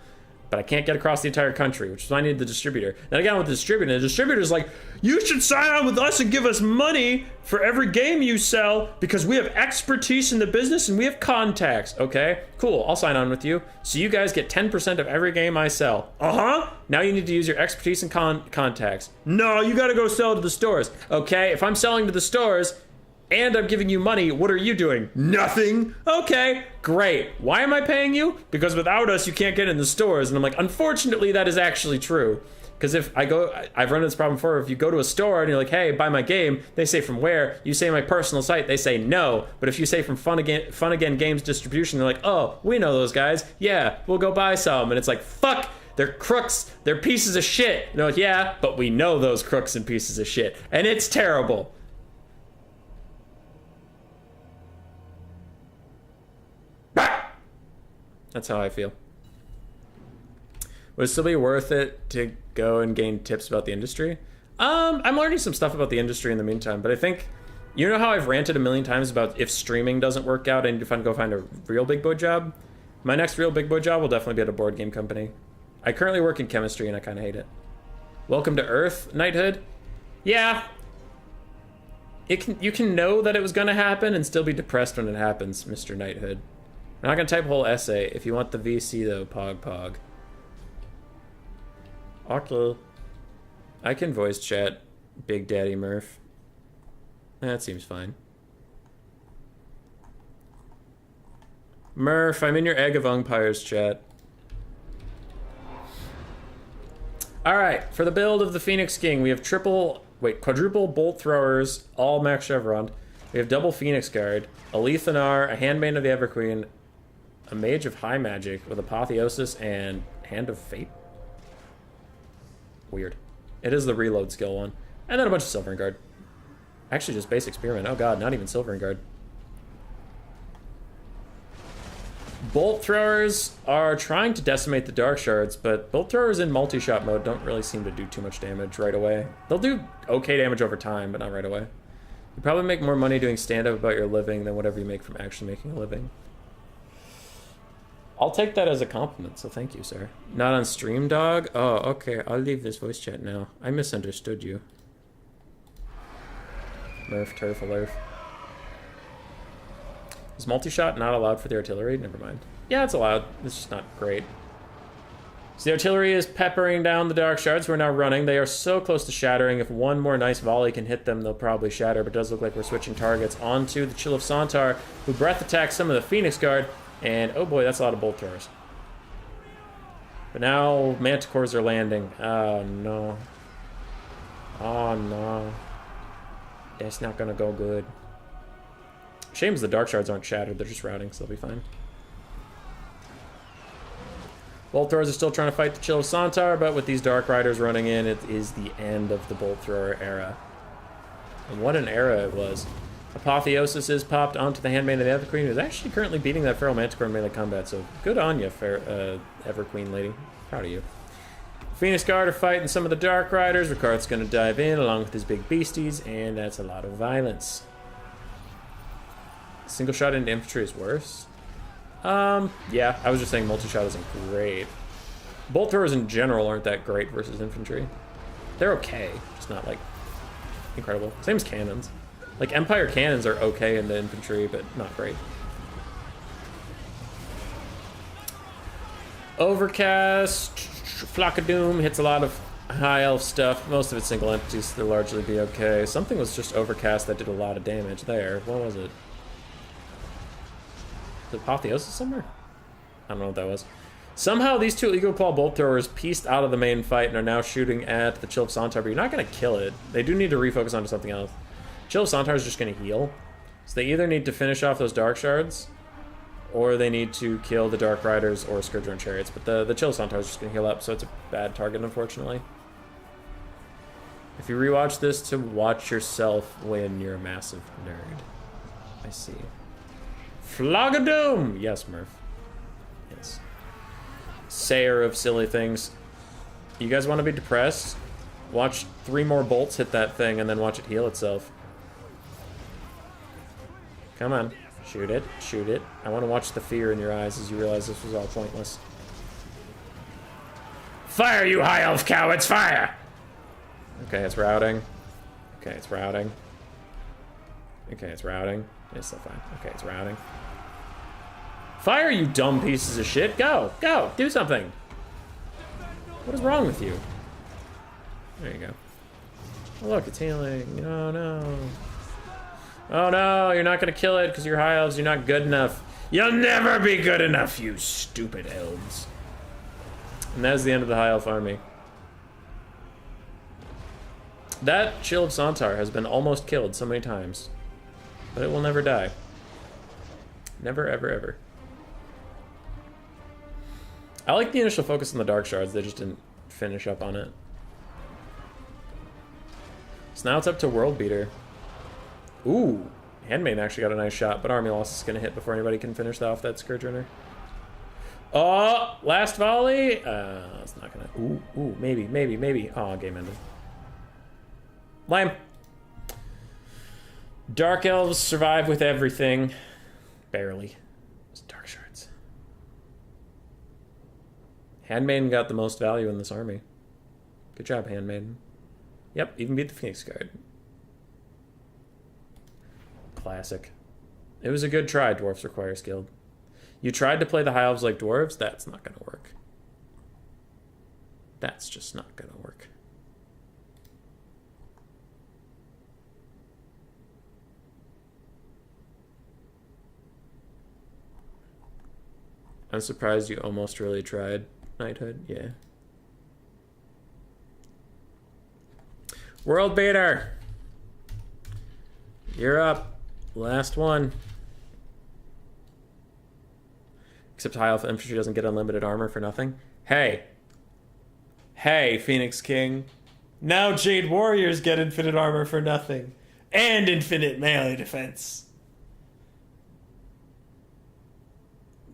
But I can't get across the entire country, which is why I need the distributor. Then I got on with the distributor, and the distributor's like, you should sign on with us and give us money for every game you sell because we have expertise in the business and we have contacts. Okay, cool, I'll sign on with you. So you guys get 10% of every game I sell. Uh-huh. Now you need to use your expertise and contacts. No, you gotta go sell to the stores. Okay, if I'm selling to the stores and I'm giving you money, what are you doing? Nothing. Okay, great. Why am I paying you? Because without us, you can't get in the stores. And I'm like, unfortunately, that is actually true. Because if I've run into this problem before. If you go to a store and you're like, hey, buy my game, they say from where? You say my personal site, they say no. But if you say from Fun Again Games Distribution, they're like, oh, we know those guys. Yeah, we'll go buy some. And it's like, fuck, they're crooks. They're pieces of shit. And they're like, yeah, but we know those crooks and pieces of shit. And it's terrible. That's how I feel. Would it still be worth it to go and gain tips about the industry? I'm learning some stuff about the industry in the meantime, but I think, you know how I've ranted a million times about if streaming doesn't work out, I need to go find a real big boy job? My next real big boy job will definitely be at a board game company. I currently work in chemistry and I kind of hate it. Welcome to Earth, Knighthood? Yeah. You can know that it was going to happen and still be depressed when it happens, Mr. Knighthood. I'm not going to type a whole essay. If you want the VC, though, pog. Okay. I can voice chat Big Daddy Murph. That seems fine. Murph, I'm in your Egg of Umpires chat. Alright, for the build of the Phoenix King, we have quadruple bolt throwers, all max chevron. We have double Phoenix Guard, a Lethanar, a Handmaiden of the Everqueen, a Mage of High Magic with Apotheosis and Hand of Fate. Weird. It is the reload skill one. And then a bunch of Silvering Guard. Actually, just basic Spearman. Oh god, not even Silvering Guard. Bolt Throwers are trying to decimate the Dark Shards, but Bolt Throwers in multi-shot mode don't really seem to do too much damage right away. They'll do okay damage over time, but not right away. You probably make more money doing stand-up about your living than whatever you make from actually making a living. I'll take that as a compliment, so thank you, sir. Not on stream, dog? Oh, okay, I'll leave this voice chat now. I misunderstood you. Murph, turf, alert. Is multi-shot not allowed for the artillery? Never mind. Yeah, it's allowed. It's just not great. So the artillery is peppering down the Dark Shards. We're now running. They are so close to shattering. If one more nice volley can hit them, they'll probably shatter, but it does look like we're switching targets onto the Chill of Sontar, who breath attacks some of the Phoenix Guard. And, oh boy, that's a lot of bolt throwers. But now Manticores are landing. Oh, no. Oh, no. That's not gonna go good. Shame is the Dark Shards aren't shattered. They're just routing, so they'll be fine. Bolt Throwers are still trying to fight the Chill of Sontar, but with these Dark Riders running in, it is the end of the Bolt Thrower era. And what an era it was. Apotheosis is popped onto the Handmaid of the Everqueen, who's actually currently beating that Feral Manticore in melee combat, so good on you, Everqueen lady. Proud of you. Phoenix Guard are fighting some of the Dark Riders. Ricard's gonna dive in along with his big beasties, and that's a lot of violence. Single shot into infantry is worse. Yeah, I was just saying multi-shot isn't great. Bolt throwers in general aren't that great versus infantry. They're okay, just not like incredible. Same as cannons. Like Empire cannons are okay in the infantry, but not great. Overcast, Flock of Doom hits a lot of high elf stuff. Most of it's single entities, so they'll largely be okay. Something was just overcast that did a lot of damage there. What was it? The Apotheosis somewhere? I don't know what that was. Somehow these two Eagle Claw bolt throwers pieced out of the main fight and are now shooting at the Chill of Sontar, but you're not going to kill it. They do need to refocus onto something else. Chill of Sontar is just going to heal. So they either need to finish off those Dark Shards, or they need to kill the Dark Riders or Scourger and Chariots. But the Chill of Sontar is just going to heal up, so it's a bad target, unfortunately. If you rewatch this to watch yourself win, you're a massive nerd. I see. Flag of Doom! Yes, Murph. Yes. Sayer of silly things. You guys want to be depressed? Watch 3 more bolts hit that thing and then watch it heal itself. Come on. Shoot it. Shoot it. I want to watch the fear in your eyes as you realize this was all pointless. Fire, you high elf cowards! Fire! Okay, it's routing. Okay, it's routing. Okay, it's routing. It's still fine. Okay, it's routing. Fire, you dumb pieces of shit! Go! Go! Do something! What is wrong with you? There you go. Oh, look, it's healing. Oh, no. Oh, no, you're not gonna kill it because you're high elves. You're not good enough. You'll never be good enough, you stupid elves. And that is the end of the high elf army. That Chill of Sontar has been almost killed so many times, but it will never die. Never, ever, ever. I like the initial focus on the Dark Shards. They just didn't finish up on it. So now it's up to World Beater. Ooh, Handmaid actually got a nice shot, but Army Loss is going to hit before anybody can finish off that Scourge Runner. Oh, last volley. It's not going to. Ooh, maybe, maybe, maybe. Oh, game ended. Lame. Dark Elves survive with everything. Barely. It's Dark Shards. Handmaiden got the most value in this army. Good job, Handmaiden. Yep, even beat the Phoenix Guard. Classic. It was a good try, Dwarfs Require Skilled. You tried to play the High Elves like Dwarves? That's not going to work. That's just not going to work. I'm surprised you almost really tried Knighthood. Yeah. World Beater! You're up. Last one. Except High Elf Infantry doesn't get unlimited armor for nothing. Hey. Hey, Phoenix King. Now Jade Warriors get infinite armor for nothing. And infinite melee defense.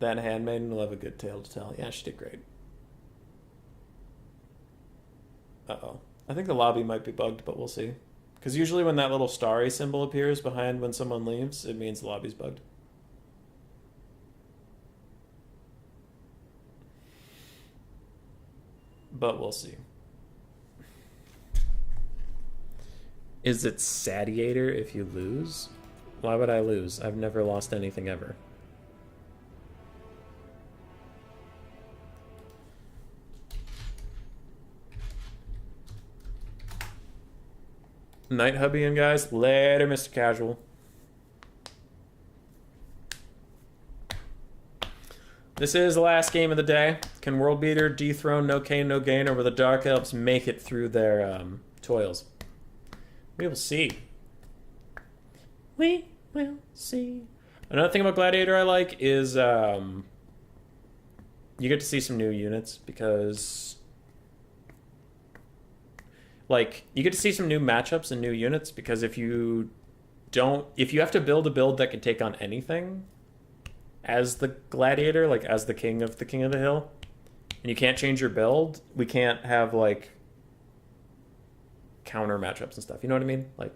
That Handmaiden will have a good tale to tell. Yeah, she did great. Uh-oh. I think the lobby might be bugged, but we'll see. Because usually when that little starry symbol appears behind when someone leaves, it means the lobby's bugged. But we'll see. Is it Satiator if you lose? Why would I lose? I've never lost anything ever. Night Hubby guys. Later, Mr. Casual. This is the last game of the day. Can World Beater dethrone No Cane, No Gain, or will the Dark Elves make it through their toils? We will see. We will see. Another thing about Gladiator I like is you get to see some new units because like, you get to see some new matchups and new units, because if you have to build a build that can take on anything as the Gladiator, like as the king of the hill, and you can't change your build, we can't have like counter matchups and stuff. You know what I mean? Like,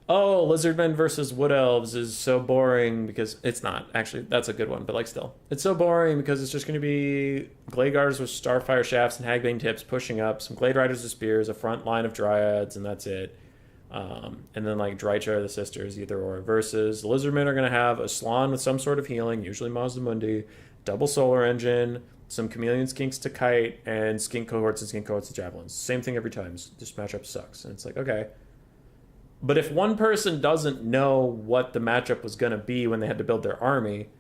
oh, Lizardmen versus Wood Elves is so boring, because it's not. Actually, that's a good one, but like still. It's so boring because it's just going to be Glade Guards with Starfire Shafts and Hagbane Tips pushing up, some Glade Riders with Spears, a front line of Dryads, and that's it. And then like Drycha the Sisters, either or. Versus the Lizardmen are going to have a Slann with some sort of healing, usually Mazdamundi, double Solar Engine, some Chameleon Skinks to Kite, and Skink Cohorts and Skink Cohorts to Javelins. Same thing every time. This matchup sucks. And it's like, okay. But if one person doesn't know what the matchup was going to be when they had to build their army,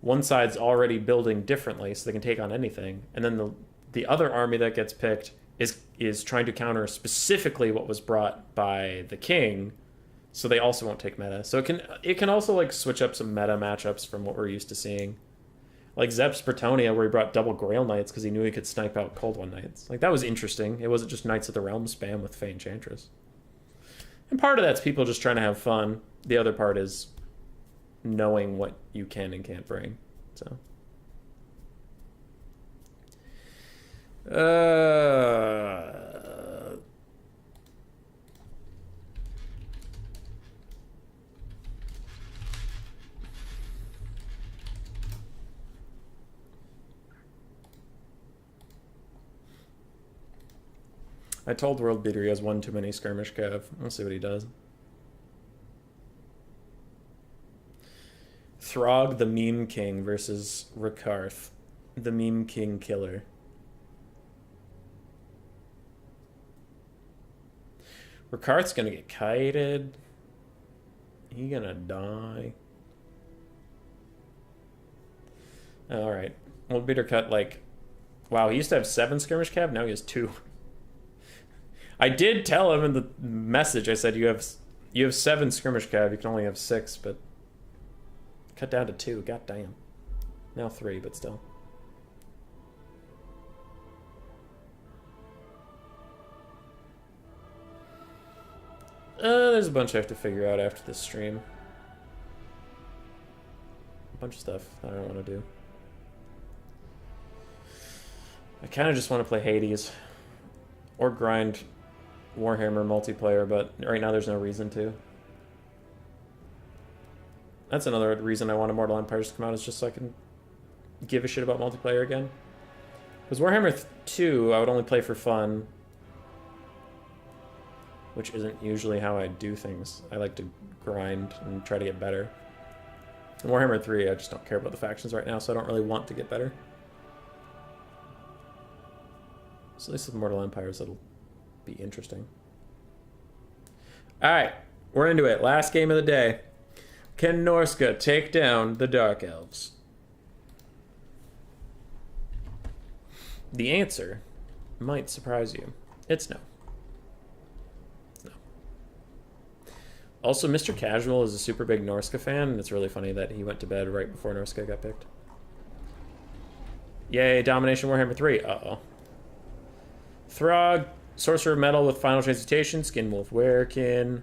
one side's already building differently so they can take on anything. And then the other army that gets picked is trying to counter specifically what was brought by the king, so they also won't take meta. So it can also like switch up some meta matchups from what we're used to seeing. Like Zep's Bretonia, where he brought double Grail Knights because he knew he could snipe out Cold One Knights. Like, that was interesting. It wasn't just Knights of the Realm spam with Fey Enchantress. And part of that's people just trying to have fun. The other part is knowing what you can and can't bring. So, I told World Beater he has one too many skirmish cav. We'll see what he does. Throg the Meme King versus Rakarth, the Meme King Killer. Rakarth's gonna get kited. He gonna die. Alright. World Beater cut like... Wow, he used to have 7 skirmish cav, now he has 2. I did tell him in the message, I said, you have 7 skirmish cav, you can only have 6, but cut down to 2, god damn. Now 3, but still. There's a bunch I have to figure out after this stream. A bunch of stuff that I don't want to do. I kind of just want to play Hades. Or grind Warhammer multiplayer, but right now there's no reason to. That's another reason I want Immortal Empires to come out, is just so I can give a shit about multiplayer again. Because Warhammer 2, I would only play for fun, which isn't usually how I do things. I like to grind and try to get better. In Warhammer 3, I just don't care about the factions right now, so I don't really want to get better. So at least with Mortal Empires, it'll be interesting. Alright, we're into it. Last game of the day. Can Norska take down the Dark Elves? The answer might surprise you. It's no. No. Also, Mr. Casual is a super big Norska fan, and it's really funny that he went to bed right before Norska got picked. Yay, Domination Warhammer 3. Uh-oh. Throg, Sorcerer of Metal with Final Transmutation, Skinwolf Werekin,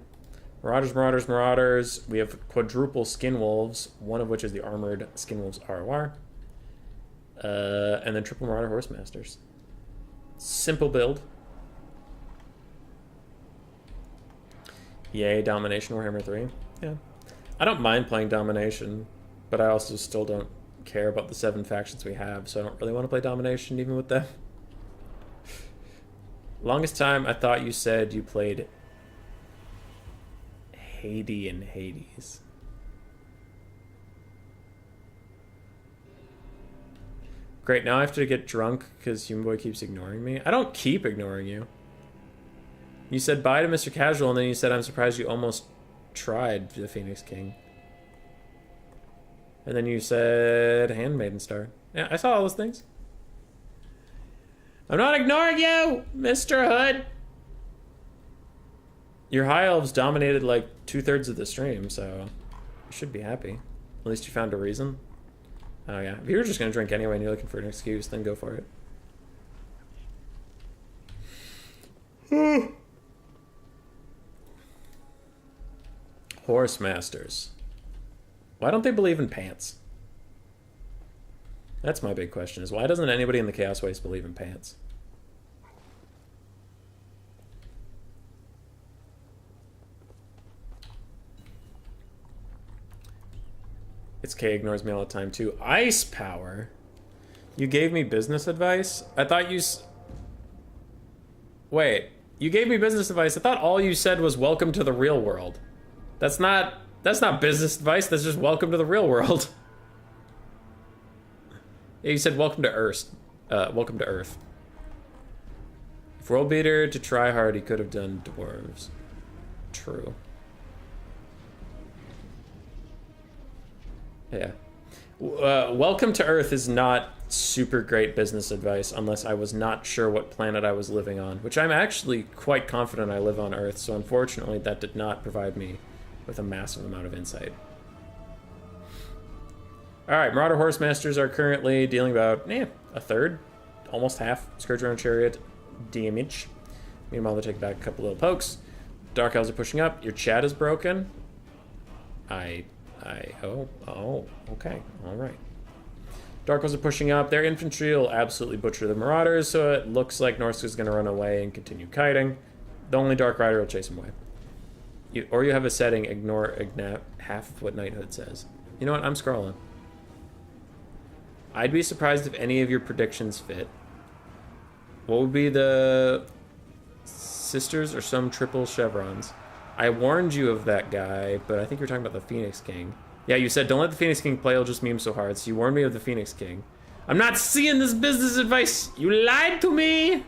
Marauders. We have quadruple Skinwolves, one of which is the armored Skinwolves ROR. And then triple Marauder Horsemasters. Simple build. Yay, Domination Warhammer 3. Yeah. I don't mind playing Domination, but I also still don't care about the 7 factions we have, so I don't really want to play Domination even with them. Longest time, I thought you said you played Hades. Great, now I have to get drunk because Human Boy keeps ignoring me. I don't keep ignoring you. You said bye to Mr. Casual, and then you said, I'm surprised you almost tried the Phoenix King. And then you said Handmaiden Star. Yeah, I saw all those things. I'm not ignoring you, Mr. Hood. Your High Elves dominated like 2/3 of the stream, so you should be happy. At least you found a reason. Oh yeah, if you were just gonna drink anyway and you're looking for an excuse, then go for it. Horse masters. Why don't they believe in pants? That's my big question, is why doesn't anybody in the Chaos Waste believe in pants? It's K ignores me all the time too. Ice power? You gave me business advice? I thought you... Wait, you gave me business advice. I thought all you said was welcome to the real world. That's not business advice, that's just welcome to the real world. Yeah, you said welcome to Earth. Welcome to Earth. If World Beater to try hard, he could have done dwarves. True. Yeah. Welcome to Earth is not super great business advice unless I was not sure what planet I was living on, which I'm actually quite confident I live on Earth, so unfortunately that did not provide me with a massive amount of insight. Alright, Marauder Horse Masters are currently dealing about, a third, almost half, Scourge Around Chariot damage. Meanwhile, they take back a couple little pokes. Dark Elves are pushing up. Your chat is broken. Oh, okay, alright. Dark Elves are pushing up. Their infantry will absolutely butcher the Marauders, so it looks like Norska's going to run away and continue kiting. The only Dark Rider will chase him away. Or you have a setting, ignore half of what Knighthood says. You know what, I'm scrolling. I'd be surprised if any of your predictions fit. What would be the sisters or some triple chevrons? I warned you of that guy, but I think you're talking about the Phoenix King. Yeah, you said don't let the Phoenix King play, he'll just meme so hard. So you warned me of the Phoenix King. I'm not seeing this business advice. You lied to me.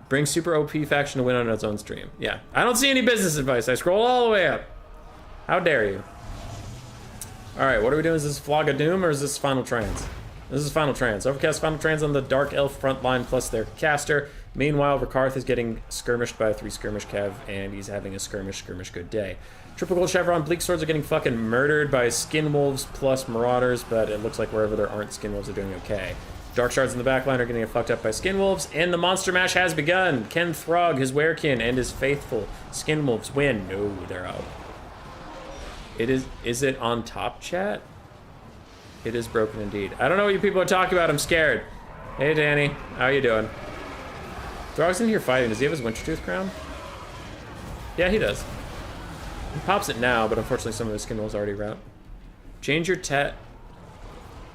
Bring super OP faction to win on its own stream. Yeah, I don't see any business advice. I scroll all the way up. How dare you? All right, what are we doing? Is this Flag of Doom or is this Final Trans? This is Final Trans. Overcast Final Trans on the Dark Elf front line plus their caster. Meanwhile, Rakarth is getting skirmished by a 3 skirmish Kev, and he's having a skirmish good day. Triple Gold Chevron, Bleak Swords are getting fucking murdered by Skin Wolves plus Marauders, but it looks like wherever there aren't Skin Wolves are doing okay. Dark Shards in the backline are getting fucked up by Skin Wolves, and the Monster Mash has begun. Ken Throg, his Werekin, and his faithful Skin Wolves win. No, they're out. Is it on top chat? It is broken indeed. I don't know what you people are talking about. I'm scared. Hey, Danny. How you doing? Throg's in here fighting. Does he have his Wintertooth crown? Yeah, he does. He pops it now, but unfortunately some of his skin wolves already route. Change your tat...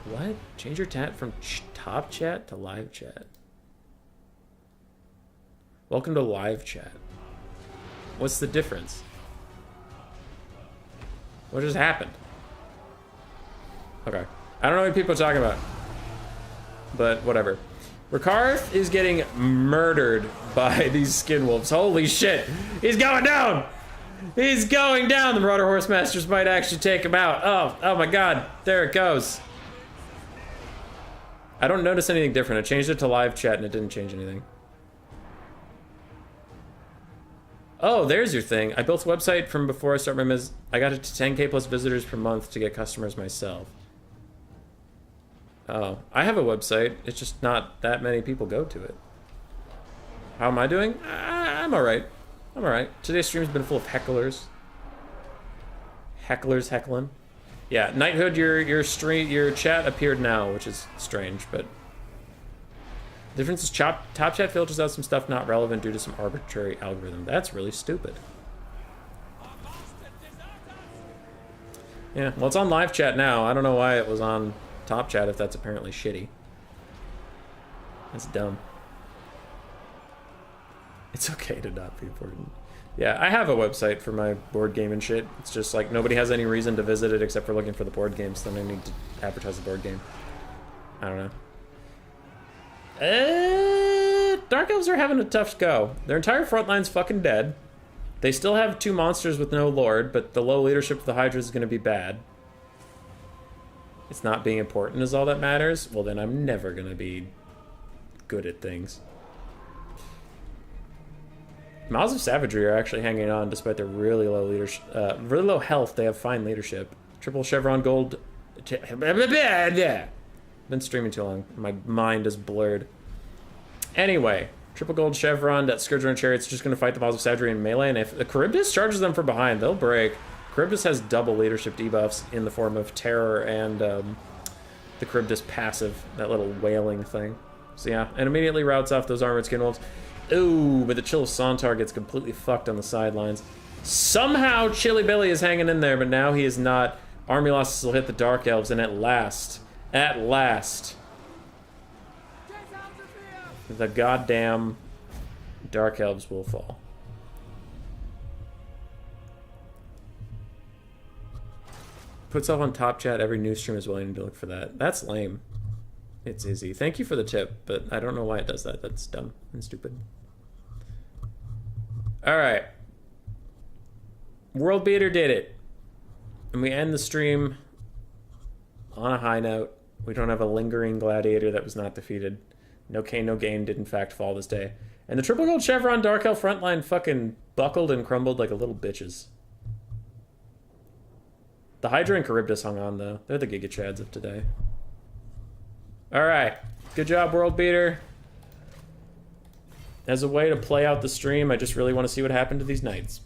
What? Change your tat from top chat to live chat. Welcome to live chat. What's the difference? What just happened? Okay. I don't know what people are talking about. But whatever. Rakarth is getting murdered by these skin wolves. Holy shit. He's going down. He's going down. The Marauder Horse Masters might actually take him out. Oh my god. There it goes. I don't notice anything different. I changed it to live chat and it didn't change anything. Oh, there's your thing. I built a website from before I started my I got it to 10k plus visitors per month to get customers myself. Oh, I have a website. It's just not that many people go to it. How am I doing? I'm alright. I'm alright. Today's stream's been full of hecklers. Hecklers heckling. Yeah, Knighthood, your chat appeared now, which is strange, but the difference is Top Chat filters out some stuff not relevant due to some arbitrary algorithm. That's really stupid. Yeah, well, it's on live chat now. I don't know why it was on Top Chat if that's apparently shitty. That's dumb. It's okay to not be important. Yeah, I have a website for my board game and shit. It's just like nobody has any reason to visit it except for looking for the board games. Then I need to advertise the board game. I don't know. Dark Elves are having a tough go. Their entire front line's fucking dead. They still have 2 monsters with no lord, but the low leadership of the Hydra is going to be bad. It's not being important is all that matters. Well, then I'm never going to be good at things. Mouths of Savagery are actually hanging on despite their really low leadership, really low health. They have fine leadership. Triple Chevron Gold. Been streaming too long. My mind is blurred. Anyway, triple gold chevron, that Scourge Runner Chariot's just going to fight the Balls of Saturday in melee, and if the Charybdis charges them from behind, they'll break. Charybdis has double leadership debuffs in the form of Terror and the Charybdis passive, that little wailing thing. So yeah, and immediately routes off those Armored Skin Wolves. Ooh, but the Chill of Sontar gets completely fucked on the sidelines. Somehow Chilly Billy is hanging in there, but now he is not. Army losses will hit the Dark Elves, and at last, the goddamn Dark Elves will fall. Put self on top chat. Every news stream is willing to look for that. That's lame. It's Izzy. Thank you for the tip, but I don't know why it does that. That's dumb and stupid. All right. World Beater did it. And we end the stream on a high note. We don't have a lingering Gladiator that was not defeated. No Kane, no Gain did in fact fall this day. And the triple gold chevron Dark Elf frontline fucking buckled and crumbled like a little bitches. The Hydra and Charybdis hung on though. They're the Giga Chads of today. Alright. Good job, World Beater. As a way to play out the stream, I just really want to see what happened to these knights.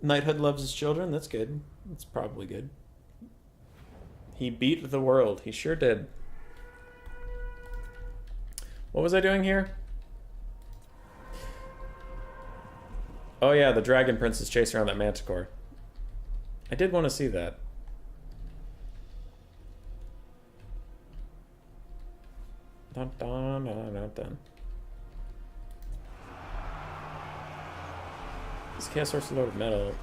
Knighthood loves his children. That's good. That's probably good. He beat the world. He sure did. What was I doing here? Oh yeah, the Dragon Prince is chasing around that Manticore. I did want to see that. Dun, dun, dun, dun, dun. This chaos source is loaded metal.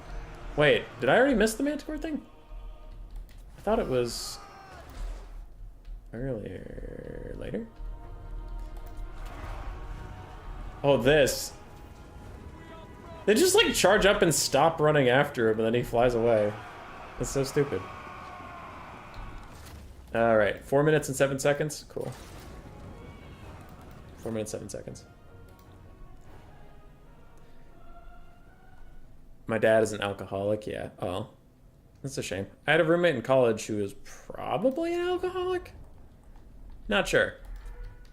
Wait, did I already miss the Manticore thing? I thought it was earlier. Later? Oh, this. They just like charge up and stop running after him and then he flies away. That's so stupid. Alright, 4 minutes and 7 seconds. Cool. 4 minutes, 7 seconds. My dad is an alcoholic, yeah. Oh, that's a shame. I had a roommate in college who was probably an alcoholic. Not sure.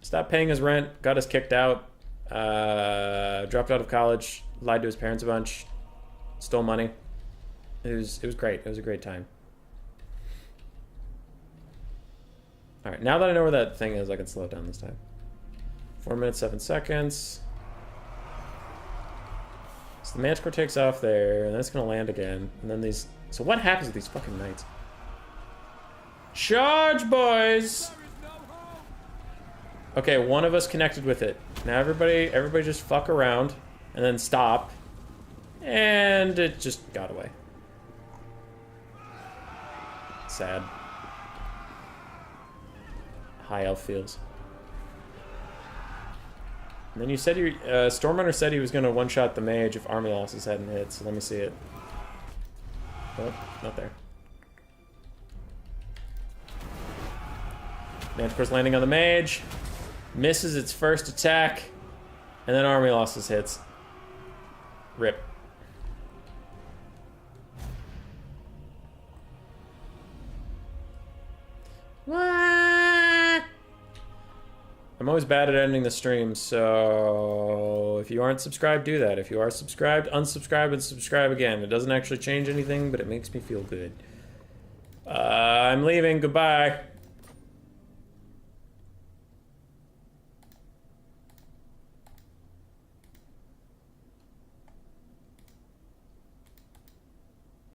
Stopped paying his rent, got us kicked out, dropped out of college, lied to his parents a bunch, stole money. It was great. It was a great time. All right, now that I know where that thing is, I can slow it down this time. 4 minutes, 7 seconds. So the Manticore takes off there, and then it's gonna land again. And then these... So what happens with these fucking knights? Charge, boys! Okay, one of us connected with it. Now everybody just fuck around, and then stop. And it just got away. Sad. High elf feels. And then you said you, Stormrunner said he was going to one-shot the mage if army losses hadn't hit, so let me see it. Oh, not there. Manticore's landing on the mage. Misses its first attack. And then army losses hits. Rip. I'm always bad at ending the stream, so if you aren't subscribed, do that. If you are subscribed, unsubscribe and subscribe again. It doesn't actually change anything, but it makes me feel good. I'm leaving. Goodbye.